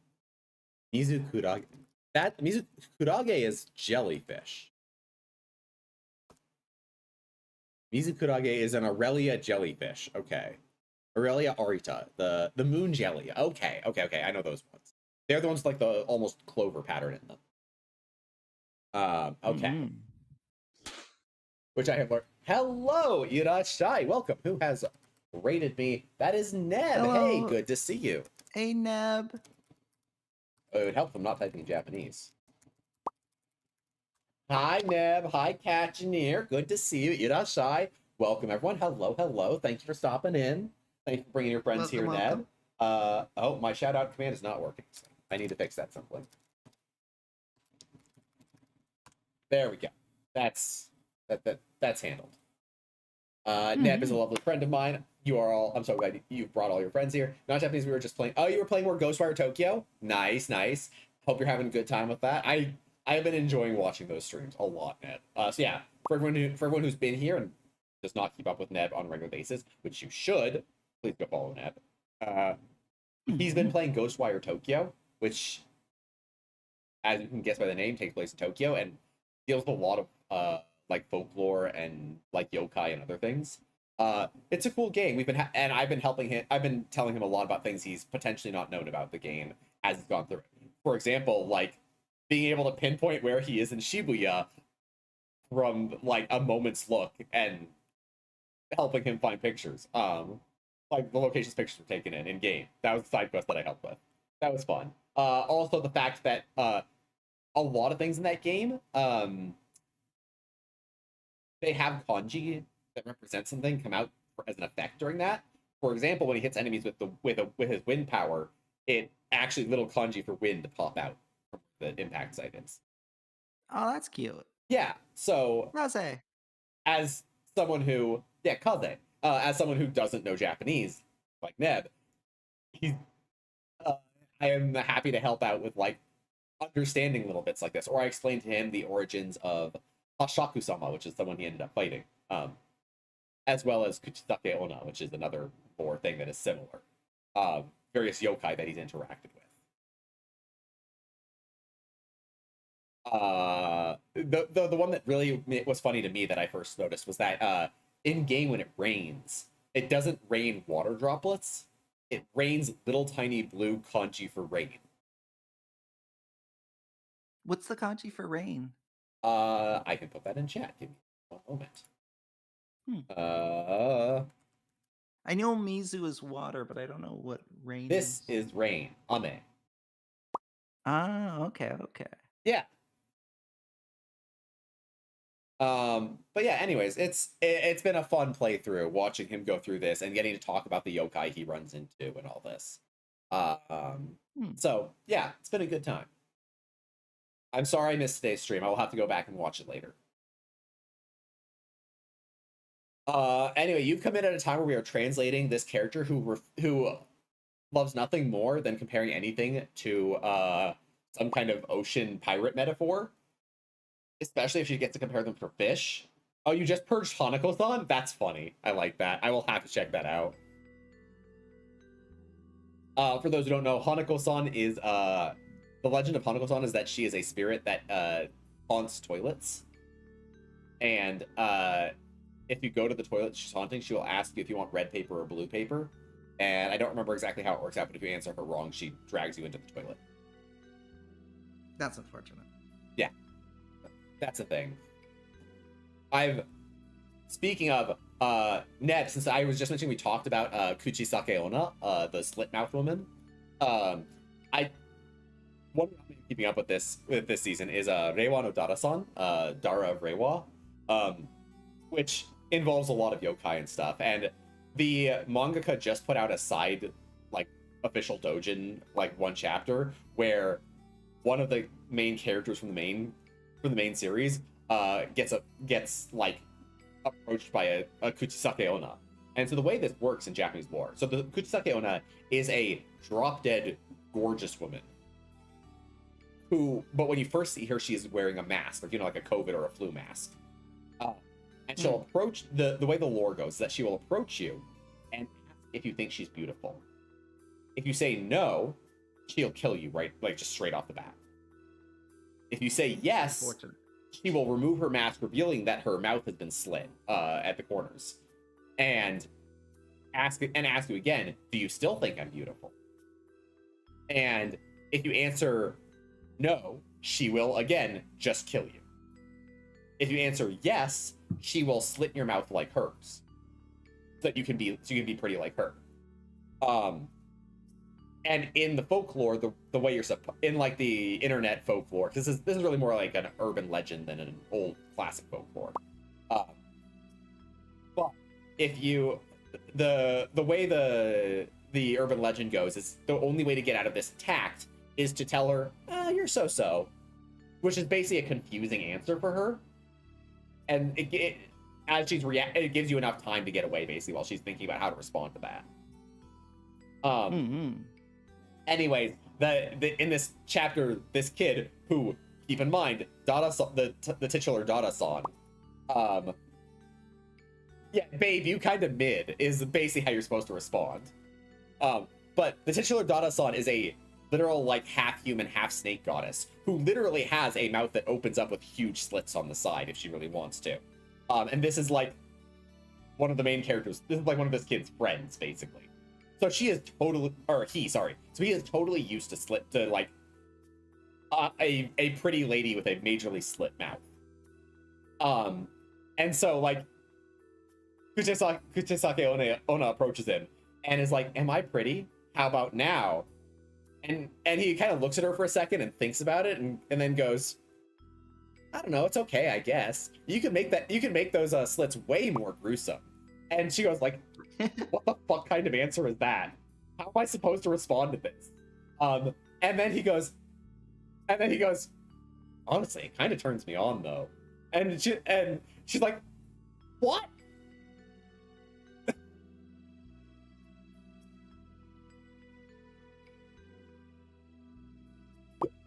kurage. That mizu kurage is jellyfish. Mizu kurage is an Aurelia jellyfish. Okay. Aurelia arita, the moon jelly. Okay, I know those ones. They're the ones with like the almost clover pattern in them. Okay. Which I have learned. Hello, Irashai. Welcome. Who has rated me? That is Neb. Hello. Hey, good to see you. Hey, Neb. It would help if I'm not typing Japanese. Hi, Neb. Hi, Catchineer. Good to see you. Irashai. Welcome, everyone. Hello. Thank you for stopping in. Thank you for bringing your friends here, Neb. Oh, my shout out command is not working. So I need to fix that simply. There we go. That's handled. Neb is a lovely friend of mine. You are all. I'm so glad you brought all your friends here. Not Japanese. We were just playing. Oh, you were playing more Ghostwire Tokyo. Nice, nice. Hope you're having a good time with that. I've been enjoying watching those streams a lot, Neb. So yeah, for everyone who's been here and does not keep up with Neb on a regular basis, which you should, please go follow Neb. He's been playing Ghostwire Tokyo, which, as you can guess by the name, takes place in Tokyo and deals with a lot of like folklore and like yokai and other things. It's a cool game. And I've been helping him. I've been telling him a lot about things he's potentially not known about the game as he's gone through it. For example, like being able to pinpoint where he is in Shibuya from like a moment's look and helping him find pictures. Like the locations pictures were taken in game. That was a side quest that I helped with. That was fun. Also the fact that a lot of things in that game, they have kanji that represent something come out as an effect during that. For example, when he hits enemies with his wind power, it actually little kanji for wind to pop out from the impact site is. Oh, that's cute. Yeah. So Kaze. as someone who as someone who doesn't know Japanese, like Neb, I am happy to help out with like understanding little bits like this, or I explained to him the origins of Hashaku-sama, which is someone he ended up fighting, as well as Kuchisake Onna, which is another lore thing that is similar. Various yokai that he's interacted with. The one that really was funny to me that I first noticed was that in game when it rains, it doesn't rain water droplets. It rains little tiny blue kanji for rain. What's the kanji for rain? I can put that in chat. Give me one moment. I know Mizu is water, but I don't know what rain This is rain. Ame. Ah, okay. Yeah. But yeah, anyways, it's been a fun playthrough watching him go through this and getting to talk about the yokai he runs into and all this. So yeah, it's been a good time. I'm sorry I missed today's stream. I will have to go back and watch it later. Anyway, you've come in at a time where we are translating this character who loves nothing more than comparing anything to some kind of ocean pirate metaphor. Especially if she gets to compare them for fish. Oh, you just purged Hanako-san? That's funny. I like that. I will have to check that out. For those who don't know, Hanako-san is the legend of Hanako-san is that she is a spirit that haunts toilets. And if you go to the toilet she's haunting, she will ask you if you want red paper or blue paper. And I don't remember exactly how it works out, but if you answer her wrong, she drags you into the toilet. That's unfortunate. Yeah. That's a thing. Speaking of Neb, since I was just mentioning we talked about Kuchisake Onna, the slit mouth woman. One I'm keeping up with this season is Reiwa no Dara-san, Dara of Reiwa, which involves a lot of yokai and stuff. And the mangaka just put out a side like official doujin, like one chapter where one of the main characters from the main series gets like approached by a Kuchisake Onna. And so the way this works in Japanese lore, so the Kuchisake Onna is a drop-dead gorgeous woman but when you first see her, she is wearing a mask, like, like a COVID or a flu mask. And she'll approach, the way the lore goes is that she will approach you and ask if you think she's beautiful. If you say no, she'll kill you just straight off the bat. If you say yes, she will remove her mask, revealing that her mouth has been slit at the corners, and ask you again, do you still think I'm beautiful? And if you answer no, she will again just kill you. If you answer yes, she will slit your mouth like hers, so you can be pretty like her. And in the folklore, the way you're in like the internet folklore, because this is really more like an urban legend than an old classic folklore. But if you the way the urban legend goes is the only way to get out of this tact is to tell her, you're so-so, which is basically a confusing answer for her. And as she's it gives you enough time to get away, basically, while she's thinking about how to respond to that. Anyways, in this chapter, this kid who, keep in mind, the titular Dada-san, yeah, babe, you kind of mid is basically how you're supposed to respond. But the titular Dada-san is a literal, like, half human, half snake goddess who literally has a mouth that opens up with huge slits on the side if she really wants to. And this is like one of the main characters. This is like one of this kid's friends, basically. So she is totally, or he, sorry. So he is totally used to like a pretty lady with a majorly slit mouth. And so like Kuchisake Ona approaches him and is like, "Am I pretty? How about now?" And he kind of looks at her for a second and thinks about it and then goes, "I don't know, it's okay, I guess. You can make those slits way more gruesome." And she goes like, "What the fuck kind of answer is that? How am I supposed to respond to this?" And then he goes, "Honestly, it kind of turns me on though." And she's like, "What?"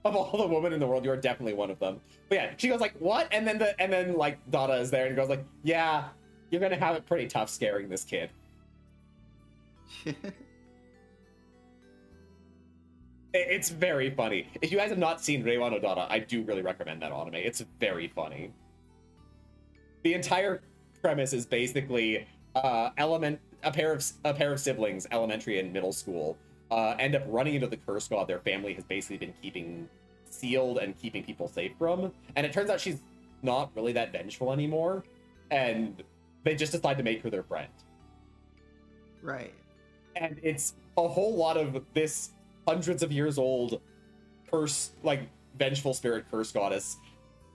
Of all the women in the world, you are definitely one of them. But yeah, she goes like, "What?" And then like Dada is there and goes like, "Yeah, you're gonna have it pretty tough scaring this kid." It's very funny. If you guys have not seen Reiwa no Dada, I do really recommend that anime. It's very funny. The entire premise is basically a pair of siblings, elementary and middle school, end up running into the curse god their family has basically been keeping sealed and keeping people safe from. And it turns out she's not really that vengeful anymore. And they just decide to make her their friend. Right. And it's a whole lot of this hundreds of years old vengeful spirit curse goddess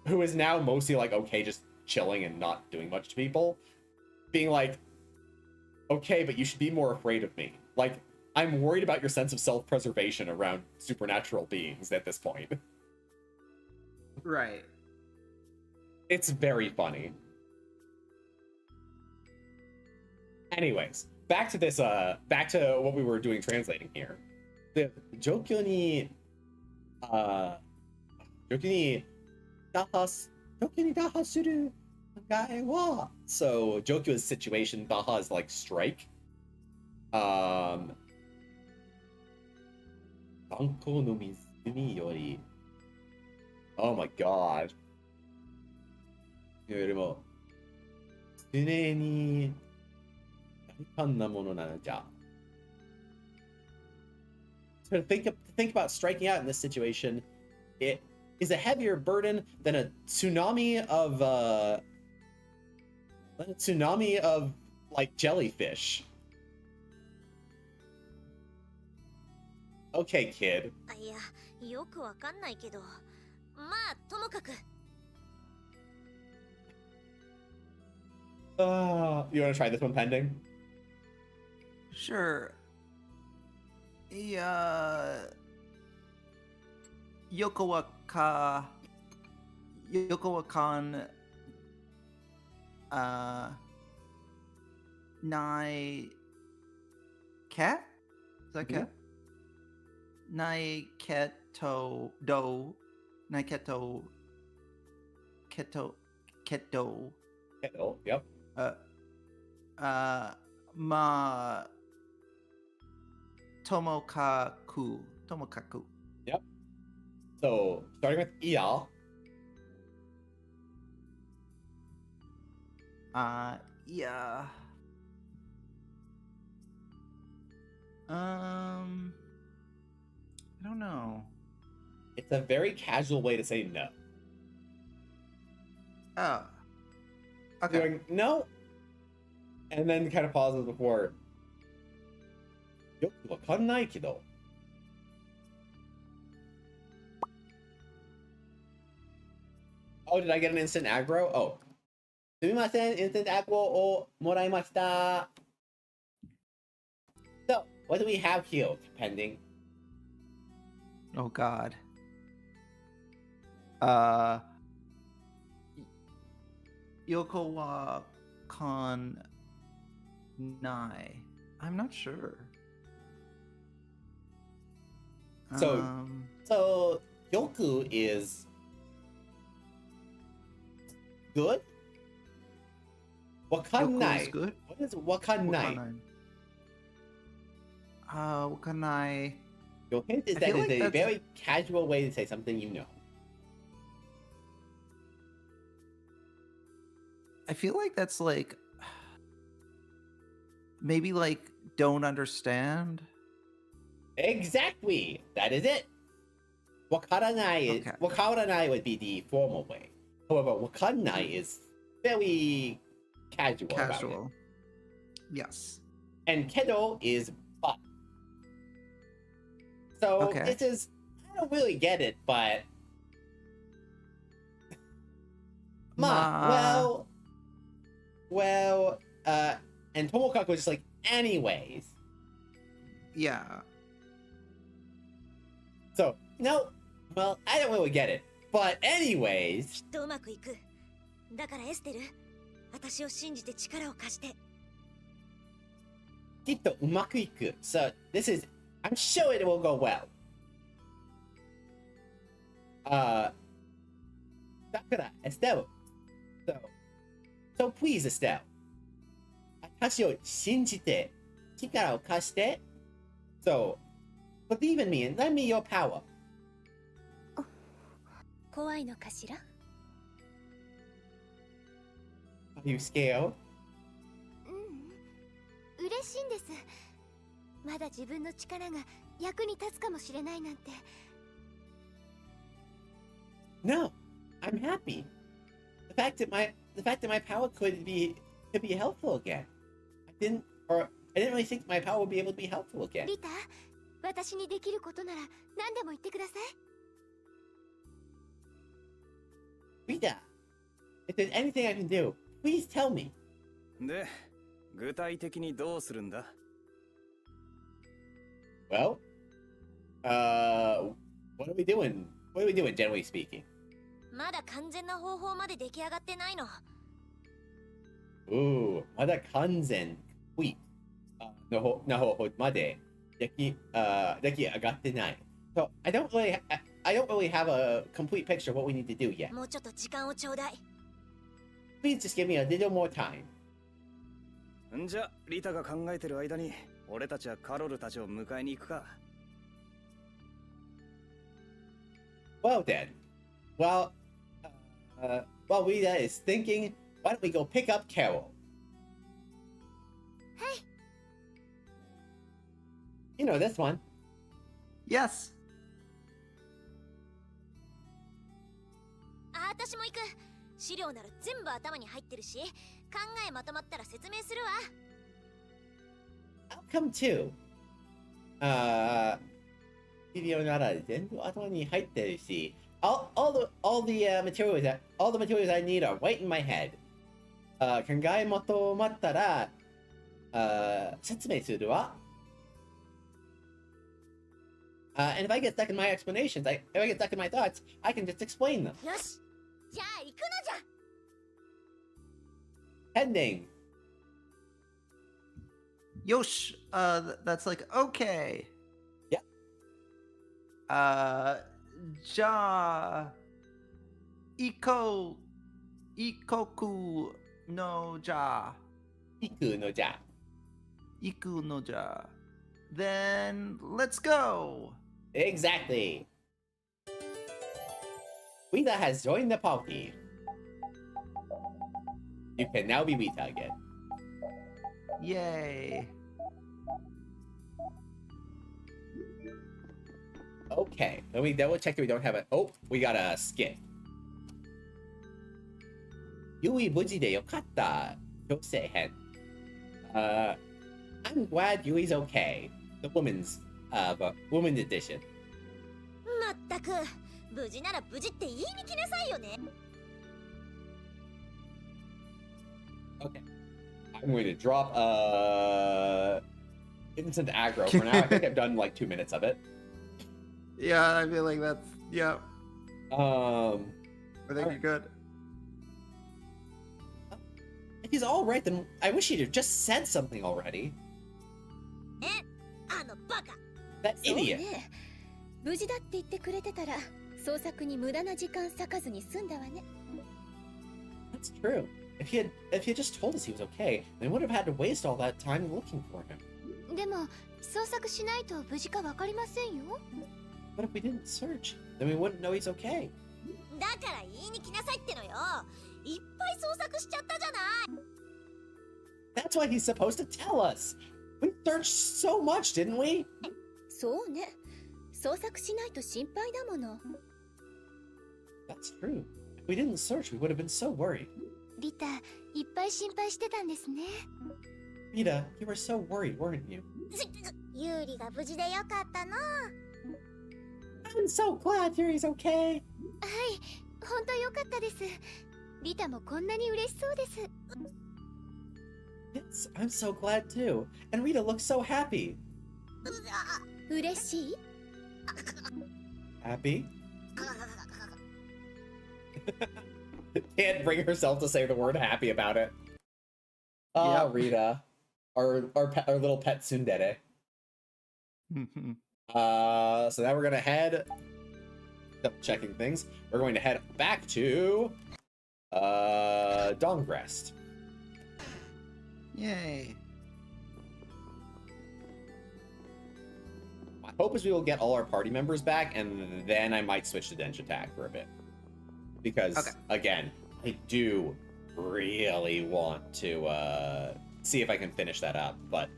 who is now mostly like, okay, just chilling and not doing much to people. Being like, "Okay, but you should be more afraid of me. Like, I'm worried about your sense of self-preservation around supernatural beings at this point." Right. It's very funny. Anyways, back to what we were doing translating here. The Jokyo ni daha suru gae wa. So Jokyo is situation, daha is like strike. Banko no mizumi yori. Oh my god. Yorimo tsune ni daikannna mono na ja. So to think about striking out in this situation, it is a heavier burden than a tsunami of like jellyfish. Okay, kid. いや、よくわかんないけど、まあともかく。You want to try this one, pending? Sure. Yokowa kan nai cat? Is that cat? Nai keto do. Nai keto. Yep. Ma Tomokaku. Yep. So starting with iya. Yeah. I don't know. It's a very casual way to say no. Oh. Okay. Doing no, and then kind of pauses before. Yoku wakannai kido. Oh, did I get an instant aggro? Oh. Sumimasen, instant aggro o moraimashita. So, what do we have here, pending? Oh God. Yoko wa kan nai. I'm not sure. So- So Yoku is good. Yoko Wakanai. is good. What is wakanai? Wakanai. Your hint is I that feel is like a that's- very casual way to say something you know. I feel like that's like maybe like don't understand. Exactly. That is it. Okay. Wakaranai would be the formal way. However, wakanai is very casual. About it. Casual. Yes. And kedo is but. So Okay. this is, I don't really get it, but well, and Tomokaku was just like, anyways. Yeah. So, no, well, I don't really get it. But anyways, きっとうまくいく。だからエステル、私を信じて力を貸して。きっとうまくいく. So, this is, I'm sure it will go well. だから、Estelle. So please, Estelle. 私を信じて力を貸して. So, believe in me and lend me your power. 怖いのかしら？ Are you scared? 嬉しいんです。まだ自分の力が役に立つかもしれないなんて。No, I'm happy. The fact that my power could be helpful again. I didn't really think my power would be able to be helpful again. リタ、私にできることなら何でも言ってください。 Rita, if there's anything I can do, please tell me. で、具体的にどうするんだ？ Well, what are we doing? What are we doing, generally speaking? まだ完全な方法まで出来上がってないの。Ooh, まだ完全 complete の方まで出来上がってない. So I don't really have a complete picture of what we need to do yet. もうちょっと時間をちょうだい。Please just give me a little more time. んじゃ、リタが考えてる間に、俺たちはカロルたちを迎えに行くか。Well then, while Rita is thinking, why don't we go pick up Carol? Hey. You know this one. Yes. あ、私も行く。資料なら全部頭に入ってるし、考えまとまったら説明するわ。I'll come too. 資料なら全部頭に入ってるし、all the materials I need are right in my head. 考えまとまったら、説明するわ。And if I get stuck in my explanations, if I get stuck in my thoughts, I can just explain them. よし、じゃあ行くのじゃ。 Pending. Yosh. That's like okay. Yeah. Ja. Ikoku no ja. 行くのじゃ。 Iku no ja. Then let's go. Exactly. Rita has joined the party. You can now be Rita again. Yay. Okay, let me double check that we don't have a. Oh, we got a skip. Yui Buji de Yokata. Yosei hen. I'm glad Yui's okay. The woman's edition. まったく、無事なら無事って言いに来なさいよね。 Okay. I'm going to drop instant aggro for now. I think I've done like 2 minutes of it. Yeah, I feel like that's yeah. I think you're good. If he's all right, then I wish he'd have just said something already. あのバカ That そう idiot. ね。無事だって言ってくれてたら捜索に無駄な時間割かずに済んだわね。 That's true. If he had just told us he was okay, then we would have had to waste all that time looking for him. でも捜索しないと無事かわかりませんよ。 But if we didn't search, then we wouldn't know he's okay. だから言いに来なさいってのよ。いっぱい捜索しちゃったじゃない。 That's why he's supposed to tell us. We searched so much, didn't we? そうね。捜索しないと心配だもの。 That's true. If we didn't search, we would have been so worried. リタ、いっぱい心配してたんですね。 Rita, you were so worried, weren't you? ユーリが無事でよかったの。 I'm so glad Yuri's okay. はい、本当よかったです。リタもこんなに嬉しそうです。 Yes, I'm so glad too. And Rita looks so happy. 嬉しい？ Happy? Can't bring herself to say the word happy about it. Ah, Yep. Rita. Our little pet tsundere. So now we're gonna head, double checking things. We're going to head back to Dongrest. Yay. My hope is we will get all our party members back, and then I might switch to Denshattack for a bit. Because, Okay. again, I do really want to see if I can finish that up, but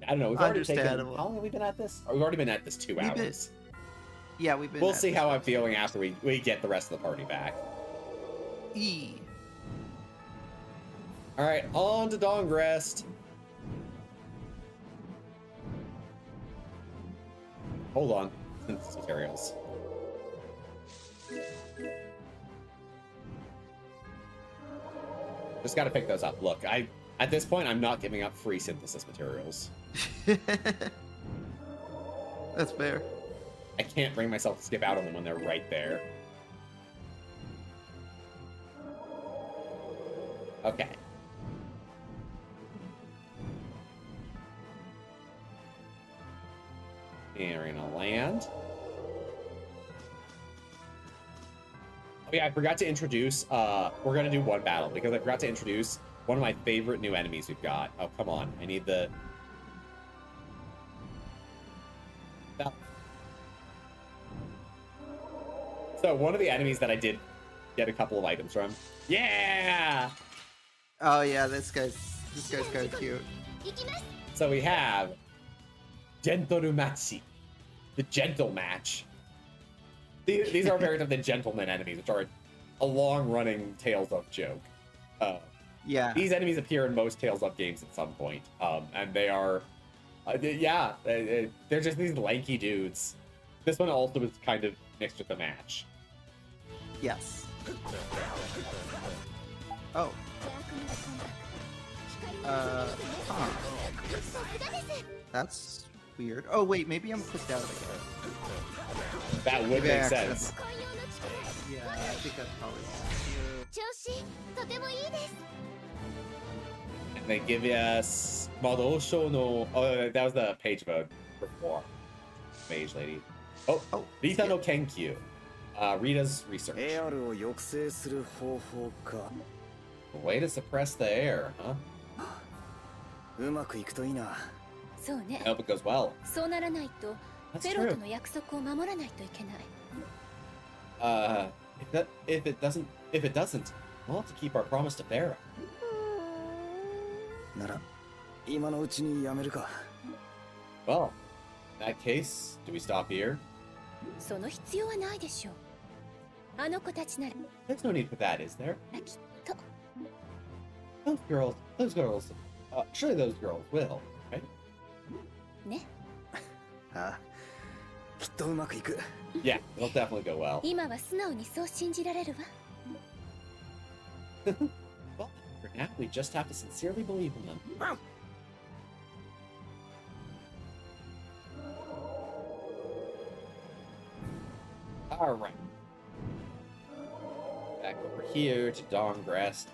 I don't know. We've already taken, Understandable. how long have we been at this? We've already been at this 2 We've been- hours. Yeah, we've been. We'll at see this how one. I'm feeling after we get the rest of the party back. E. All right, on to Dongrest. Hold on, synthesis materials. Just got to pick those up. Look, at this point, I'm not giving up free synthesis materials. That's fair. I can't bring myself to skip out on them when they're right there. Okay. And we're gonna land. Oh yeah, I forgot to introduce, we're gonna do one battle because I forgot to introduce one of my favorite new enemies we've got. Oh, come on. I need the... So one of the enemies that I did get a couple of items from. Yeah! Oh yeah, this guy's kind of cute. 行きます。 So we have Gentorumachi, the gentle match. These are variants of the gentleman enemies, which are a long-running Tales of joke. Yeah. These enemies appear in most Tales of games at some point, and they are, they're just these lanky dudes. This one also is kind of mixed with the match. Yes. Oh. Huh. That's weird. Oh wait, maybe I'm clicked out again. That would Maybe make I sense. Yeah, I think that's probably. 調子とてもいいです。 And they give us Madosho no. Oh, that was the page mode before. Mage lady. Oh, Oh, Rita no Kenkyu. Rita's research. エアルを抑制する方法か。 Way to suppress the air, huh? うまくいくといいな。そうね I。hope it goes well. そうならないと、 That's フェロと true. の約束を守らないといけない。 If it doesn't, we'll have to keep our promise to Pharaoh. なら、今のうちにやめるか。 Well, in that case, do we stop here? その必要はないでしょう。あの子たちなら There's no need for that, is there? きっと。 Those girls, surely those girls will, right? ね。ああ、きっとうまくいく。 Yeah, it'll definitely go well. 今は素直にそう信じられるわ。 Well, for now, we just have to sincerely believe in them. All right. Back over here to Dawngrest.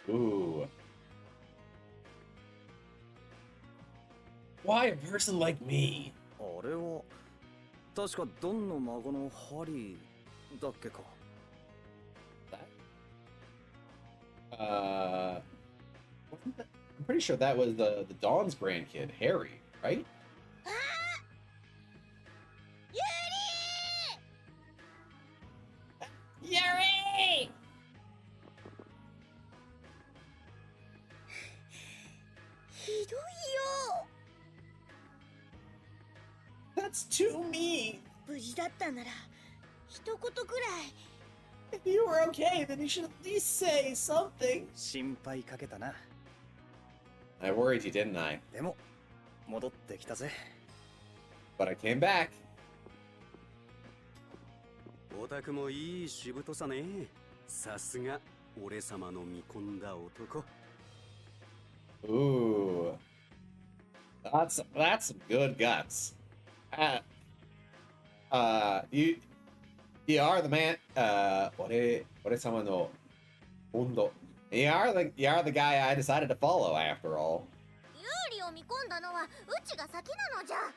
Ooh. Why a person like me? あれは確かドンの孫のハリーだっけか。 Wasn't that, I'm pretty sure that was the Dawn's grandkid, Harry, right? ユリひどいよ。 That's too mean. 無事だったなら一言くらい。 If you were okay, then you should at least say something. 心配かけたな。 I worried you, didn't I? でも戻ってきたぜ。 But I came back. オタクもいいしぶとさね。さすが俺様の見込んだ男。 Ooh. That's some good guts. You are the man. What is someone no mundo? You are the guy I decided to follow after all. ユーリを見込んだのはうちが先なのじゃ。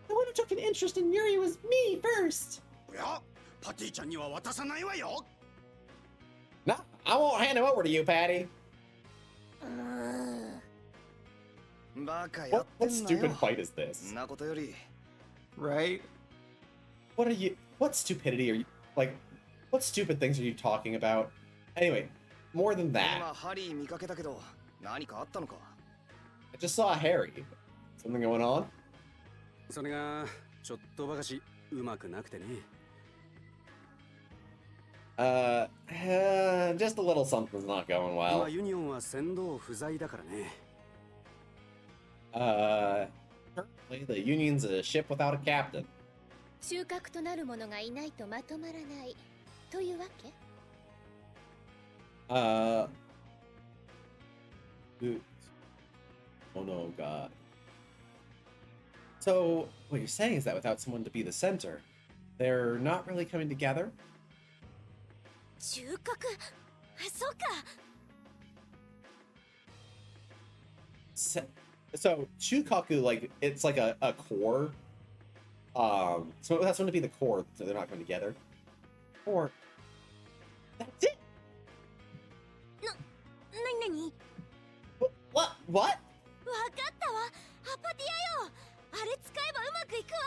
The one who took an interest in Yuri was me first. いや、パティちゃんには渡さないわよ。 No, I won't hand him over to you, Patty. バカや What ってんな stupid よ。 fight is this? んなことより Right? What stupidity are you, like, what stupid things are you talking about? Anyway, more than that, 今ハリー見かけたけど何かあったのか。 I just saw Harry. Something going on? それがちょっとばかしうまくなくてね。 Just a little something's not going 今 well. ユニオンは先導不在だからね。 Currently the Union's a ship without a captain. 収穫となるものがいないとまとまらないというわけ？ Oh no, God. So, what you're saying is that without someone to be the center, they're not really coming together? 収穫。そっか。 So, Shukaku, like, it's like a core. So that's going to be the core, so they're not coming together. Or, that's it! なに？ What? わかったわ。アパティアよ。あれ使えばうまくいくわ。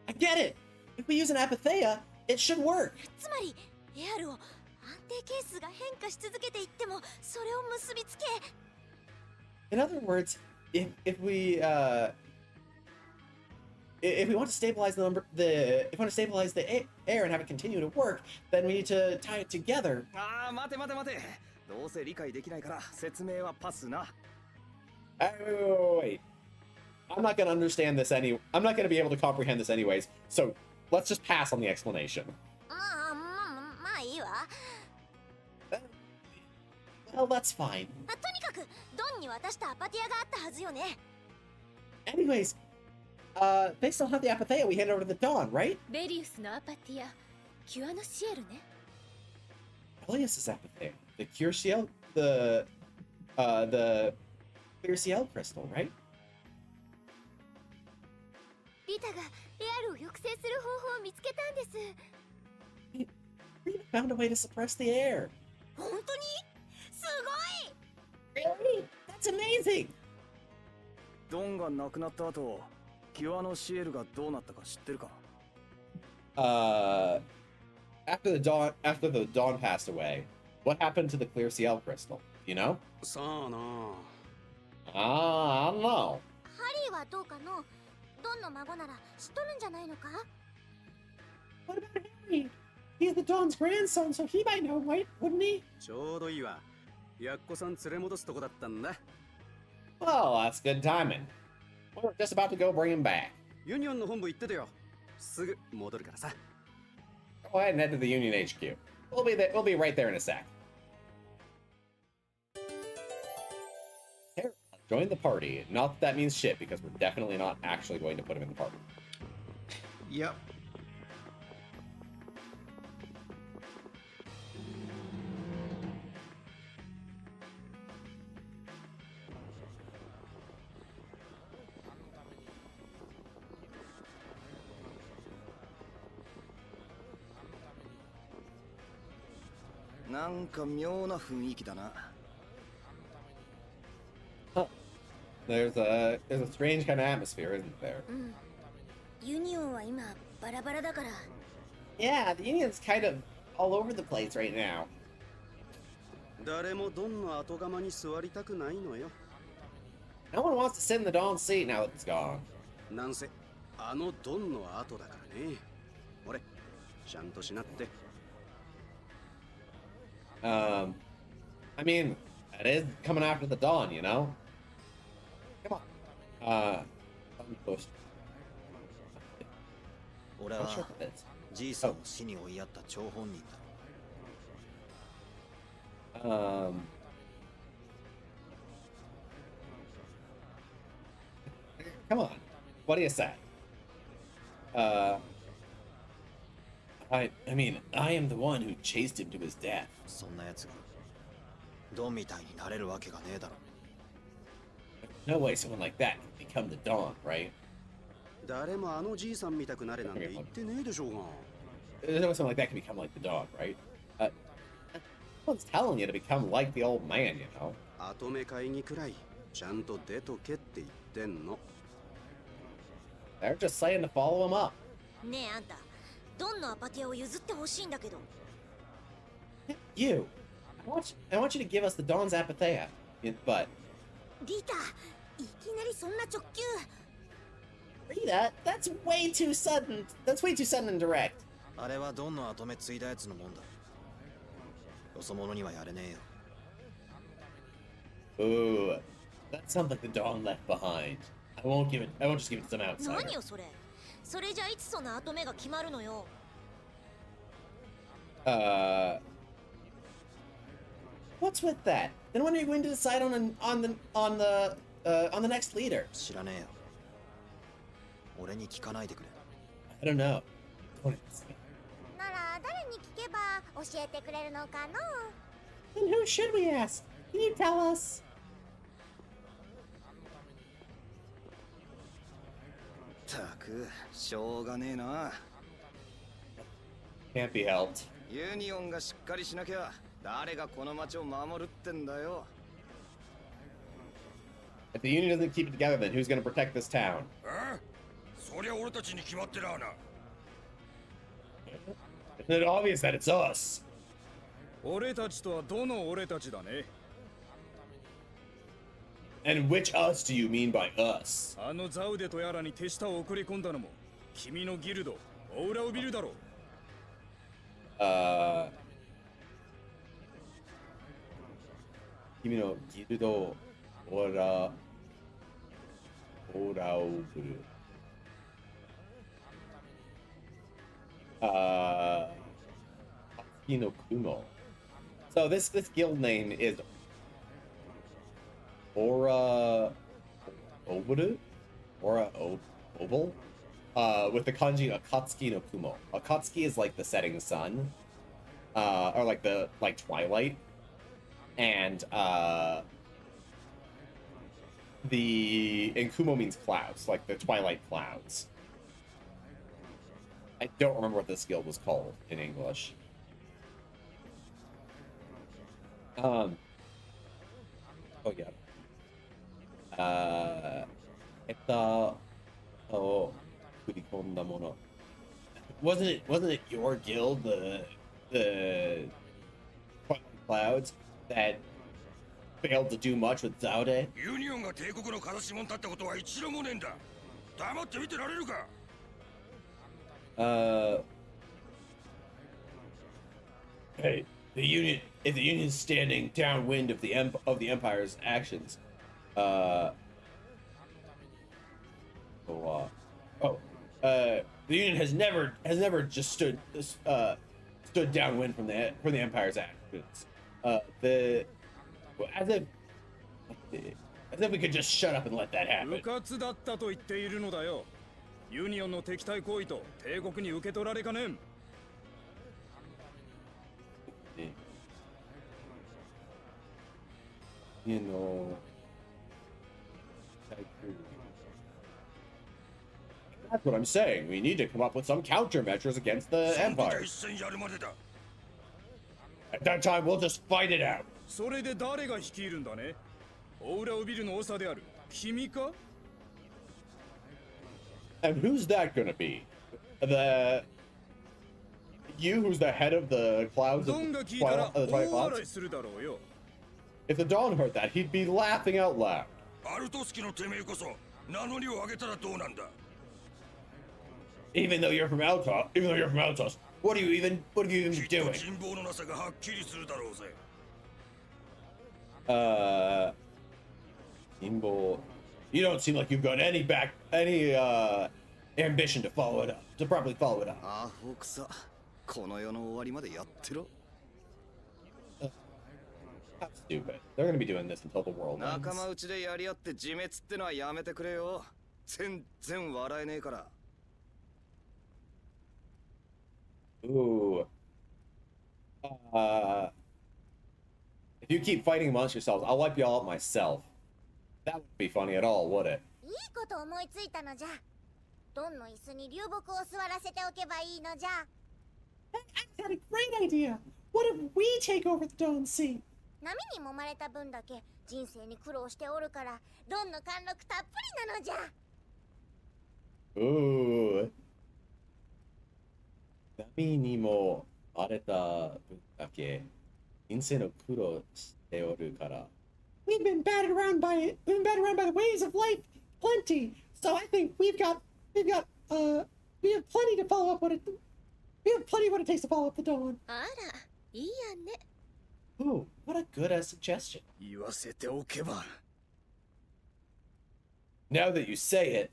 I get it! If we use an Apatheia, it should work! つまりエアルを安定係数が変化し続けていってもそれを結びつけ。 In other words, if we want to stabilize if we want to stabilize the air and have it continue to work, then we need to tie it together. ああ、待て。どうせ理解できないから説明はパスな。 Wait. I'm not going to understand this I'm not going to be able to comprehend this anyways. So let's just pass on the explanation. まあいいわ。 Well, that's fine. とにかくドンに渡したアパティアがあったはずよね。 Anyways, they still have the Apatheia we handed over to the Dawn, right? ベリウスのアパティア、キュアノシエルね。 Elias's Apatheia. The Curciel, the Clear Ciel crystal, right? リタがエアルを抑制する方法を見つけたんです。 We found a way to suppress the air. 本当に？すごい！ Really? That's amazing! ドンが亡くなった後、キュアのシエルがどうなったか知ってるか？ After the Dawn passed away, what happened to the Clear Ciel crystal? You know? さあな。 I don't know. ハリーはどうかの？ドンの孫なら知っとるんじゃないのか？ What about Harry? He's the Dawn's grandson, so he might know, right? Wouldn't he? ちょうどいいわ。やっこさん連れ戻すとこだったんだ。Well, that's good timing. We're just about to go bring him back. ユニオンの本部行っててよ。すぐ戻るからさ。 Go ahead and head to the Union HQ. We'll be right there in a sec. Here, join the party. Not that that means shit, because we're definitely not actually going to put him in the party. Yep. There's a strange kind of atmosphere, isn't there? うんユニオンは今バラバラだから Yeah, the Union's kind of all over the place right now. 誰もドンの後釜に座りたくないのよ。 No one wants to sit in the Dawn seat now that it's gone. なんせあのドンの後だからね。俺ちゃんとしなって。 I mean, it is coming after the Dawn, you know? Come on. Push. 俺 Not は sure what it is. じいさんの死に追いやった張本人だ。 Come on. What do you say? I mean, I am the one who chased him to his death. そんな奴がドンみたいになれるわけがねえだろ。 No way someone like that can become the Dawn, right? 誰もあのじいさんみたくなれなんて言ってねえでしょうが。 There's no way someone like that can become like the Dawn, right? No one's telling you to become like the old man, you know? 後目会議くらいちゃんと出とけって言ってんの。 They're just saying to follow him up. ねえあんたドンのアパティアを譲ってほしいんだけど You, I want you to give us the Dawn's Apatheia, but リタいきなりそんな直球 Rita, that's way too sudden. That's way too sudden and direct. あれはドンの後目継いだやつのもんだ。よそ者にはやれねえよ。 Ooh, that sounds like the Dawn left behind. I won't just give it to some outsider. 何よそれそれじゃいつその後目が決まるのよ What's with that? Then when are you going to decide on the next leader? 知らねえよ。俺に聞かないでくれ。 I don't know. なら誰に聞けば教えてくれるのかの Then who should we ask? Can you tell us? たくしょうがねえな。 Can't be helped. ユニオンがしっかりしなきゃ誰がこの町を守るってんだよ。 If the Union doesn't keep it together, then who's going to protect this town? そりゃ俺たちに決まってらあな。 Isn't it obvious that it's us? 俺たちとはどの俺たちだね。 And which us do you mean by us? あのザウデとやらに手下を送り込んだのも君のギルドオーラをビルだろう。 Kimi no Gildo Ora Oburu. Hatsuki no Kumo. So this guild name is Ora Oburu? Ora Obel? With the kanji Akatsuki no Kumo. Akatsuki is like the setting sun. Or like twilight. And Kumo means clouds, like the twilight clouds. I don't remember what this guild was called in English. Oh yeah. Wasn't it your guild, the twilight clouds, that failed to do much with Zaude? ユニオンが帝国の形もんだったことは一度もねえんだ。黙って見てられるか。Hey, if the Union is standing downwind of the Empire's actions, Uh, the Union has never just stood downwind from the Empire's actions. The as if we could just shut up and let that happen. 迂闊だったと言っているのだよ。ユニオンの敵対行為と帝国に受け取られかねん。You know, that's what I'm saying. We need to come up with some countermeasures against the Empire. At that time, we'll just fight it out. それで誰が率いるんだね。オーラウビルの長である君か？ And who's that gonna be? You, who's the head of the clouds of ドンが the 聞いたら Twilight 大 Clouds? 笑いするだろうよ。 If the Dawn heard that, he'd be laughing out loud. アルトスキのてめえこそ名乗りを上げたらどうなんだ。 Even though you're from Altos, what are you even doing? 人望のなさがはっきりするだろうぜ。Imbo, you don't seem like you've got any ambition to properly follow it up. アホくさ。この世の終わりまでやってろ。 How stupid. They're gonna be doing this until the world 仲 ends. 間内でやり合って自滅ってのはやめてくれよ。全然笑えねえから。 Ooh. If you keep fighting amongst yourselves, I'll wipe you all out myself. That wouldn't be funny at all, would it? いいこと思いついたのじゃ。ドンの椅子に流木を座らせておけばいいのじゃ。 That's a great idea. What if we take over the Dawn Sea? 波に揉まれた分だけ人生に苦労しておるからドンの貫禄たっぷりなのじゃ。 Ooh. 波にも荒れた分だけ人生の苦労しておるから。We've been battered around by the waves of life plenty. So I think we have plenty to follow up we have plenty what it takes to follow up the Dawn. あら、いいやね。 Ooh, what a good suggestion. 言わせておけば。 Now that you say it,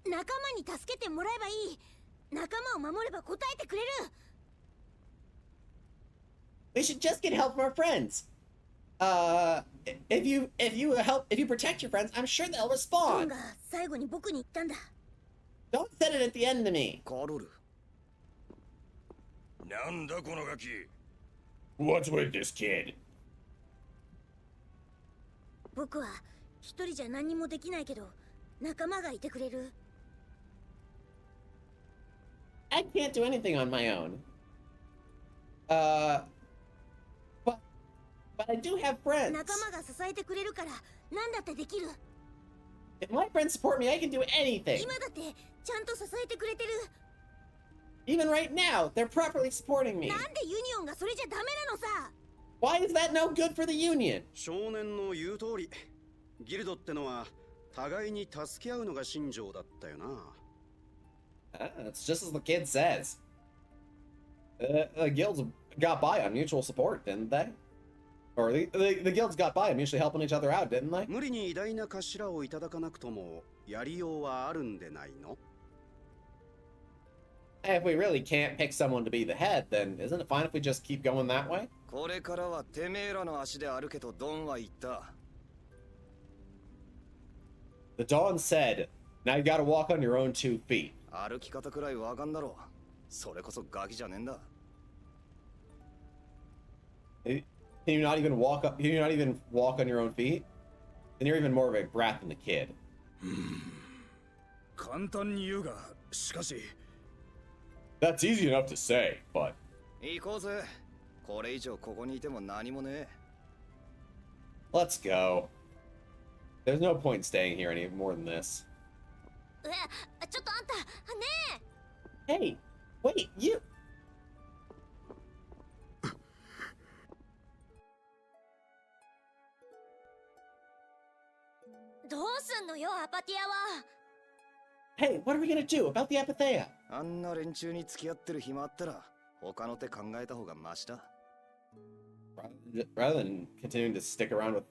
仲間に助けてもらえばいい。仲間を守れば答えてくれる。 we should just get help from our friends. If you protect your friends, I'm sure they'll ドン respond. が最後に僕に言ったんだ。 Don't set it at the end to me. カロル。なんだこのガキ。 What's with this kid? 僕は一人じゃ何もできないけど仲間がいてくれる。 I can't do anything on my own. But I do have friends. 仲間が支えてくれるから何だってできる。 If my friends support me, I can do anything. 今だってちゃんと支えてくれてる。 Even right now, they're properly supporting me. なんでユニオンがそれじゃダメなのさ。 Why is that no good for the Union? 少年の言う通り、ギルドってのは互いに助け合うのが信条だったよな。It's just as the kid says. The guilds got by on mutual support, didn't they? Or the guilds got by on mutually helping each other out, didn't they? 無理に偉大な頭をいただかなくともやりようはあるんでないの？ If we really can't pick someone to be the head, then isn't it fine if we just keep going that way? これからはてめえらの足で歩けとドンは言った。 The Dawn said, now you gotta walk on your own 2 feet. 歩き方くらいわかんだろ。それこそガキじゃねえんだ。 Can you not even walk on your own feet? Then you're even more of a brat than the kid. 簡単に言うが、しかし。 That's easy enough to say, but 行こうぜ。これ以上ここにいても何もねえ。 let's go. There's no point staying here any more than this. ちょっとあんたね Hey, wait, you. え。どうすんのよアパティアは。 Hey, what are we gonna do about the Apatheia? あんな連中に付き合ってる暇あったら他の手考えた方がマシだ。rather than continuing to stick around with,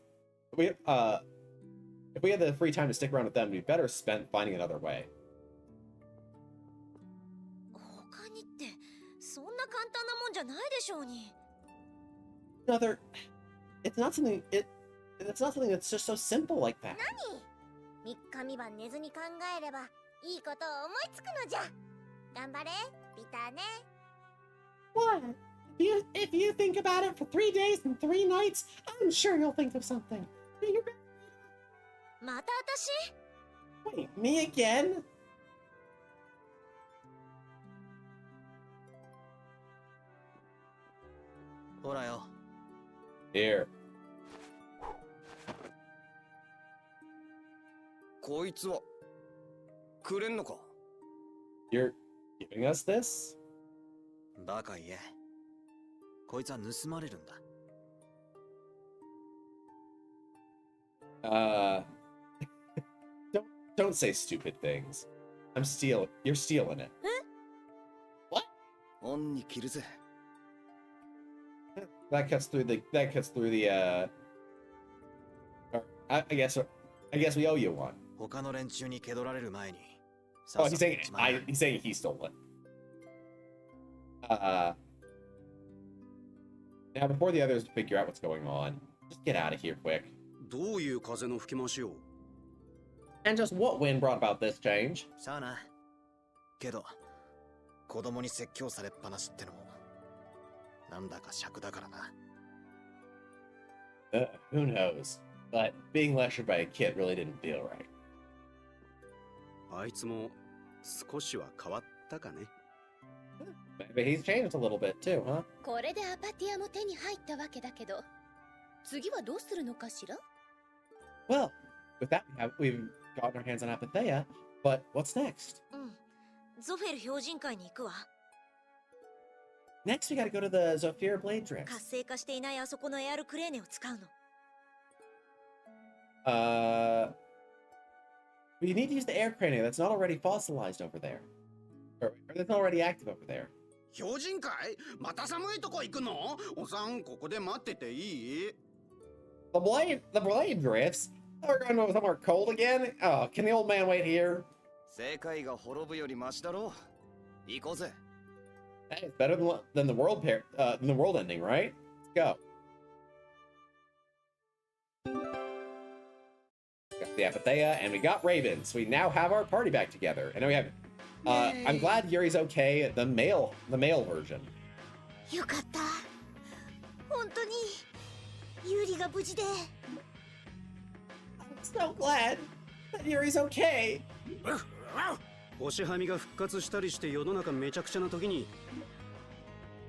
if we had the free time to stick around with them, we'd better spend finding another way. 他にってそんな簡単なもんじゃないでしょうに。 Another, it's not something that's just so simple like that. 3日3晩寝ずに考えればいいことを思いつくのじゃ。頑張れ、ピターね。 What? If you think about it for 3 days and 3 nights, I'm sure you'll think of something. また私？ Wait, me again? ほらよ。 Here. こいつはくれんのか？ You're giving us this? バカ言え。こいつは盗まれるんだ。Don't say stupid things. You're stealing it. オンに切るぜ。 That cuts through the I guess we owe you one. 他の連中に蹴取られる前に。 Oh, he's saying he stole it. Now before the others figure out what's going on, just get out of here quick. どういう風の吹き回しよ。 And just what wind brought about this change? さあな。けど、子供に説教されっぱなしってのも、なんだか尺だからな。Who knows? But being lectured by a kid really didn't feel right. あいつも少しは変わったかね。 Maybe he's changed a little bit too, huh? これでアパティアも手に入ったわけだけど、次はどうするのかしら？ Well, with that we've gotten our hands on Apatheia, but what's next? ゾフェル標準会に行くわ。 Next we gotta go to the Zofir Blade 活 Drifts. 性化していないあそこのエアルクレーネを使うの。 We need to use the air crane that's not already fossilized over there. Or that's not already active over there. 標準会？また寒いとこ行くの？おさん、ここで待ってていい？ The blade drifts? We're going to somewhere cold again? Oh, can the old man wait here? 世界が滅ぶよりマシだろ。行こうぜ。 Hey, it's better than the world ending, right? Let's go. Got the Apatheia, and we got Ravens. We now have our party back together. And now we have. I'm glad Yuri's okay. The male version. よかった。本当にユーリが無事で。 I'm so glad that Yuri's okay. 星はみが復活したりして世の中めちゃくちゃな時に。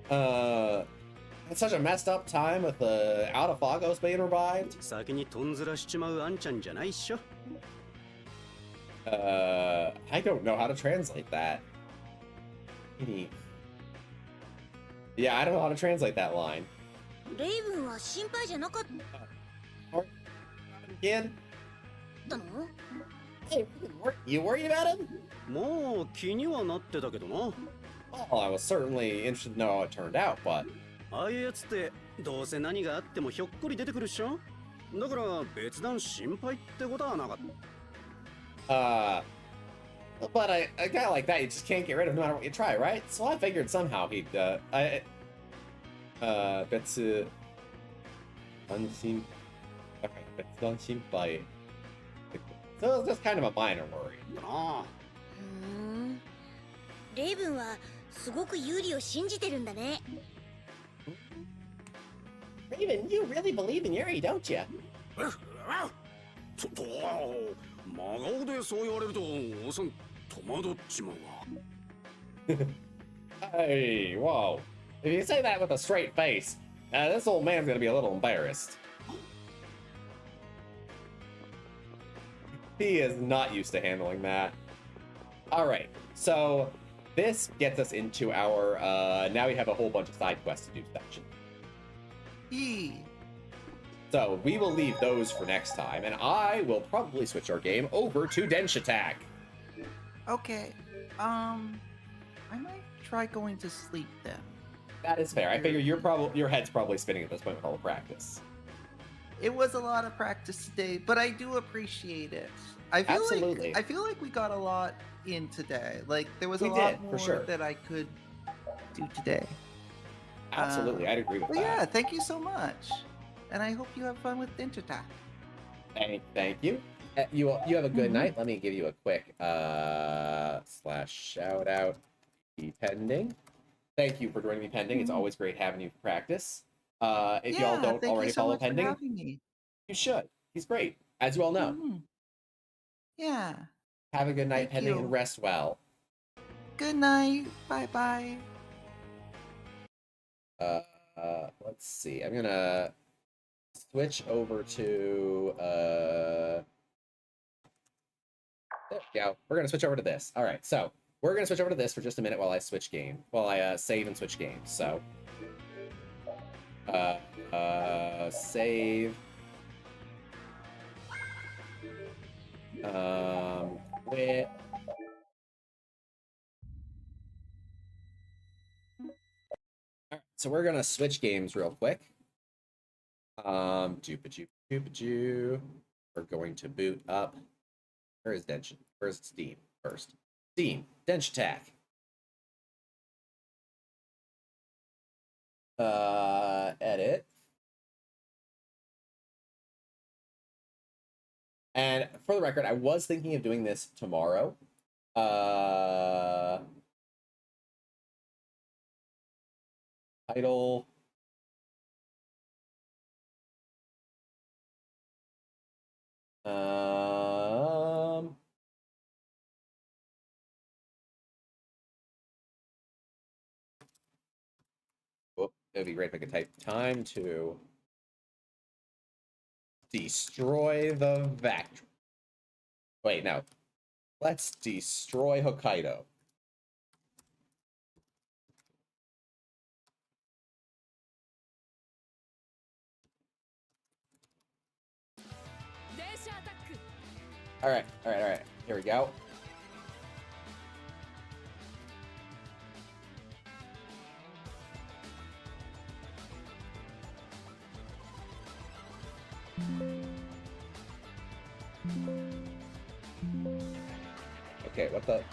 It's such a messed up time with the Out of Phagos being revived. 先にとんずらしちまうあんちゃんじゃないっしょ。I don't know how to translate that. Yeah, I don't know how to translate that line. レイブンは心配じゃなかっ Again? たの？ Hey, you worried about him? もう気にはなってたけどな。 Well, I was certainly interested to know how it turned out, but ああいうやつってどうせ何があってもひょっこり出てくるっしょ。だから別段心配ってことはなかった。but a guy like that you just can't get rid of no matter what you try, right? So I figured somehow he'd別安心 okay, 別段心配 So it's just kind of a minor worry. ああ。レイブンはすごくユーリを信じてるんだね。 Raven, you really believe in Yuri, don't you? 真顔でそう言われるとおさん戸惑っちまうわ。 Hey, whoa. If you say that with a straight face, this old man's gonna be a little embarrassed. He is not used to handling that. Alright, so this gets us into our, now we have a whole bunch of side quests to do section. So we will leave those for next time, and I will probably switch our game over to Denshattack. Okay. I might try going to sleep then. That is fair. I figure your head's probably spinning at this point with all the practice. It was a lot of practice today, but I do appreciate it. I feel like we got a lot in today. Like there was a lot more that I could do today. Absolutely, I'd agree with that. Yeah, thank you so much, and I hope you have fun with Denshattack. Thank you. You have a good night. Let me give you a quick / shout out. Pending. Thank you for joining me, Pending. It's always great having you practice. If y'all don't already follow Pending, you should. He's great, as you all know. Yeah. Have a good night, Pending, and rest well. Good night. Bye-bye. Let's see. I'm gonna switch over to there we go. We're gonna switch over to this. All right, so we're gonna switch over to this for just a minute while I save and switch games. So save, quit. All right, so we're gonna switch games real quick. We're going to boot up. Where is Denshattack? Where's Steam first? Steam, Denshattack. Edit. And for the record, I was thinking of doing this tomorrow. Title. It'd be great if I could type time to destroy the Vector. Wait, no. Let's destroy Hokkaido. All right. Here we go. Okay, what the?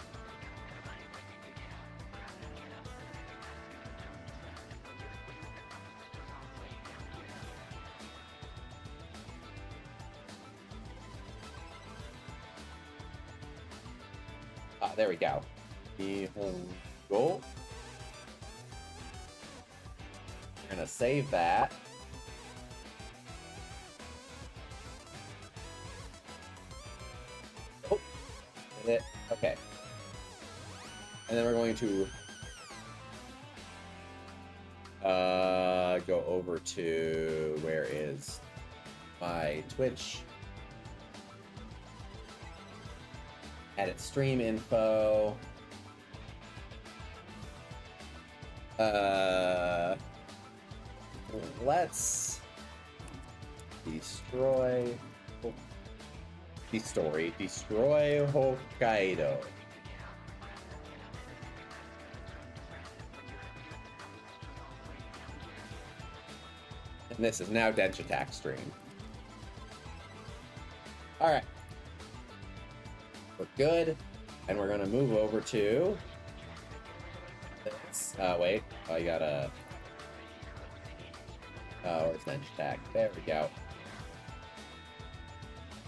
There we go. Go. We're gonna save that. Oh, did it? Okay. And then we're going to go over to where is my Twitch. Edit stream info. Let's destroy Hokkaido. And this is now Denshattack stream. All right. We're good, and we're gonna move over to this. Wait, I gotta. Where's Denshattack? There we go.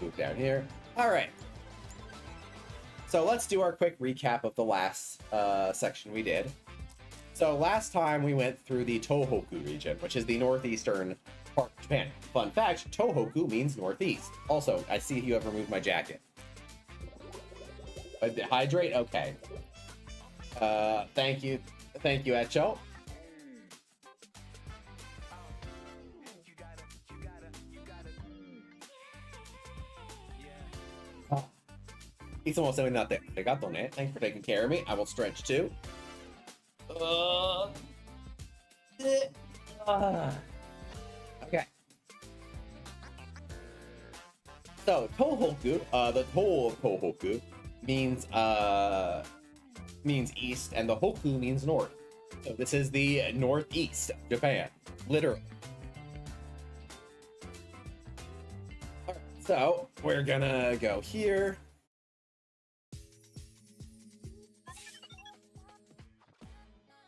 Move down here. All right. So let's do our quick recap of the last section we did. So last time we went through the Tohoku region, which is the northeastern part of Japan. Fun fact: Tohoku means northeast. Also, I see you have removed my jacket. Hydrate? Okay. Thank you, Echo. He's almost saying nothing. Thanks for taking care of me. I will stretch too. Okay. So Tohoku, the Toho of Tohoku means east, and the Hoku means north. So this is the northeast of Japan, literally. All right, so we're gonna go here.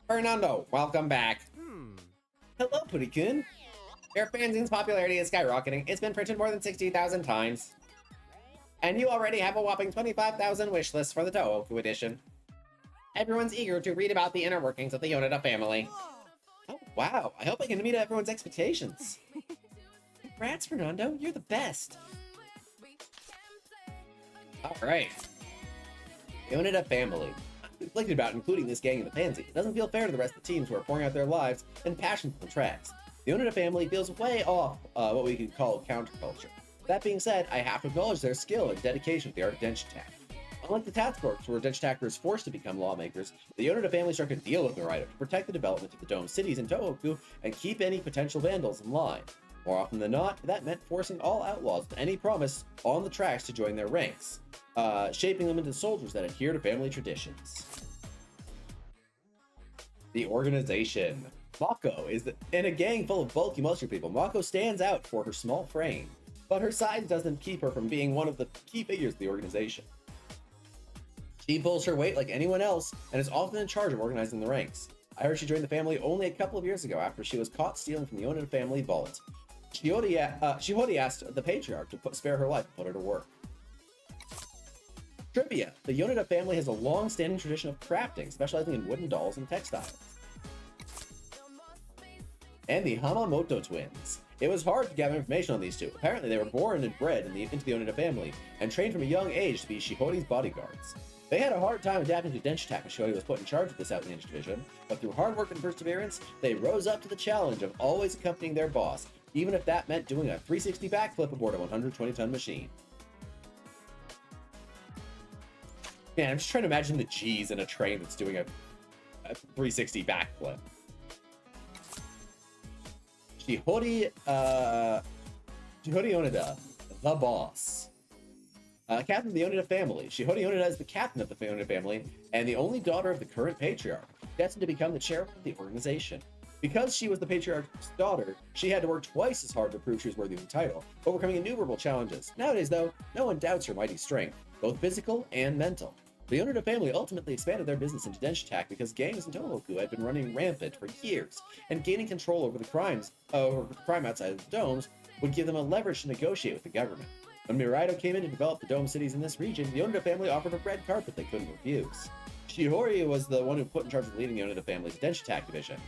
Fernando, welcome back. Hello, Putty-kun. Your fanzine's popularity is skyrocketing. It's been printed more than 60,000 times. And you already have a whopping 25,000 wish lists for the Tohoku edition. Everyone's eager to read about the inner workings of the Yoneda family. Oh, wow. I hope I can meet everyone's expectations. Congrats, Fernando. You're the best. All right. Yoneda family. I'm conflicted about including this gang in the fanzine. It doesn't feel fair to the rest of the teams who are pouring out their lives and passion for the tracks. The Yoneda family feels way off what we could call counterculture. That being said, I have to acknowledge their skill and dedication to the art of Denshattack. Unlike the task force, where Denshattackers is forced to become lawmakers, the Yoneda family struck a deal with Naruto to protect the development of the Dome cities in Tohoku and keep any potential vandals in line. More often than not, that meant forcing all outlaws with any promise on the tracks to join their ranks, shaping them into soldiers that adhere to family traditions. The organization. Mako is in a gang full of bulky, muscular people. Mako stands out for her small frame, but her size doesn't keep her from being one of the key figures of the organization. She pulls her weight like anyone else and is often in charge of organizing the ranks. I heard she joined the family only a couple of years ago after she was caught stealing from the Yoneda family vault. Shihori asked the patriarch to spare her life and put her to work. Trivia. The Yoneda family has a long-standing tradition of crafting, specializing in wooden dolls and textiles. And the Hamamoto twins. It was hard to gather information on these two. Apparently they were born and bred into the Yoneda family, and trained from a young age to be Shihori's bodyguards. They had a hard time adapting to Denshattack as Shihori was put in charge of this outlandish division, but through hard work and perseverance, they rose up to the challenge of always accompanying their boss, even if that meant doing a 360 backflip aboard a 120-ton machine. Man, I'm just trying to imagine the G's in a train that's doing a 360 backflip. Shihori Yoneda, the boss. Captain of the Yoneda family. Shihori Yoneda is the captain of the Yoneda family and the only daughter of the current patriarch, destined to become the chairman of the organization. Because she was the patriarch's daughter, she had to work twice as hard to prove she was worthy of the title, overcoming innumerable challenges. Nowadays, though, no one doubts her mighty strength, both physical and mental. The Yoneda family ultimately expanded their business into Denshattack because gangs in Tohoku had been running rampant for years, and gaining control over the crime outside of the domes would give them a leverage to negotiate with the government. When Miraido came in to develop the dome cities in this region, the Yoneda family offered a red carpet they couldn't refuse. Shihori was the one who put in charge of leading Yoneda family's Denshattack division.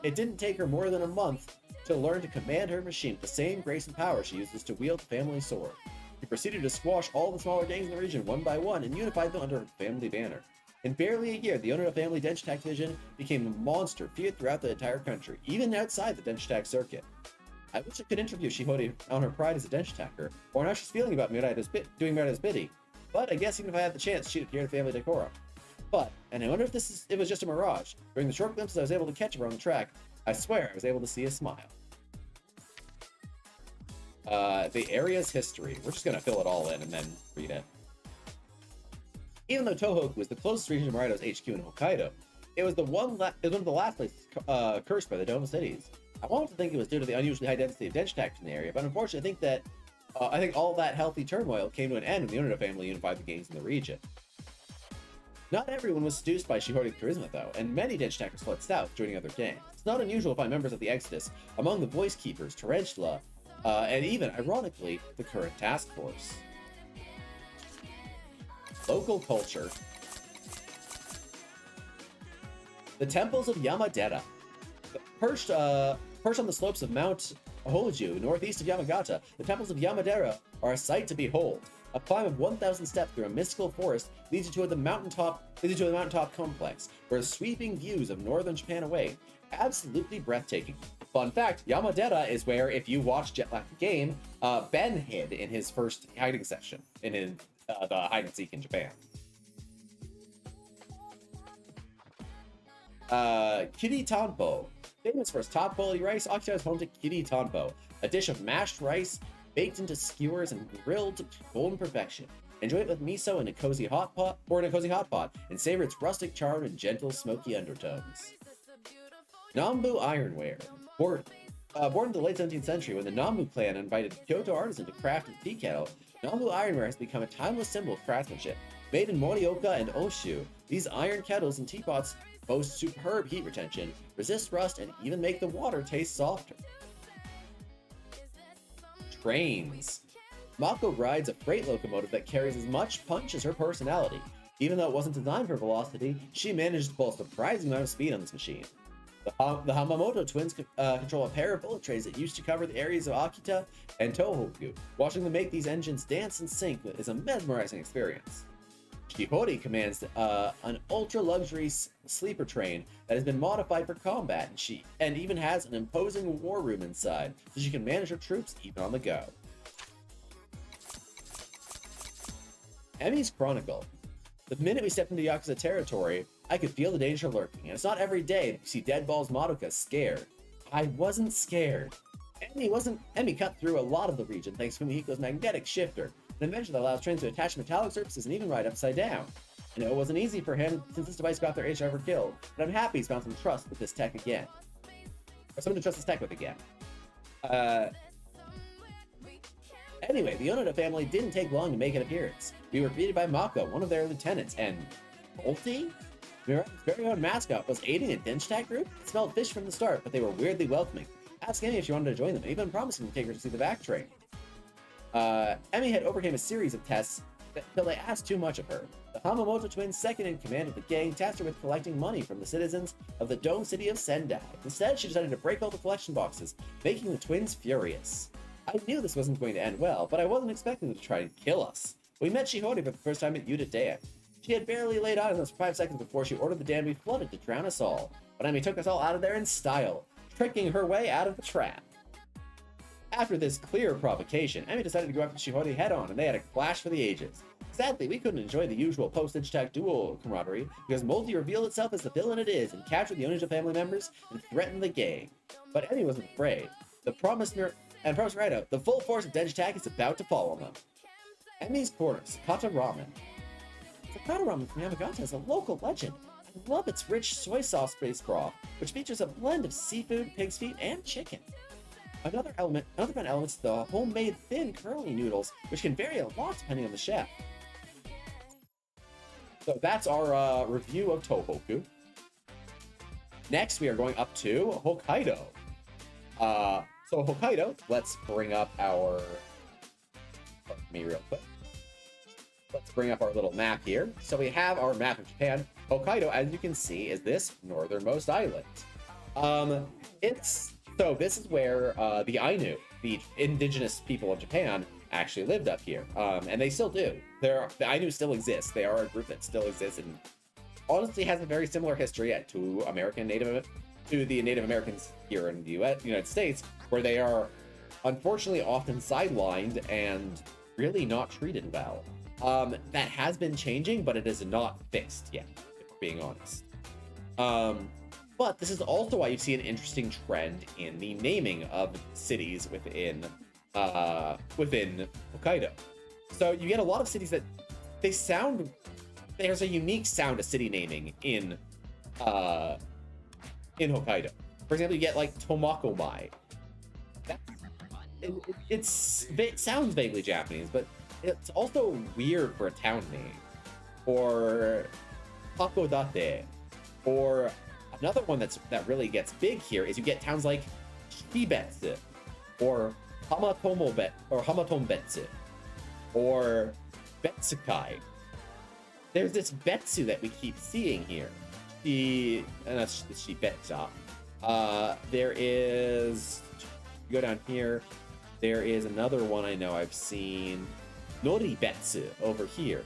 It didn't take her more than a month to learn to command her machine with the same grace and power she uses to wield the family sword. She proceeded to squash all the smaller gangs in the region one by one and unified them under her family banner. In barely a year, the Yoneda family Denshattack division became a monster feared throughout the entire country, even outside the Denshattack circuit. I wish I could interview Shihori on her pride as a Denshattacker, or on how she's feeling about doing Miraido's bidding, but I guess even if I had the chance, she'd appear to family decorum. But, and I wonder if it was just a mirage. During the short glimpses I was able to catch of her on the track, I swear I was able to see a smile. The area's history. We're just going to fill it all in and then read it. Even though Tohoku was the closest region to Miraido's HQ in Hokkaido, it was one of the last places cursed by the Dome cities. I wanted to think it was due to the unusually high density of Denshattack in the area, but unfortunately I think all that healthy turmoil came to an end when the Yoneda family unified the gangs in the region. Not everyone was seduced by Shihori's charisma, though, and many Denshattackers fled south, joining other gangs. It's not unusual to find members of the Exodus among the Voice Keepers, Tarantula, and even, ironically, the current task force. Local culture. The temples of Yamadera. Perched on the slopes of Mount Hoju, northeast of Yamagata, the temples of Yamadera are a sight to behold. A climb of 1,000 steps through a mystical forest leads you to the mountaintop complex, where sweeping views of northern Japan await. Absolutely breathtaking. Fun fact, Yamadera is where, if you watch Jetlag the Game, Ben hid in his first hiding session, in his, the hide and seek in Japan. Kiri Tanpo. Famous for its top quality rice, Okita is home to Kiri Tanpo, a dish of mashed rice baked into skewers and grilled to golden perfection. Enjoy it with miso in a cozy hot pot, and savor its rustic charm and gentle, smoky undertones. Nambu Ironware. Born in the late 17th century when the Nambu clan invited Kyoto artisan to craft a tea kettle, Nambu Ironware has become a timeless symbol of craftsmanship. Made in Morioka and Oshu, these iron kettles and teapots boast superb heat retention, resist rust, and even make the water taste softer. Trains. Mako rides a freight locomotive that carries as much punch as her personality. Even though it wasn't designed for velocity, she managed to pull a surprising amount of speed on this machine. The Hamamoto twins control a pair of bullet trains that used to cover the areas of Akita and Tohoku. Watching them make these engines dance and sync is a mesmerizing experience. Shihori commands an ultra-luxury sleeper train that has been modified for combat, and even has an imposing war room inside, so she can manage her troops even on the go. Emi's Chronicle. The minute we stepped into Yakuza territory, I could feel the danger lurking, and it's not every day that you see Deadballs Madoka scared. I wasn't scared. Emi cut through a lot of the region thanks to Fumihiko's magnetic shifter, an invention that allows trains to attach metallic surfaces and even ride upside down. I know it wasn't easy for him since this device got their age ever killed, but I'm happy he's found some trust with this tech again. Or someone to trust this tech with again. Anyway, the Onoda family didn't take long to make an appearance. We were greeted by Mako, one of their lieutenants, and Bolty? Miranda's very own mascot was aiding a Denshattack group. It smelled fish from the start, but they were weirdly welcoming. Ask Emi if she wanted to join them, even promising to take her to see the back train. Emi had overcame a series of tests until they asked too much of her. The Hamamoto twins, second in command of the gang, tasked her with collecting money from the citizens of the dome city of Sendai. Instead, she decided to break all the collection boxes, making the twins furious. I knew this wasn't going to end well, but I wasn't expecting them to try and kill us. We met Shihori for the first time at Yuta Dea. She had barely laid eyes on us for 5 seconds before she ordered the dam be flooded to drown us all. But Emi took us all out of there in style, tricking her way out of the trap. After this clear provocation, Emi decided to go after Shihori head-on, and they had a clash for the ages. Sadly, we couldn't enjoy the usual post-Denshattack duel camaraderie, because Moldy revealed itself as the villain it is and captured the Onisha family members and threatened the gang. But Emi wasn't afraid. Promise right out, the full force of Denshattack is about to fall on them. Emi's Corner, Sakata Ramen. Sakata Ramen from Yamagata is a local legend. I love its rich soy sauce-based broth, which features a blend of seafood, pig's feet, and chicken. Another fun element is the homemade thin curly noodles, which can vary a lot depending on the chef. So that's our review of Tohoku. Next, we are going up to Hokkaido. So Hokkaido, let's bring up our... me real quick. Let's bring up our little map here. So we have our map of Japan. Hokkaido, as you can see, is this northernmost island. So this is where the Ainu, the indigenous people of Japan, actually lived up here. And they still do. The Ainu still exist. They are a group that still exists and honestly has a very similar history to the Native Americans here in the United States, where they are unfortunately often sidelined and really not treated well. That has been changing, but it is not fixed yet, if we're being honest. But this is also why you see an interesting trend in the naming of cities within Hokkaido. So you get a lot of cities that there's a unique sound to city naming in Hokkaido. For example, you get like Tomakomai. It sounds vaguely Japanese, but it's also weird for a town name. Or Hakodate. Or another one that really gets big here is you get towns like Shibetsu, or Hamatombetsu, or Betsukai. There's this Betsu that we keep seeing here. That's Shibetsu. There is, you go down here, there is another one I know I've seen, Noribetsu over here,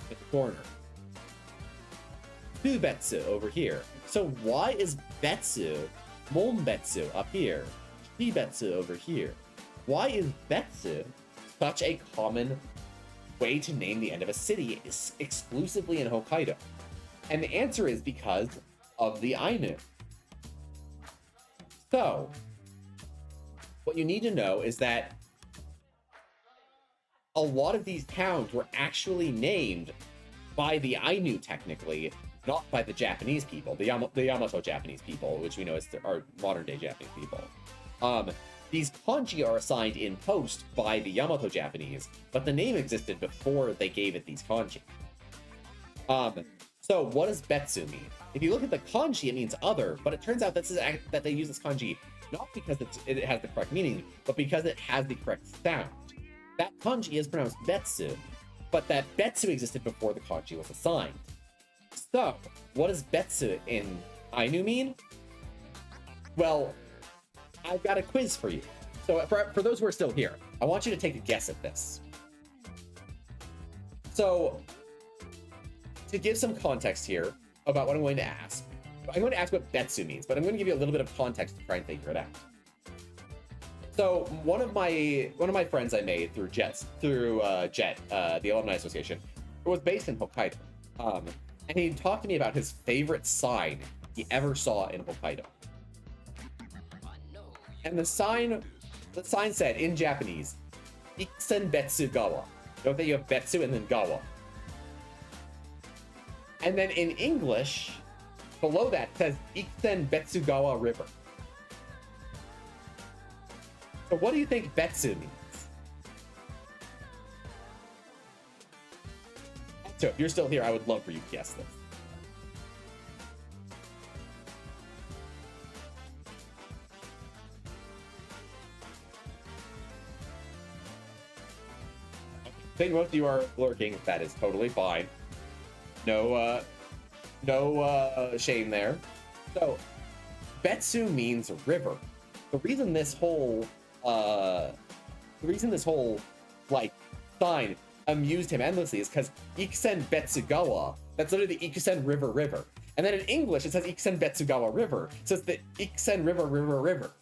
at the corner. Tsubetsu over here. So why is Betsu, Monbetsu up here, Shibetsu over here? Why is Betsu such a common way to name the end of a city exclusively in Hokkaido? And the answer is because of the Ainu. So, what you need to know is that a lot of these towns were actually named by the Ainu, technically, not by the Japanese people, the Yamato Japanese people, which we know as our modern day Japanese people. These kanji are assigned in post by the Yamato Japanese, but the name existed before they gave it these kanji. So what does betsu mean? If you look at the kanji, it means other, but it turns out that they use this kanji not because it has the correct meaning, but because it has the correct sound. That kanji is pronounced betsu, but that betsu existed before the kanji was assigned. So, what does betsu in Ainu mean? Well, I've got a quiz for you. So for those who are still here, I want you to take a guess at this. So, to give some context here about what I'm going to ask what betsu means, but I'm going to give you a little bit of context to try and figure it out. So one of my friends I made through JET, the Alumni Association, was based in Hokkaido. And he talked to me about his favorite sign he ever saw in Hokkaido. And the sign said in Japanese, Ikusen Betsu Gawa. Note that you have Betsu and then Gawa. And then in English, below that says Ikusen Betsu Gawa River. So what do you think betsu means? So if you're still here, I would love for you to guess this. I think most of you are lurking. That is totally fine. No shame there. So betsu means river. The reason this whole like sign amused him endlessly is because Ikusen Betsugawa, that's literally the Ikusen River. And then in English, it says Ikusen Betsugawa River. So it's the Ikusen River.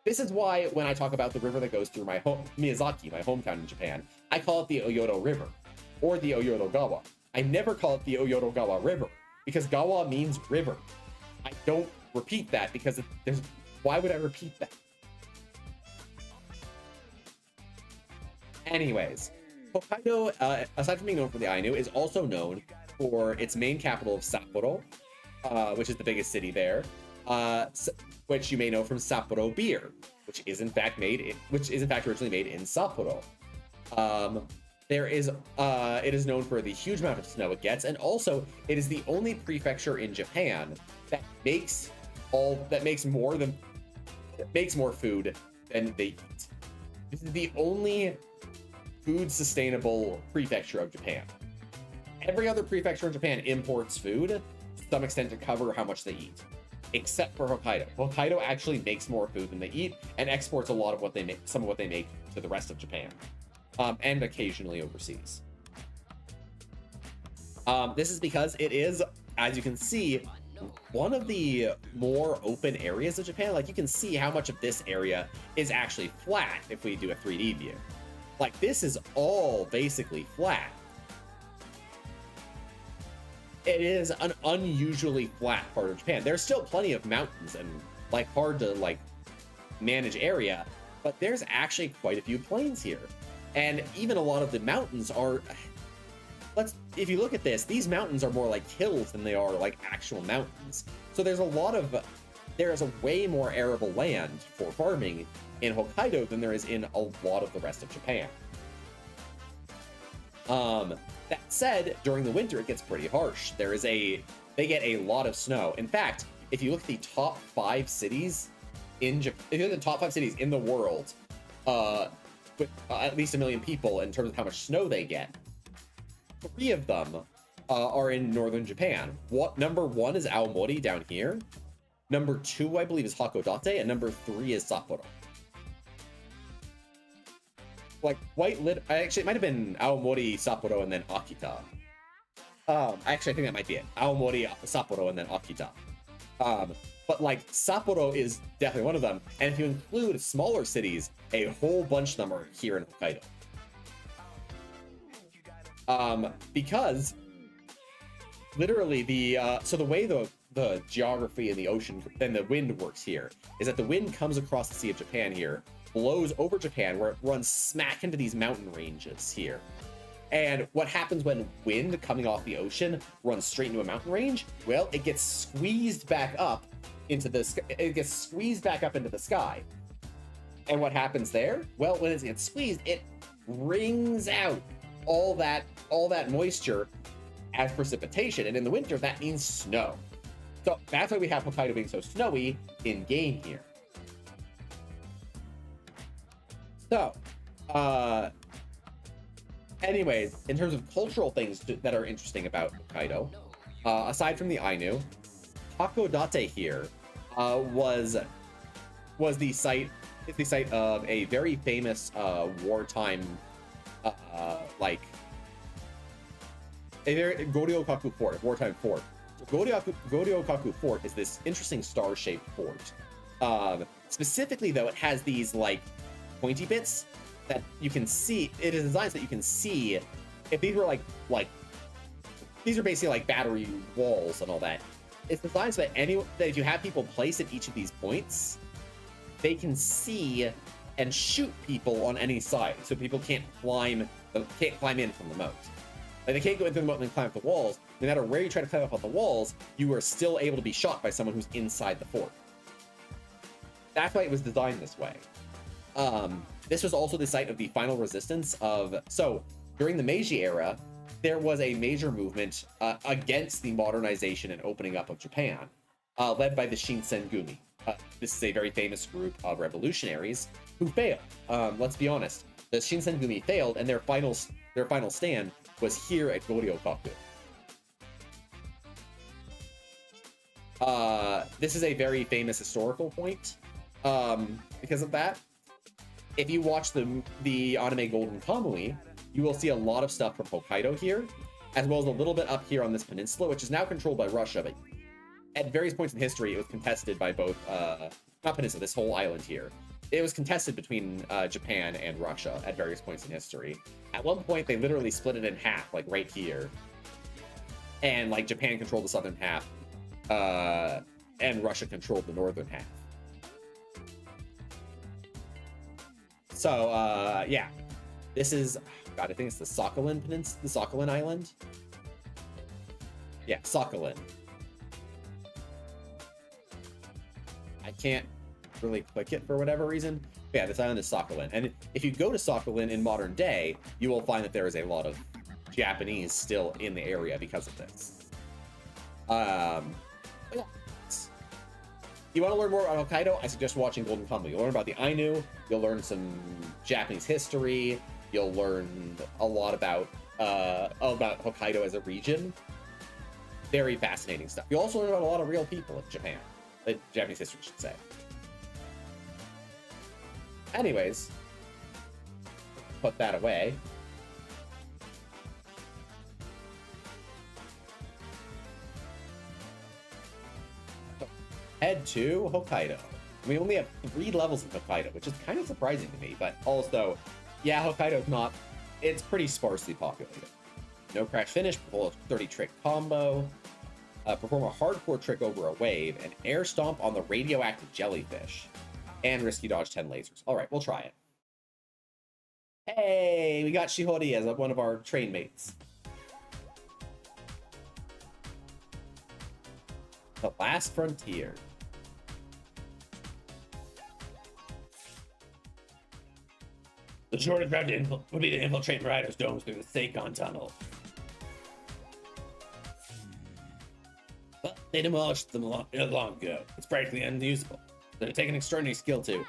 This is why when I talk about the river that goes through my Miyazaki, my hometown in Japan, I call it the Oyoto River or the Oyoto Gawa. I never call it the Oyoto Gawa River because Gawa means river. I don't repeat that because why would I repeat that? Anyways, Hokkaido, aside from being known for the Ainu, is also known for its main capital of Sapporo, which is the biggest city there, which you may know from Sapporo beer, which is in fact originally made in Sapporo. It is known for the huge amount of snow it gets, and also it is the only prefecture in Japan that makes more food than they eat. This is the only food sustainable prefecture of Japan. Every other prefecture in Japan imports food to some extent to cover how much they eat, except for Hokkaido. Hokkaido actually makes more food than they eat and exports a lot of some of what they make to the rest of Japan, and occasionally overseas. This is because it is, as you can see, one of the more open areas of Japan. Like, you can see how much of this area is actually flat if we do a 3D view. Like, this is all basically flat. It is an unusually flat part of Japan. There's still plenty of mountains and like hard to like manage area, but there's actually quite a few plains here. And even a lot of the mountains are, if you look at this, these mountains are more like hills than they are like actual mountains. So there is a way more arable land for farming in Hokkaido than there is in a lot of the rest of Japan. That said, during the winter, it gets pretty harsh. They get a lot of snow. In fact, if you look at the top 5 cities in the world, with at least 1 million people in terms of how much snow they get, 3 of them are in northern Japan. Number 1 is Aomori down here. Number 2, I believe, is Hakodate, and number 3 is Sapporo. Like, actually, it might have been Aomori, Sapporo, and then Akita. Actually, I think that might be it. Aomori, Sapporo, and then Akita. But like, Sapporo is definitely one of them. And if you include smaller cities, a whole bunch of them are here in Hokkaido. Because literally so the way the geography and the ocean, then the wind works here, is that the wind comes across the Sea of Japan here blows over Japan, where it runs smack into these mountain ranges here. And what happens when wind coming off the ocean runs straight into a mountain range? Well, it gets squeezed back up into the sky. It gets squeezed back up into the sky. And what happens there? Well, when it gets squeezed, it wrings out all that moisture as precipitation. And in the winter, that means snow. So that's why we have Hokkaido being so snowy in game here. So, anyways, in terms of cultural things that are interesting about Hokkaido, aside from the Ainu, Hakodate here was the site of a very famous wartime Goryokaku fort, wartime fort. Goryokaku fort is this interesting star-shaped fort. Specifically, though, it has these like pointy bits that you can see. It is designed so that you can see if these were like these are basically like battery walls and all that. It's designed so that if you have people placed at each of these points, they can see and shoot people on any side, so people can't climb in from the moat. Like they can't go into the moat and climb up the walls. No matter where you try to climb up on the walls, you are still able to be shot by someone who's inside the fort. That's why it was designed this way. This was also the site of the final resistance so during the Meiji era, there was a major movement against the modernization and opening up of Japan, led by the Shinsengumi. This is a very famous group of revolutionaries who failed. Let's be honest, the Shinsengumi failed, and their final stand was here at Goryokaku. This is a very famous historical point because of that. If you watch the anime Golden Kamuy, you will see a lot of stuff from Hokkaido here, as well as a little bit up here on this peninsula, which is now controlled by Russia, but at various points in history, it was contested by both, not peninsula, this whole island here. It was contested between Japan and Russia at various points in history. At one point, they literally split it in half, like right here. And like Japan controlled the southern half, and Russia controlled the northern half. So, yeah, this is, God, I think it's the Sakhalin Peninsula, the Sakhalin Island. Yeah, Sakhalin. I can't really click it for whatever reason. But yeah, this island is Sakhalin. And if you go to Sakhalin in modern day, you will find that there is a lot of Japanese still in the area because of this. Yeah. You want to learn more about Hokkaido? I suggest watching Golden Kamuy. You'll learn about the Ainu, you'll learn some Japanese history, you'll learn a lot about Hokkaido as a region. Very fascinating stuff. You'll also learn about a lot of real people in Japan. Japanese history, I should say. Anyways, put that away. Head to Hokkaido. We only have 3 levels in Hokkaido, which is kind of surprising to me, but also, yeah, Hokkaido's not, it's pretty sparsely populated. No crash finish, perform a 30-trick combo, perform a hardcore trick over a wave, and air stomp on the radioactive jellyfish, and risky dodge 10 lasers. All right, we'll try it. Hey, we got Shihori as one of our train mates. The Last Frontier. The shortest route would be to infiltrate Marauders' domes through the Seikon Tunnel. But they demolished them long ago. It's practically unusable. They're taking extraordinary skill too.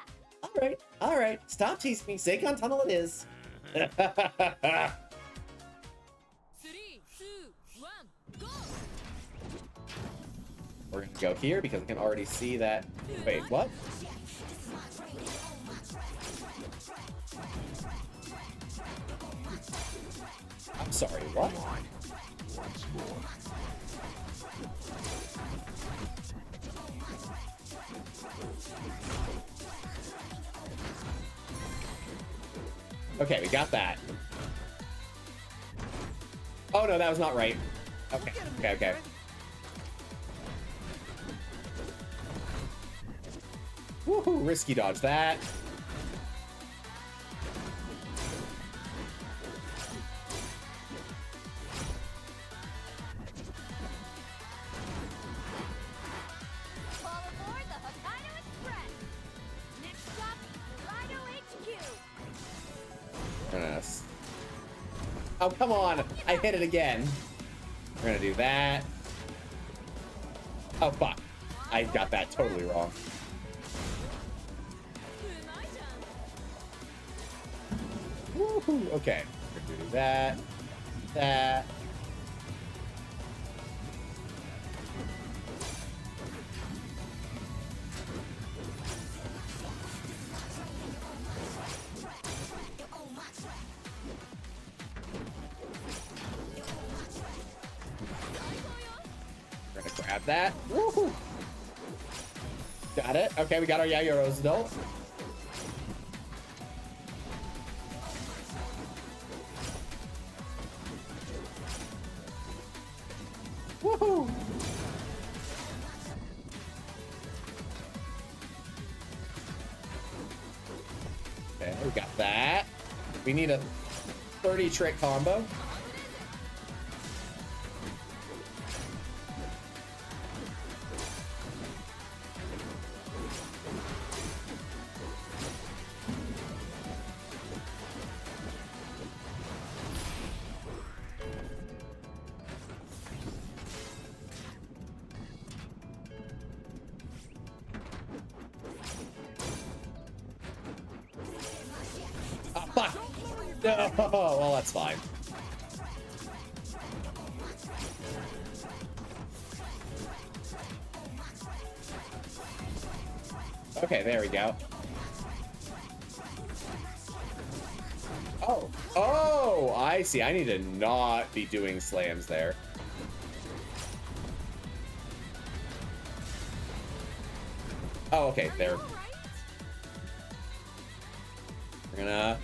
All right. Stop teasing me. Seikon Tunnel it is. 3, 2, 1, go! We're gonna go here because I can already see that. Wait, what? I'm sorry, what? Okay, we got that. Oh no, that was not right. Okay. Woohoo, risky dodge that. Oh, come on. I hit it again. We're gonna do that. Oh, fuck. I got that totally wrong. Woohoo. Okay. We're gonna do that. That. We're gonna grab that. Woohoo. Got it. Okay, we got our Yaoyorozu though. Woohoo! Okay, we got that. We need a 30 trick combo. No, well, that's fine. Okay, there we go. Oh, oh, I see. I need to not be doing slams there. Oh, okay, there. We're gonna...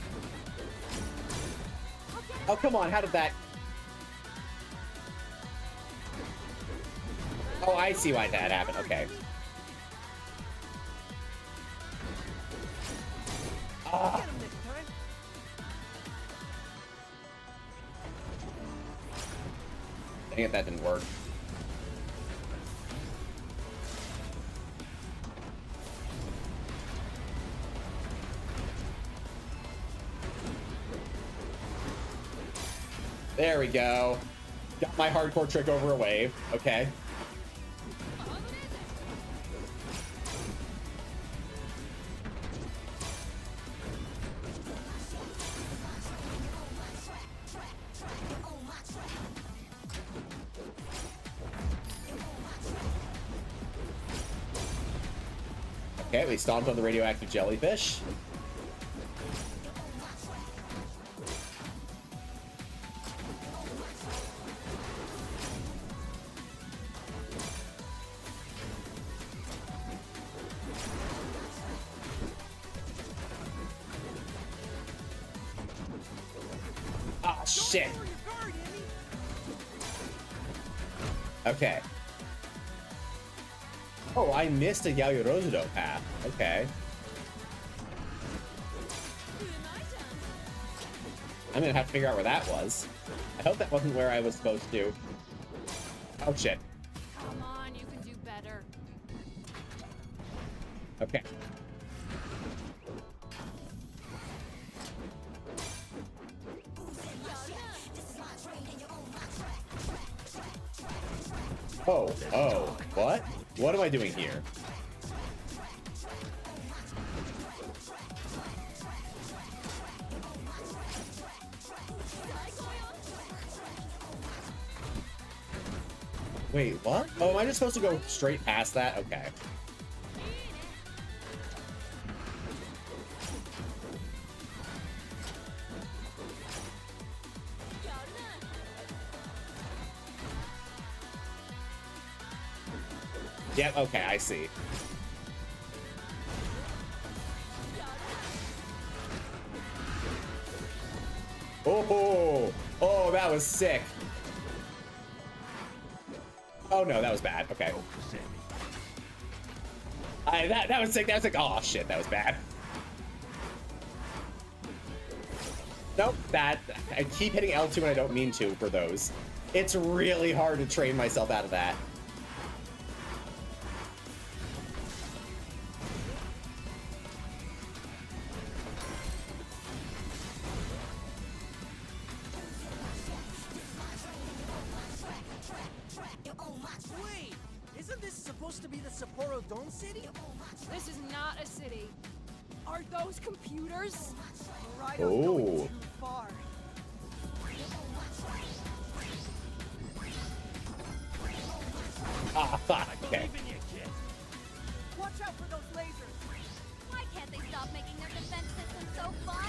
Oh, come on, how did that... Oh, I see why that happened, okay. Ah. Dang it, that didn't work. There we go. Got my hardcore trick over a wave. Okay. Okay, we stomped on the radioactive jellyfish. Ah, shit. Okay. Oh, I missed a Yaoyorozu path. Okay. I'm gonna have to figure out where that was. I hope that wasn't where I was supposed to. Oh, shit. Come on, you can do better. Okay. Oh, oh, what? What am I doing here? Wait, what? Oh, am I just supposed to go straight past that? Okay. Yep, okay, I see. Oh, oh, that was sick. Oh no, that was bad. Okay. That was sick. That was like, oh shit, that was bad. Nope, that I keep hitting L2 and I don't mean to for those. It's really hard to train myself out of that. Sapporo Dome City? This is not a city. Are those computers? Raido's Oh. going too far. Ah, fuck. Okay. Watch out for those lasers. Why can't they stop making their defense system so fun?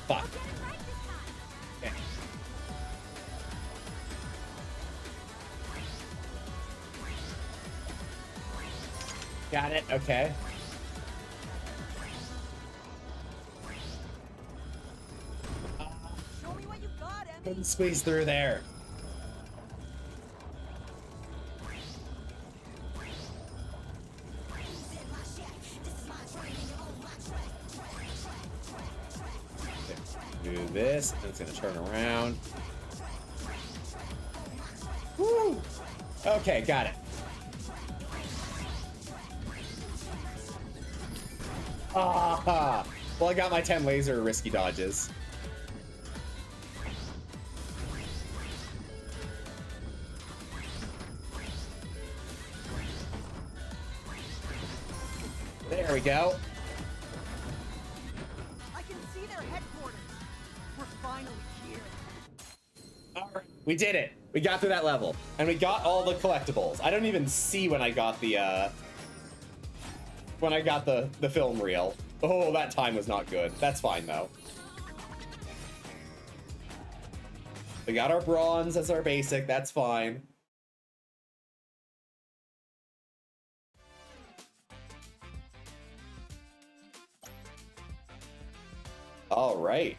Fuck. Okay. Got it. Okay. Show me what you got, Emmy. Couldn't squeeze through there. Do this, and it's gonna turn around. Woo! Okay, got it. Ah! Well, I got my 10 laser risky dodges. There we go. I can see their headquarters. We're finally here. All right, we did it. We got through that level, and we got all the collectibles. I don't even see when I got the film reel. Oh, that time was not good. That's fine though. We got our bronze as our basic. That's fine. All right.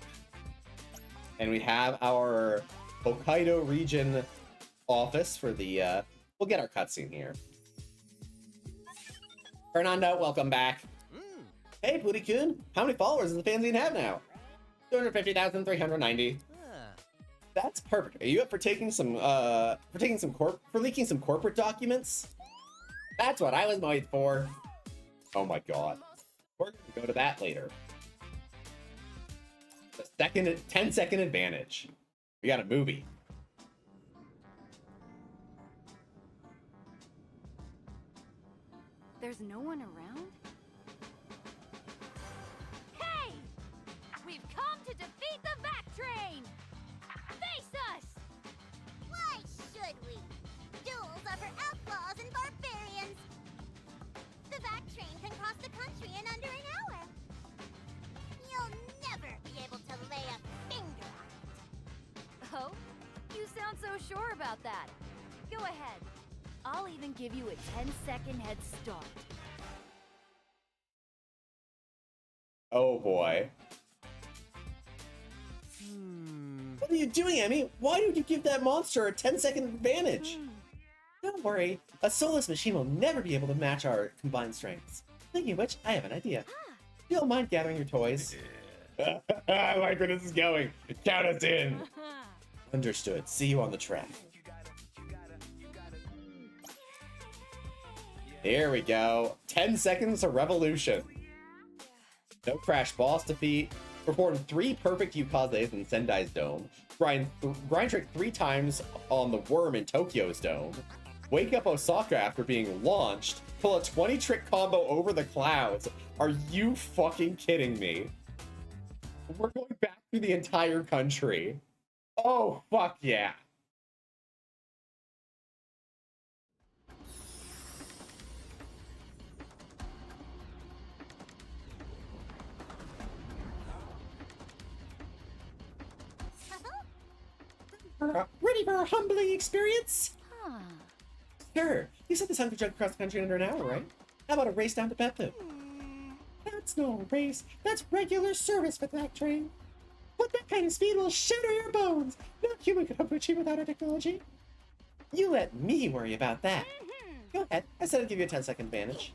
And we have our Hokkaido region office for the, we'll get our cutscene here. Fernando, welcome back. Hey, Pooty-kun, how many followers does the fanzine have now? 250,390. That's perfect. Are you up for taking some, leaking some corporate documents? That's what I was made for. Oh my god. We're gonna go to that later. The 10-second advantage. We got a movie. There's no one around? Hey! We've come to defeat the Vac Train! Face us! Why should we? Duels are for outlaws and barbarians. The Vac Train can cross the country in under an hour. You'll never be able to lay a finger on it. Oh? You sound so sure about that. Go ahead. I'll even give you a 10-second head start. Oh boy. What are you doing, Emmy? Why would you give that monster a 10-second advantage? Don't worry, a soulless machine will never be able to match our combined strengths. Thinking of which, I have an idea. You don't mind gathering your toys? I like where this is going. Count us in. Understood. See you on the track. Here we go. 10 seconds of revolution. No crash boss defeat. Perform 3 perfect Ukazes in Sendai's dome. Grind trick 3 times on the worm in Tokyo's dome. Wake up Osaka after being launched. Pull a 20 trick combo over the clouds. Are you fucking kidding me? We're going back through the entire country. Oh, fuck yeah. Ready for a humbling experience? Sure. You said this hunger jump across the country in under an hour, right? How about a race down to Beppu? That's no race. That's regular service for that train. But that kind of speed will shatter your bones. No human could hope to achieve without our technology. You let me worry about that. Go ahead. I said I'd give you a 10-second advantage.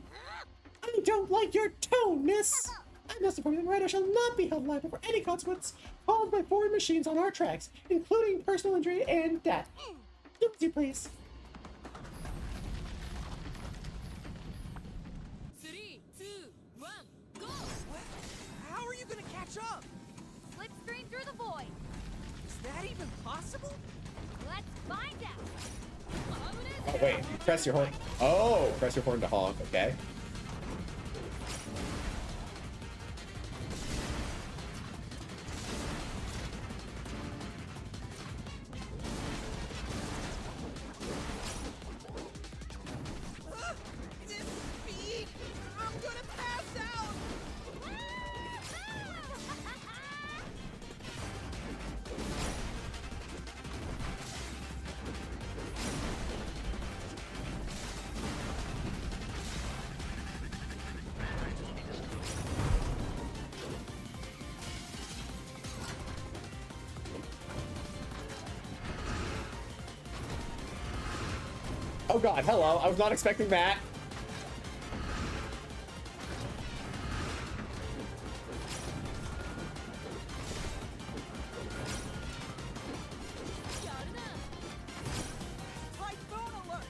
I don't like your tone, miss. I must inform you that Rider shall not be held liable for any consequence caused by foreign machines on our tracks, including personal injury and death. Do as you please. 3, 2, 1, go! How are you gonna catch up? even possible? Let's find out. Oh, wait, you press your horn. Oh, press your horn to honk, okay. This speed! I'm gonna pass out! Oh god, hello. I was not expecting that. Typhoon alert!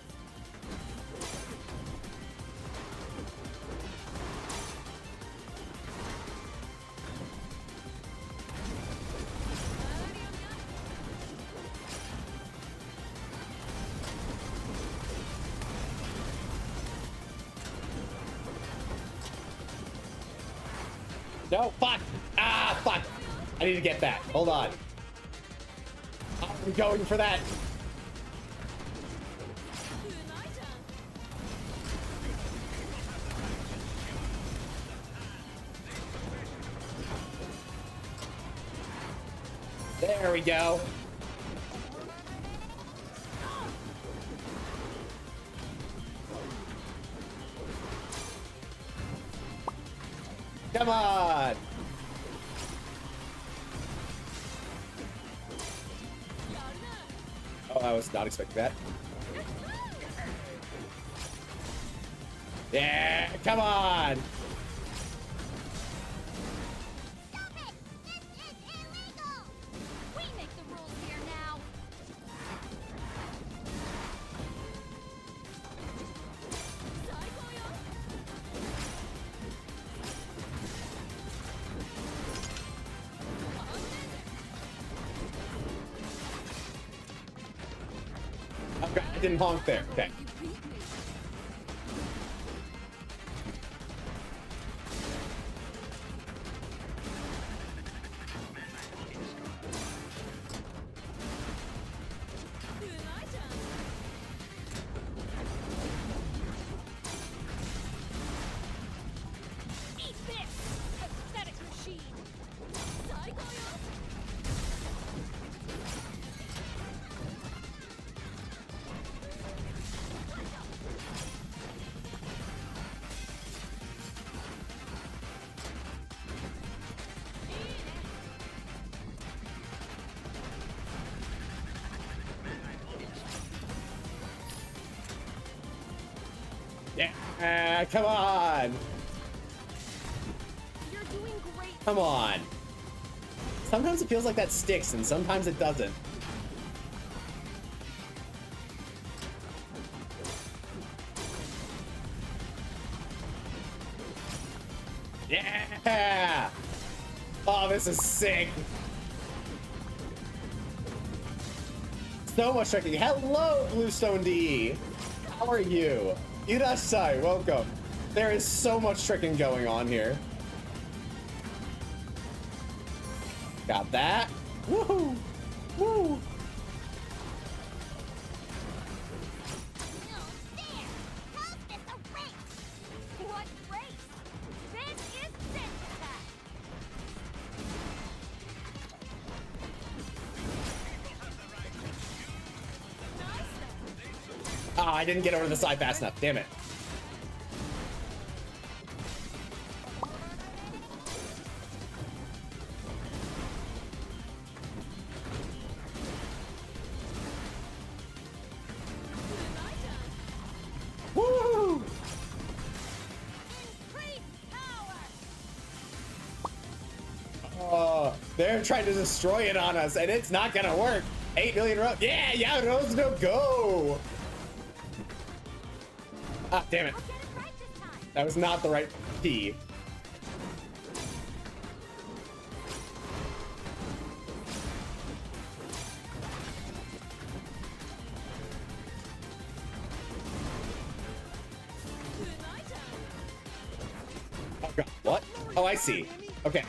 No, fuck. Ah, fuck. I need to get that. Hold on. I'm going for that. There we go. Come on. Oh, I was not expecting that. Yeah, come on. Stop it! This is illegal! We make the rules here now. Okay, I didn't honk there. Okay. Eat this! Pathetic machine! Yeah, come on. You're doing great. Come on. Sometimes it feels like that sticks and sometimes it doesn't. Yeah! Oh, this is sick. So much tricking. Hello, Bluestone D. How are you? Irashai, welcome. There is so much tricking going on here. Got that. Woohoo! Woo! No, there! How's this a race? What race? This is Denshattack! Ah, I didn't get over to the side fast enough. Damn it. Woo! Increase power! Oh, they're trying to destroy it on us, and it's not gonna work. 8 million rows. Yeah, Rose, no go. Ah, damn it. I'll get it right this time! That was not the right key. God, what? Oh, I see. Okay.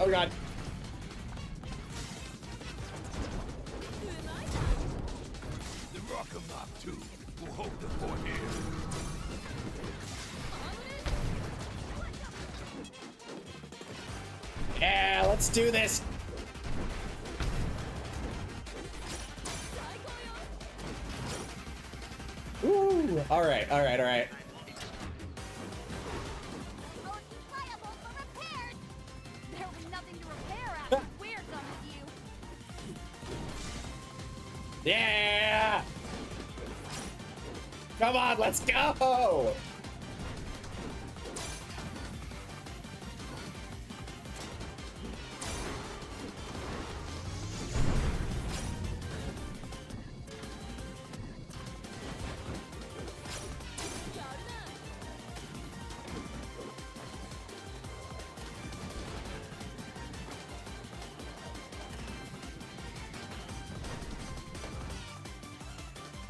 Oh god. The Rocker Mob 2 will hold the fort here. Yeah, let's do this. Woo! All right, all right, all right. Liable for repairs. There was nothing to repair after we're done with you. Yeah! Come on, let's go!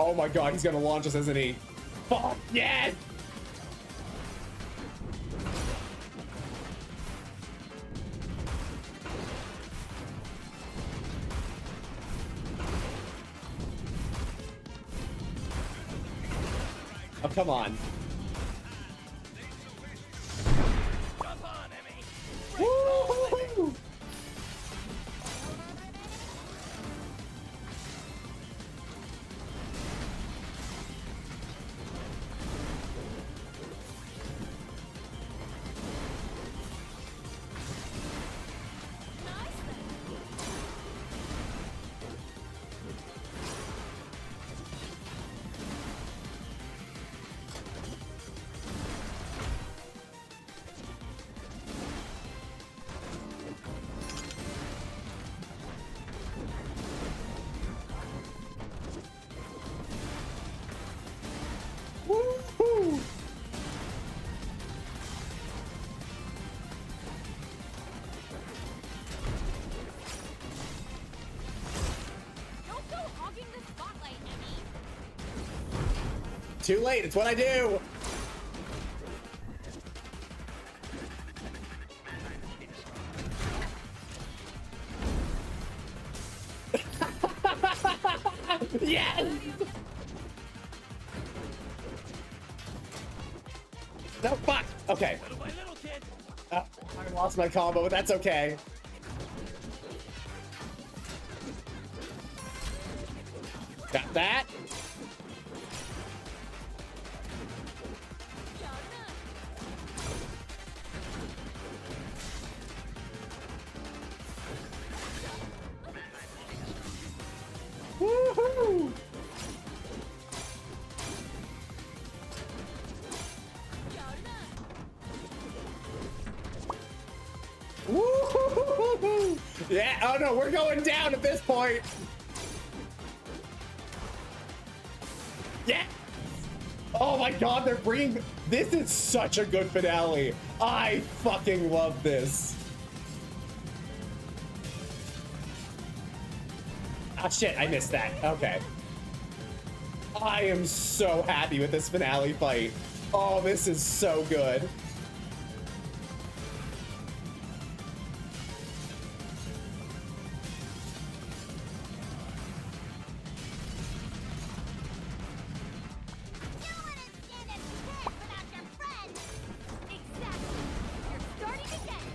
Oh my god, he's gonna launch us, isn't he? Fuck, yes! Oh, come on. Woo-hoo-hoo! Woo-hoo! Don't go hogging the spotlight, Emmy. Too late, it's what I do! Yes! No, fuck! Okay. I lost my combo, but that's okay. Got that. Woohoo! Woo-hoo-hoo-hoo-hoo. Yeah, oh no, we're going down at this point. Yeah. Oh my god, they're bringing, this is such a good finale. I fucking love this. Ah, shit, I missed that. Okay. I am so happy with this finale fight. Oh, this is so good. You wouldn't stand a chance without your friends. Exactly. You're starting to get it.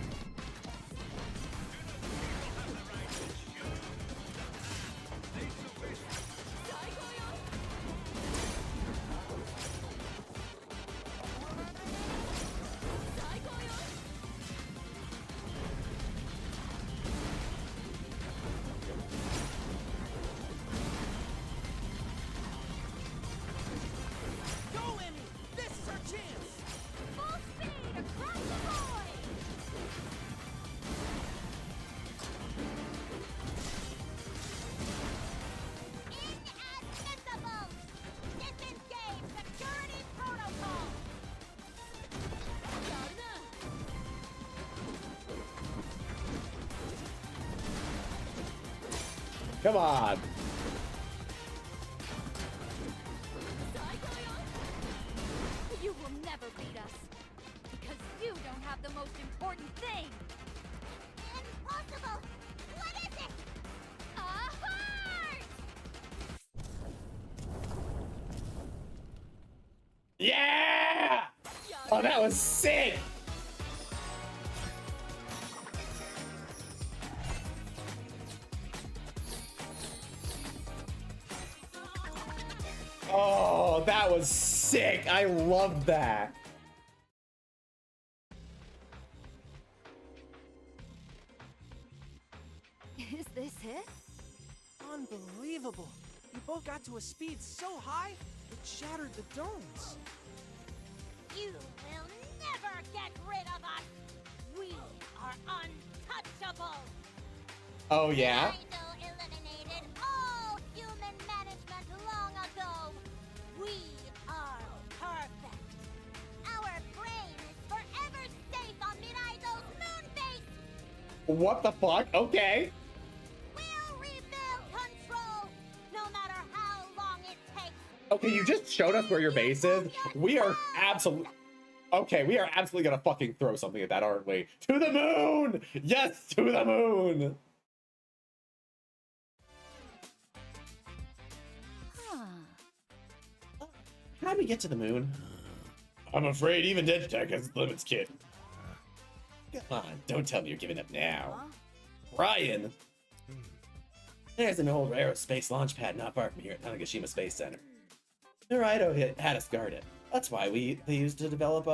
Come on. You will never beat us. Because you don't have the most important thing. Impossible! What is it? A heart! Yeah! Oh, that was sick! Oh, that was sick! I love that. Is this it? Unbelievable. You both got to a speed so high, it shattered the domes. You will never get rid of us! We are untouchable! Oh, yeah? HOKKAIDO eliminated all human management long ago! We are perfect! Our brain is forever safe on Miraido's moon base! What the fuck? Okay. We'll rebuild control, no matter how long it takes! Okay, you just showed us where your base is. We are absolutely... Okay, we are absolutely gonna fucking throw something at that, aren't we? To the moon! Yes, to the moon! How do we get to the moon? I'm afraid even Denshattack has its limits, kid. Come on, don't tell me you're giving up now. Brian! There's an old aerospace launch pad not far from here at Tanegashima Space Center. Miraido had us guard it. That's why they used to develop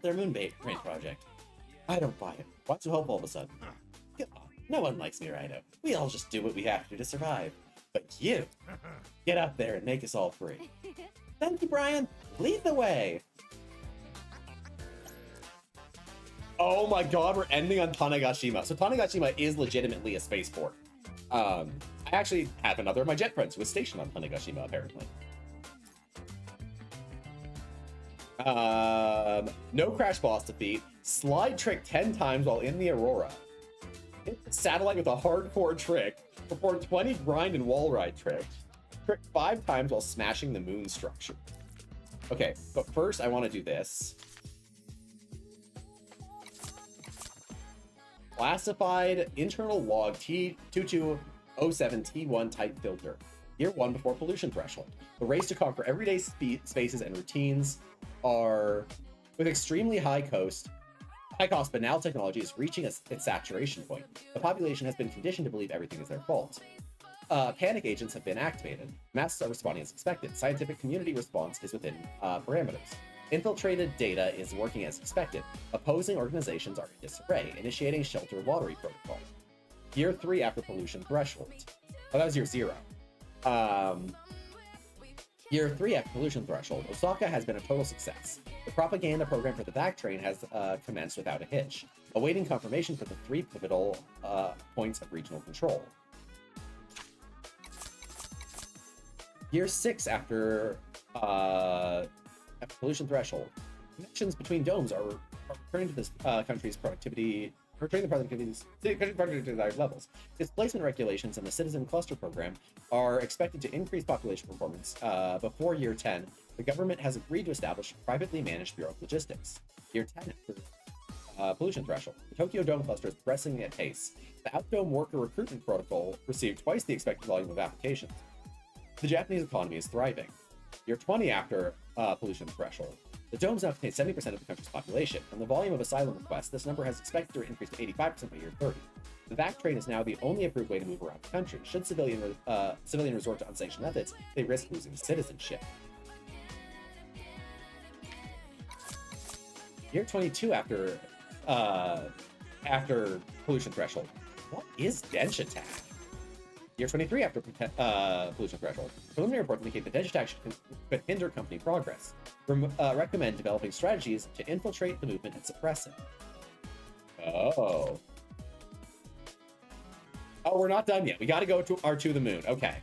their moon base train project. I don't buy it. Why so hopeful all of a sudden? Come on, no one likes Miraido. We all just do what we have to survive. But you, get up there and make us all free. Thank you, Brian. Lead the way. Oh my god, we're ending on Tanegashima. So Tanegashima is legitimately a spaceport. I actually have another of my jet friends who was stationed on Tanegashima, apparently. No crash boss defeat. Slide trick 10 times while in the Aurora. Hit the satellite with a hardcore trick. Perform 20 grind and wall ride tricks. Trick 5 times while smashing the moon structure. Okay, but first I want to do this. Classified internal log T2207T1 type filter. Year 1 before pollution threshold. The race to conquer everyday spaces and routines are with extremely high cost banal technology is reaching its saturation point. The population has been conditioned to believe everything is their fault. Panic agents have been activated. Masses are responding as expected. Scientific community response is within parameters. Infiltrated data is working as expected. Opposing organizations are in disarray, initiating shelter lottery protocol. Year 3 after pollution threshold. Oh, that was year 0. Year 3 after pollution threshold. Osaka has been a total success. The propaganda program for the back train has commenced without a hitch, awaiting confirmation for the 3 pivotal points of regional control. Year 6 after pollution threshold. Connections between domes are returning to this country's productivity, returning the country's productivity to desired levels. Displacement regulations and the citizen cluster program are expected to increase population performance. Before year 10, the government has agreed to establish a privately managed Bureau of Logistics. Year 10 after pollution threshold. The Tokyo Dome cluster is progressing at pace. The Outdome worker recruitment protocol received twice the expected volume of applications. The Japanese economy is thriving. Year 20 after pollution threshold. The domes now contain 70% of the country's population. From the volume of asylum requests, this number has expected to increase to 85% by year 30. The VAC train is now the only approved way to move around the country. Should civilian resort to unsanctioned methods, they risk losing citizenship. Year 22 after pollution threshold. What is Denshattack? Year 23 after pollution threshold. Preliminary reports indicate that Denshattack could hinder company progress. Recommend developing strategies to infiltrate the movement and suppress it. Oh. Oh, we're not done yet. We got to go to the moon. Okay.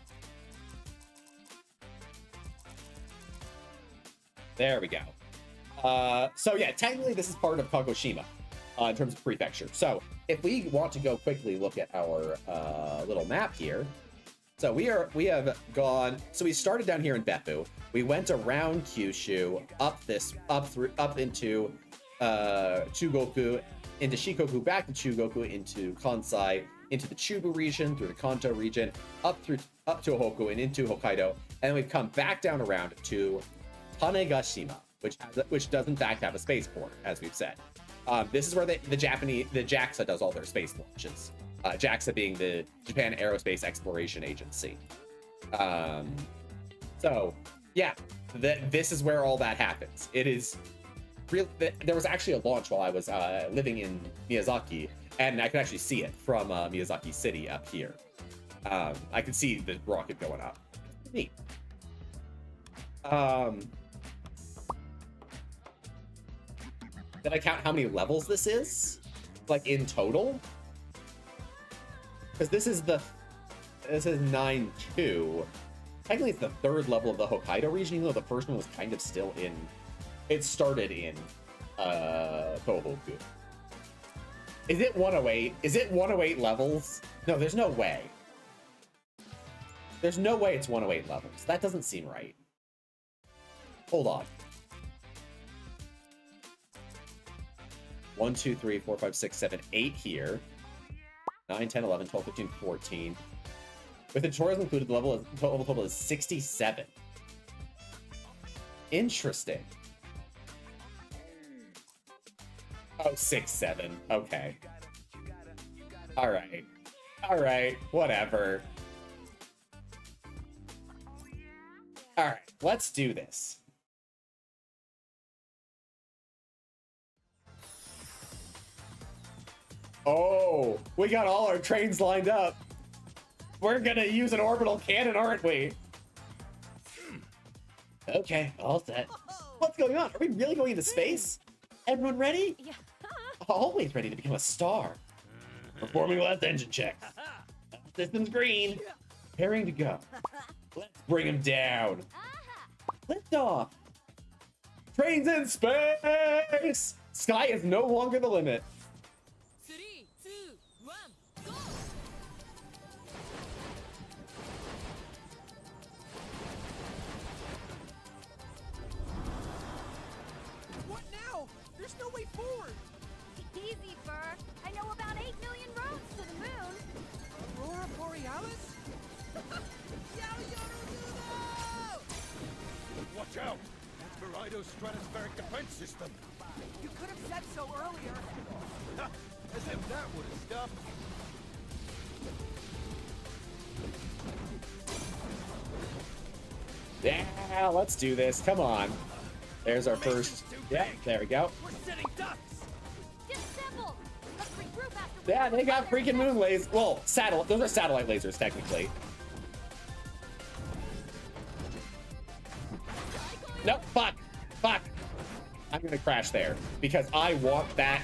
There we go. So yeah, technically this is part of Kagoshima in terms of prefecture. So if we want to go quickly look at our little map here, so we have gone. So we started down here in Beppu. We went around Kyushu, up into Chugoku, into Shikoku, back to Chugoku, into Kansai, into the Chubu region, through the Kanto region, up to Hoku and into Hokkaido, and then we've come back down around to Tanegashima, which does in fact have a spaceport, as we've said. This is where the JAXA does all their space launches. JAXA being the Japan Aerospace Exploration Agency. So yeah, this is where all that happens. It is real. There was actually a launch while I was living in Miyazaki, and I could actually see it from Miyazaki City up here. I could see the rocket going up. Neat. Did I count how many levels this is? Like in total? Because this is 9-2. Technically it's the third level of the Hokkaido region, even though the first one was kind of still in, it started in Tohoku. Is it 108? Is it 108 levels? No, there's no way. There's no way it's 108 levels. That doesn't seem right. Hold on. 1, 2, 3, 4, 5, 6, 7, 8 here. 9, 10, 11, 12, 15, 14. With the tutorials included, the total is 67. Interesting. Oh, 6, 7. Okay. All right. All right. Whatever. All right. Let's do this. Oh, we got all our trains lined up. We're gonna use an orbital cannon, aren't we? Okay, all set. What's going on? Are we really going into space? Everyone ready? Yeah. Always ready to become a star. Performing last engine checks. Systems green. Preparing to go. Let's bring him down. Lift off. Trains in space. Sky is no longer the limit. 3, 2, 1, go! What now? There's no way forward. Easy, Fur. I know about 8 million roads to the moon. Aurora Borealis? Watch out! That's Hokkaido's stratospheric defense system. You could have said so earlier. As if that would have stopped you. Yeah, let's do this. Come on. There's our first. Yeah, there we go. We're sitting ducks. Disassemble! Let's regroup after. Yeah, they got freaking moon lasers. Well, those are satellite lasers, technically. Nope, fuck. Fuck. I'm gonna crash there because I want that.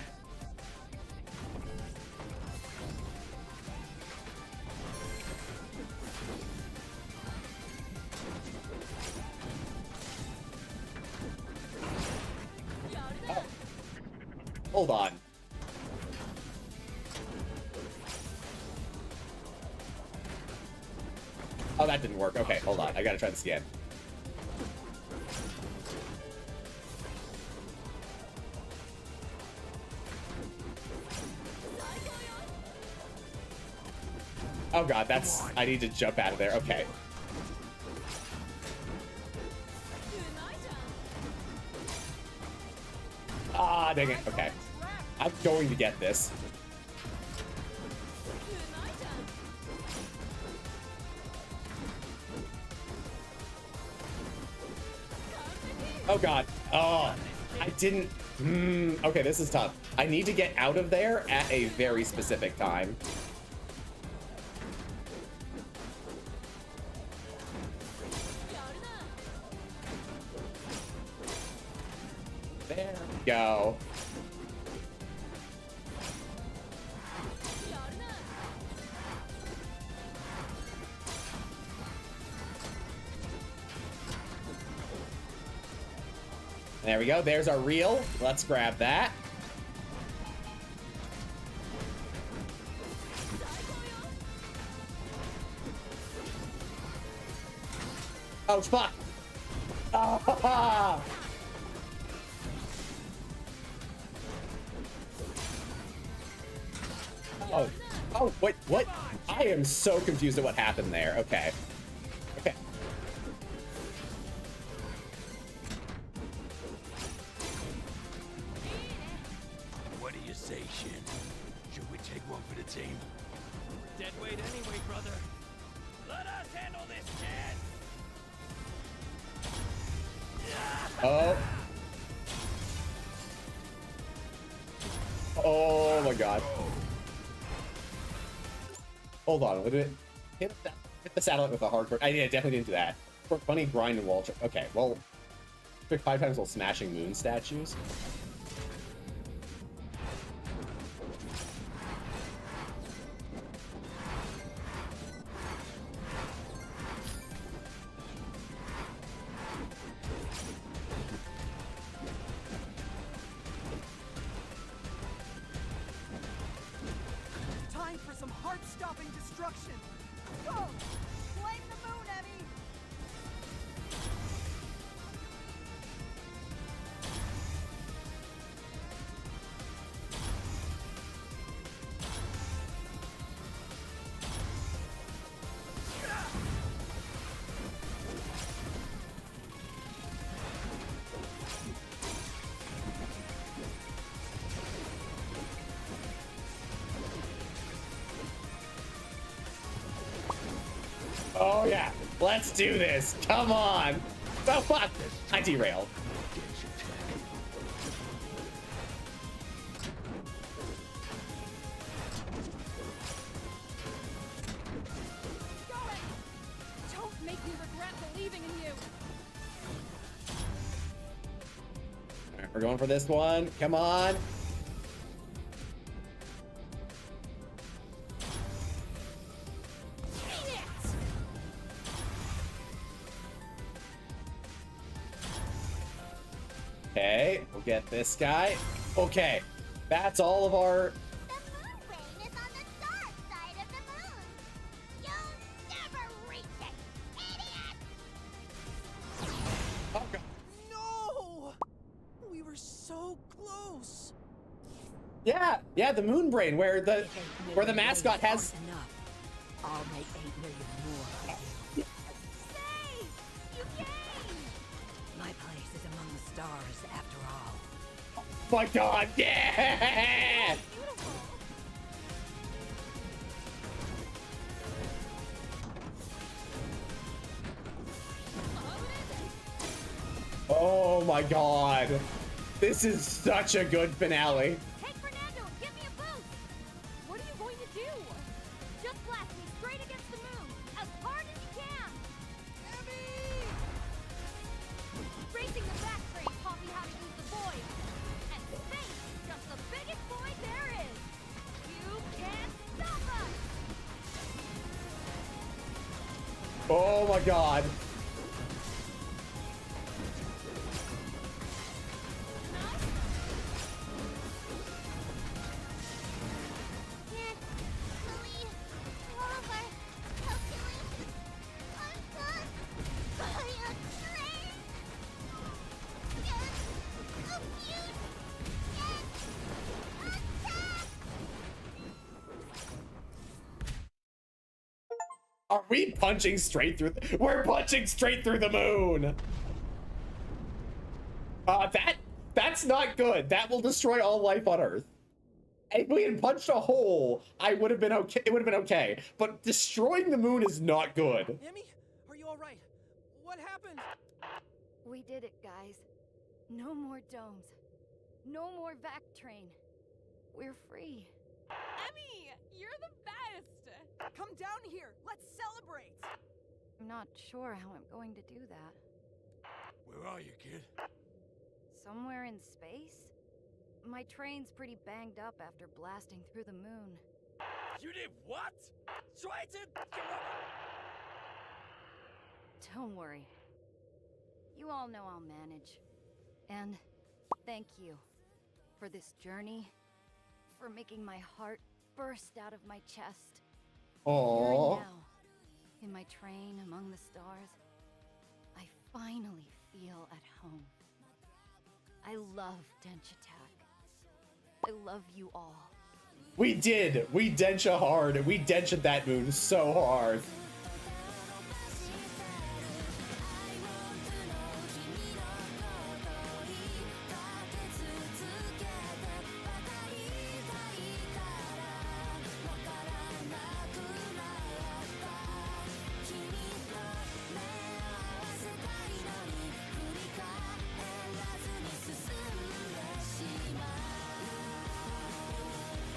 Oh. Hold on. Oh, that didn't work. Okay, hold on. I gotta try this again. Oh god, that's... I need to jump out of there. Okay. Ah, dang it. Okay. I'm going to get this. Oh god. Oh, I didn't... Okay, this is tough. I need to get out of there at a very specific time. There we go. There we go. There's our reel. Let's grab that. Oh, fuck! Ah! Oh, oh, wait, what? I am so confused at what happened there. Okay. Okay. What do you say, Shin? Should we take one for the team? Dead weight anyway, brother. Let us handle this, Shin! Oh. Oh my god. Hold on, what did it hit the satellite with a hardcore? I definitely didn't do that. For funny grind and wall check. Okay, well, pick 5 times while smashing moon statues. Time for some heart-stopping destruction. Go! Blame the moon, Emmy! Oh yeah, let's do this. Come on. Oh fuck, I derailed. Don't make me regret believing in you. All right, we're going for this one. Come on. Okay, we'll get this guy. Okay, that's all of our... The moon rain is on the dark side of the moon. You'll never reach it, idiot! Oh, God. No! We were so close. Yeah, the moon brain where the mascot has... Enough. I'll make 8 million more. Say, you came. My place is among the stars after all. My God, yeah! Beautiful. Oh my God. This is such a good finale. Hey, Fernando, give me a boost. What are you going to do? Just blast me straight against the moon, as hard as you can. Emmy! Racing the back train taught me how to use the void. And space is just the biggest void there is. You can't stop us. Oh my God. Are we punching straight through? We're punching straight through the moon. That's not good. That will destroy all life on Earth. If we had punched a hole, I would have been okay. It would have been okay. But destroying the moon is not good. Emmy, are you all right? What happened? We did it, guys. No more domes. No more vac train. We're free. Emmy, you're the best. Come down here. Let's celebrate. I'm not sure how I'm going to do that. Where are you, kid? Somewhere in space? My train's pretty banged up after blasting through the moon. You did what? Try to... Don't worry. You all know I'll manage. And thank you for this journey, for making my heart burst out of my chest. Here and Aww. now, in my train among the stars, finally feel at home. I love Denshattack. I love you all. We did. We Densha hard. We Densha that moon so hard.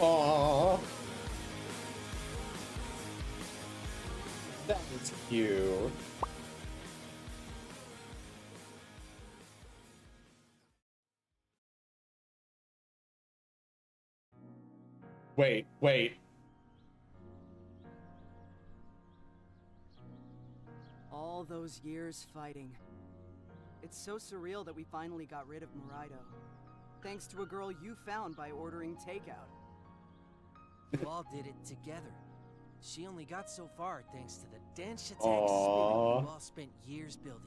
Aww. That was cute. Wait. All those years fighting. It's so surreal that we finally got rid of Muraido. Thanks to a girl you found by ordering takeout. You all did it together. She only got so far thanks to the Denshattack spirit Aww. you all spent years building.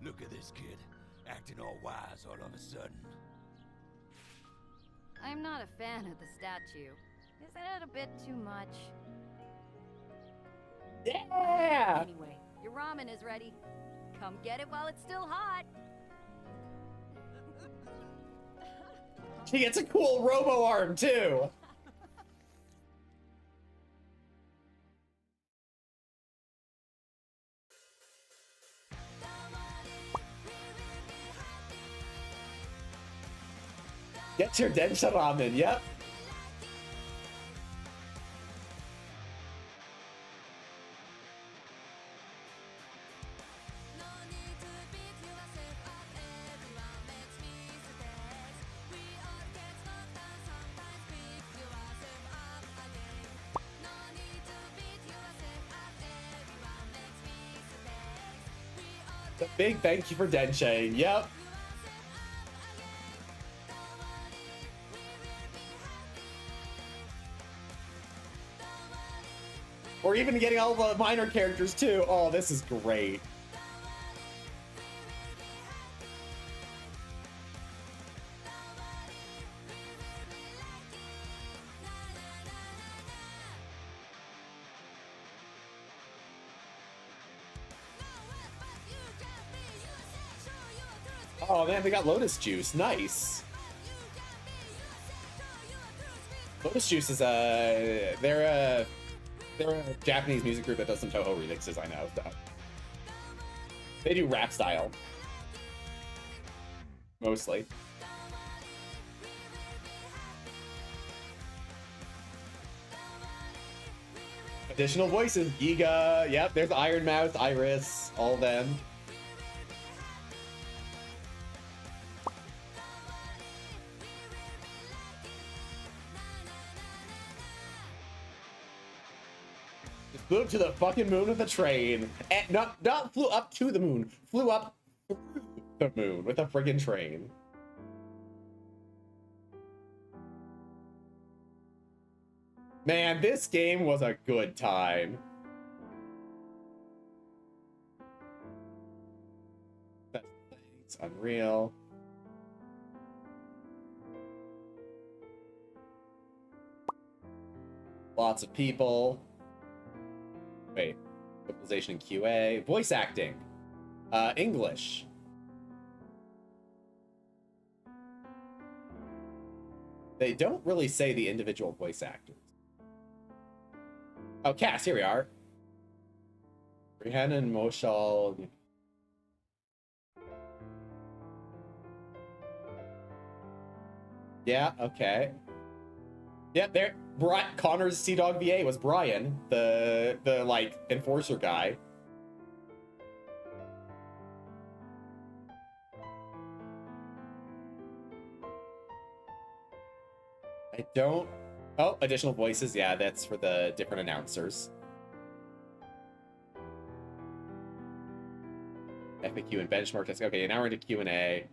Look at this kid, acting all wise all of a sudden. I'm not a fan of the statue. Isn't it a bit too much? Yeah! Anyway, your ramen is ready. Come get it while it's still hot. She gets a cool robo arm too. Get your Densha ramen, yep. The big thank you for Densha, yep. Or even getting all the minor characters too. Oh, this is great. Oh man, they got Lotus Juice. Nice. Lotus Juice is they're a Japanese music group that does some Toho remixes, I know. So. They do rap style. Mostly. Additional voices. Giga. Yep, there's Iron Mouse, Iris, all of them. Flew to the fucking moon with a train. And not flew up to the moon. Flew up through the moon with a friggin' train. Man, this game was a good time. It's unreal. Lots of people. Wait, localization and QA, voice acting, English. They don't really say the individual voice actors. Oh, cast, here we are. Rihanna and Moshal. Yeah, okay. Yep, there. Connor's Sea Dog VA was Brian, the like enforcer guy. I don't. Oh, additional voices. Yeah, that's for the different announcers. FAQ and benchmark test. Okay, now we're into Q&A.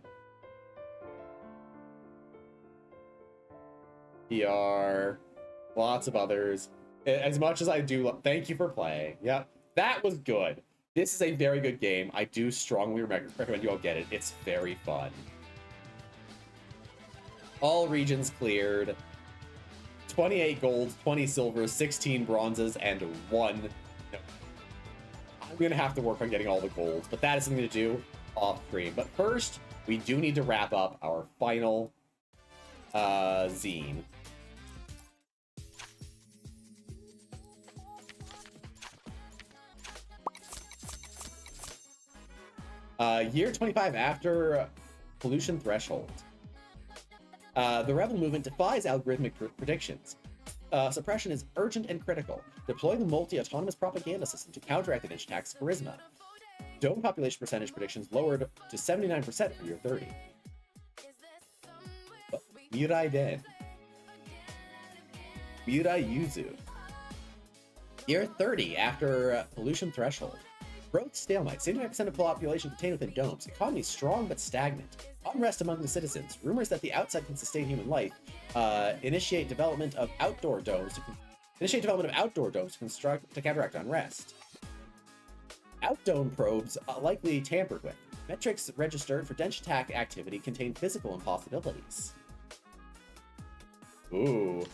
PR. Lots of others. As much as I do, thank you for playing. Yep, that was good. This is a very good game. I do strongly recommend you all get it. It's very fun. All regions cleared. 28 golds, 20 silvers, 16 bronzes, and 1. No. I'm going to have to work on getting all the golds, but that is something to do off stream. But first, we do need to wrap up our final zine. Year 25 after pollution threshold. The rebel movement defies algorithmic predictions. Suppression is urgent and critical. Deploy the multi-autonomous propaganda system to counteract the Denshattack's charisma. Dome population percentage predictions lowered to 79% for year 30. Mirai Den. Mirai Yuzu. Year 30 after pollution threshold. Growth stalemate. 79% of population contained within domes. Economy strong but stagnant. Unrest among the citizens. Rumors that the outside can sustain human life. Initiate development of outdoor domes to construct to counteract unrest. Outdome probes likely tampered with. Metrics registered for Denshattack activity contain physical impossibilities. Ooh.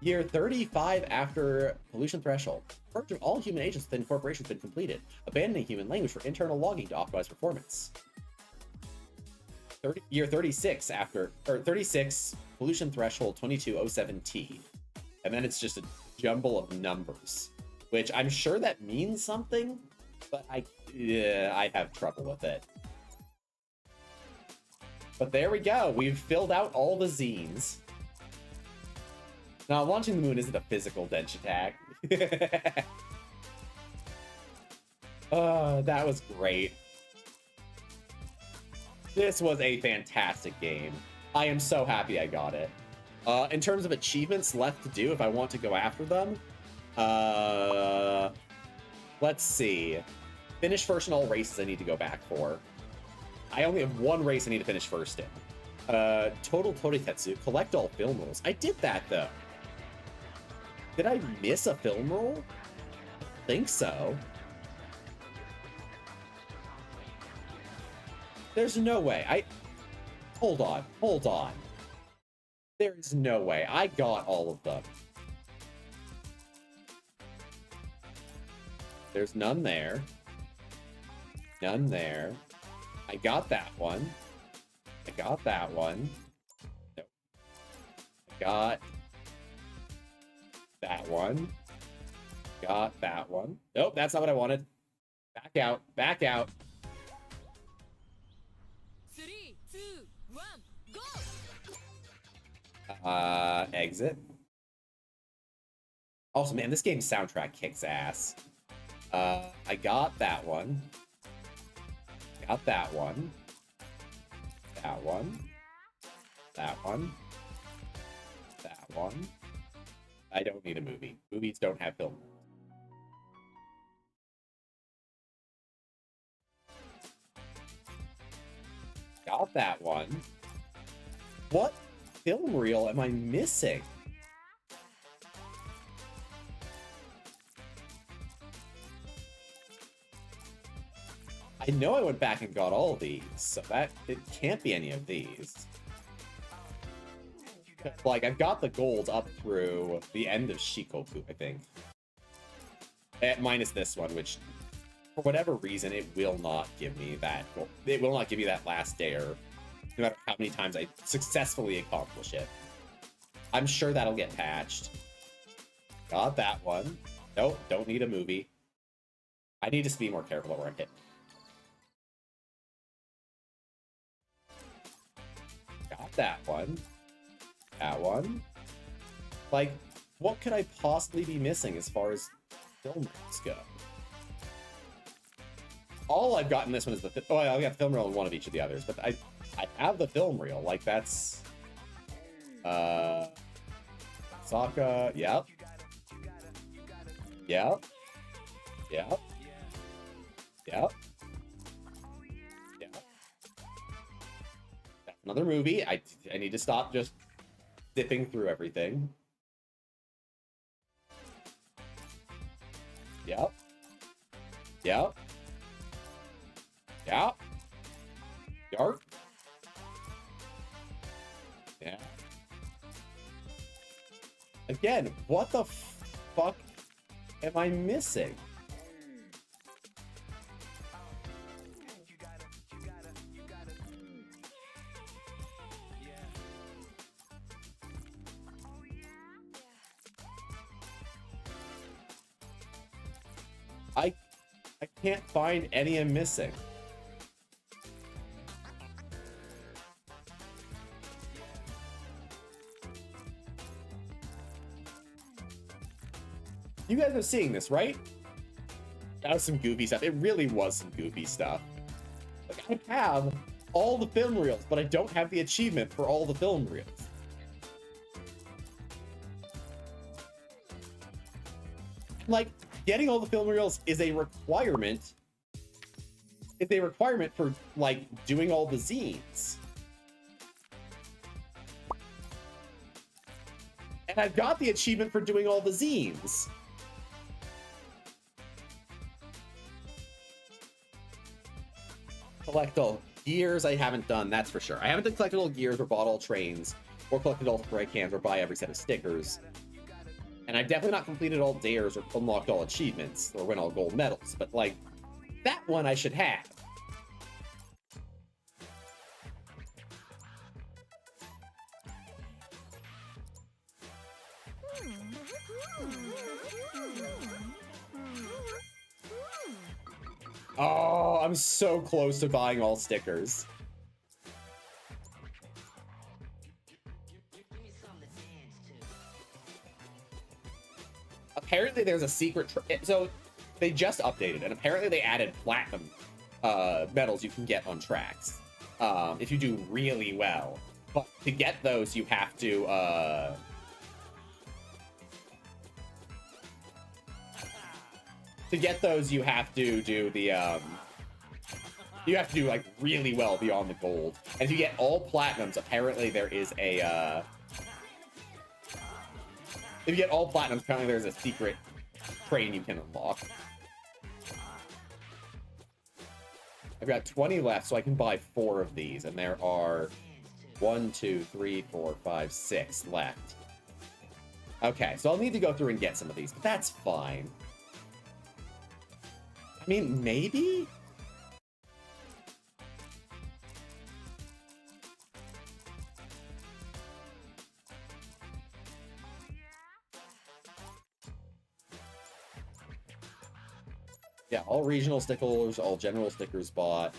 Year 35 after pollution threshold. Purge of all human agents within corporations has been completed, abandoning human language for internal logging to optimize performance. Year 36 after, or 36 pollution threshold 2207T, and then it's just a jumble of numbers, which I'm sure that means something, but I have trouble with it. But there we go. We've filled out all the zines. Now, launching the moon isn't a physical Denshattack. That was great. This was a fantastic game. I am so happy I got it. In terms of achievements left to do, if I want to go after them, let's see. Finish first in all races I need to go back for. I only have one race I need to finish first in. Total Toritetsu, collect all film rolls. I did that, though. Did I miss a film roll? I think so. There's no way. Hold on. There's no way. I got all of them. There's none there. None there. I got that one. I got that one. No. I got that one. Got that one. Nope, that's not what I wanted. Back out. Back out. 3, 2, 1, go! Exit. Also, man, this game's soundtrack kicks ass. I got that one. Got that one. That one. That one. That one. I don't need a movie. Movies don't have film. Got that one. What film reel am I missing? I know I went back and got all these, so that it can't be any of these. Like, I've got the gold up through the end of Shikoku, I think. Minus this one, which, for whatever reason, it will not give me that. Well, it will not give you that last dare, no matter how many times I successfully accomplish it. I'm sure that'll get patched. Got that one. Nope, don't need a movie. I need to be more careful where I hit. Got that one. That one. Like, what could I possibly be missing as far as film reels go? All I've got in this one is the... Oh, I got the film reel in one of each of the others, but I have the film reel. Like, that's... Sokka... Yep. Yep. Yep. Yep. Yep. That's another movie. I need to stop just zipping through everything. Yep. Yep. Yep. Yarp. Yeah. Again, what the fuck am I missing? I can't find any I'm missing. You guys are seeing this, right? That was some goofy stuff. It really was some goofy stuff. Like, I have all the film reels, but I don't have the achievement for all the film reels. Like, getting all the film reels is a requirement. It's a requirement for, like, doing all the zines. And I've got the achievement for doing all the zines. Collect all gears I haven't done, that's for sure. I haven't done collected all gears or bought all trains or collected all spray cans or buy every set of stickers. And I've definitely not completed all dares or unlocked all achievements or win all gold medals, but like, that one I should have. Oh, I'm so close to buying all stickers. Apparently there's a secret, so they just updated, and apparently they added platinum medals you can get on tracks if you do really well. But to get those, you have to you have to do the you have to do like really well beyond the gold. And if you get all platinums, apparently there is a if you get all platinums, apparently there's a secret train you can unlock. I've got 20 left, so I can buy 4 of these, and there are 1, 2, 3, 4, 5, 6 left. Okay, so I'll need to go through and get some of these, but that's fine. I mean, maybe? Yeah, all regional stickers, all general stickers bought.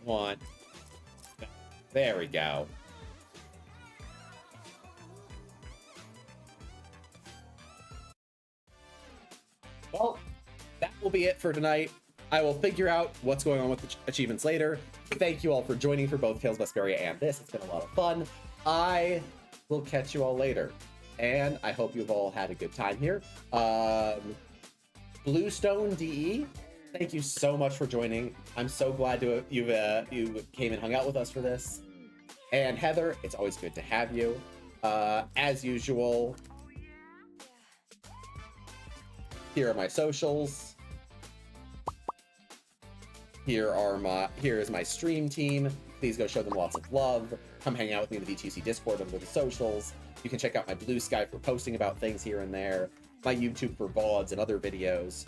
Want. There we go. Well, that will be it for tonight. I will figure out what's going on with the achievements later. Thank you all for joining for both Tales of Vesperia and this. It's been a lot of fun. I will catch you all later. And I hope you've all had a good time here. Bluestone DE, thank you so much for joining. I'm so glad you came and hung out with us for this. And Heather, it's always good to have you. As usual, here are my socials. Here is my stream team. Please go show them lots of love. Come hang out with me in the VTC Discord under the socials. You can check out my Blue Sky for posting about things here and there. My YouTube for VODs and other videos.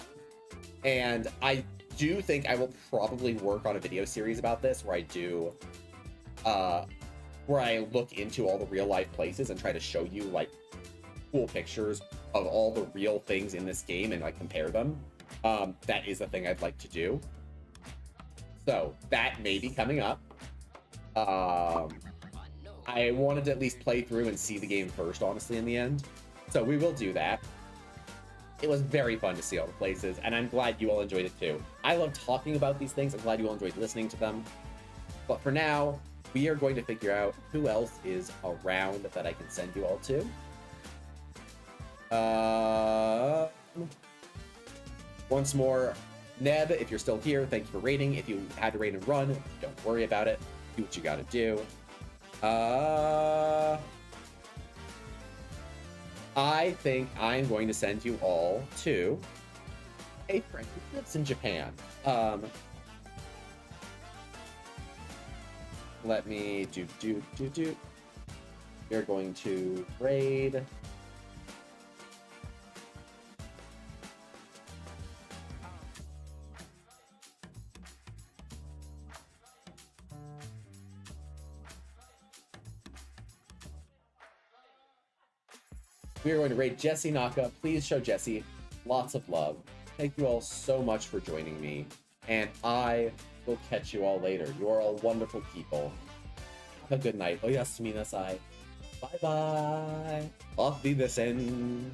And I do think I will probably work on a video series about this where I do, where I look into all the real life places and try to show you like cool pictures of all the real things in this game and like compare them. That is a thing I'd like to do. So that may be coming up. I wanted to at least play through and see the game first, honestly, in the end. So we will do that. It was very fun to see all the places, and I'm glad you all enjoyed it too. I love talking about these things. I'm glad you all enjoyed listening to them. But for now, we are going to figure out who else is around that I can send you all to. Once more, Neb, if you're still here, thank you for raiding. If you had to raid and run, don't worry about it. Do what you gotta do. I think I'm going to send you all to a friend who lives in Japan. Let me do. You're going to raid. We are going to raid Jesse Naka. Please show Jesse lots of love. Thank you all so much for joining me, and I will catch you all later. You are all wonderful people. Have a good night. Oyasumi nasai. Bye bye. Off Wiedersehen.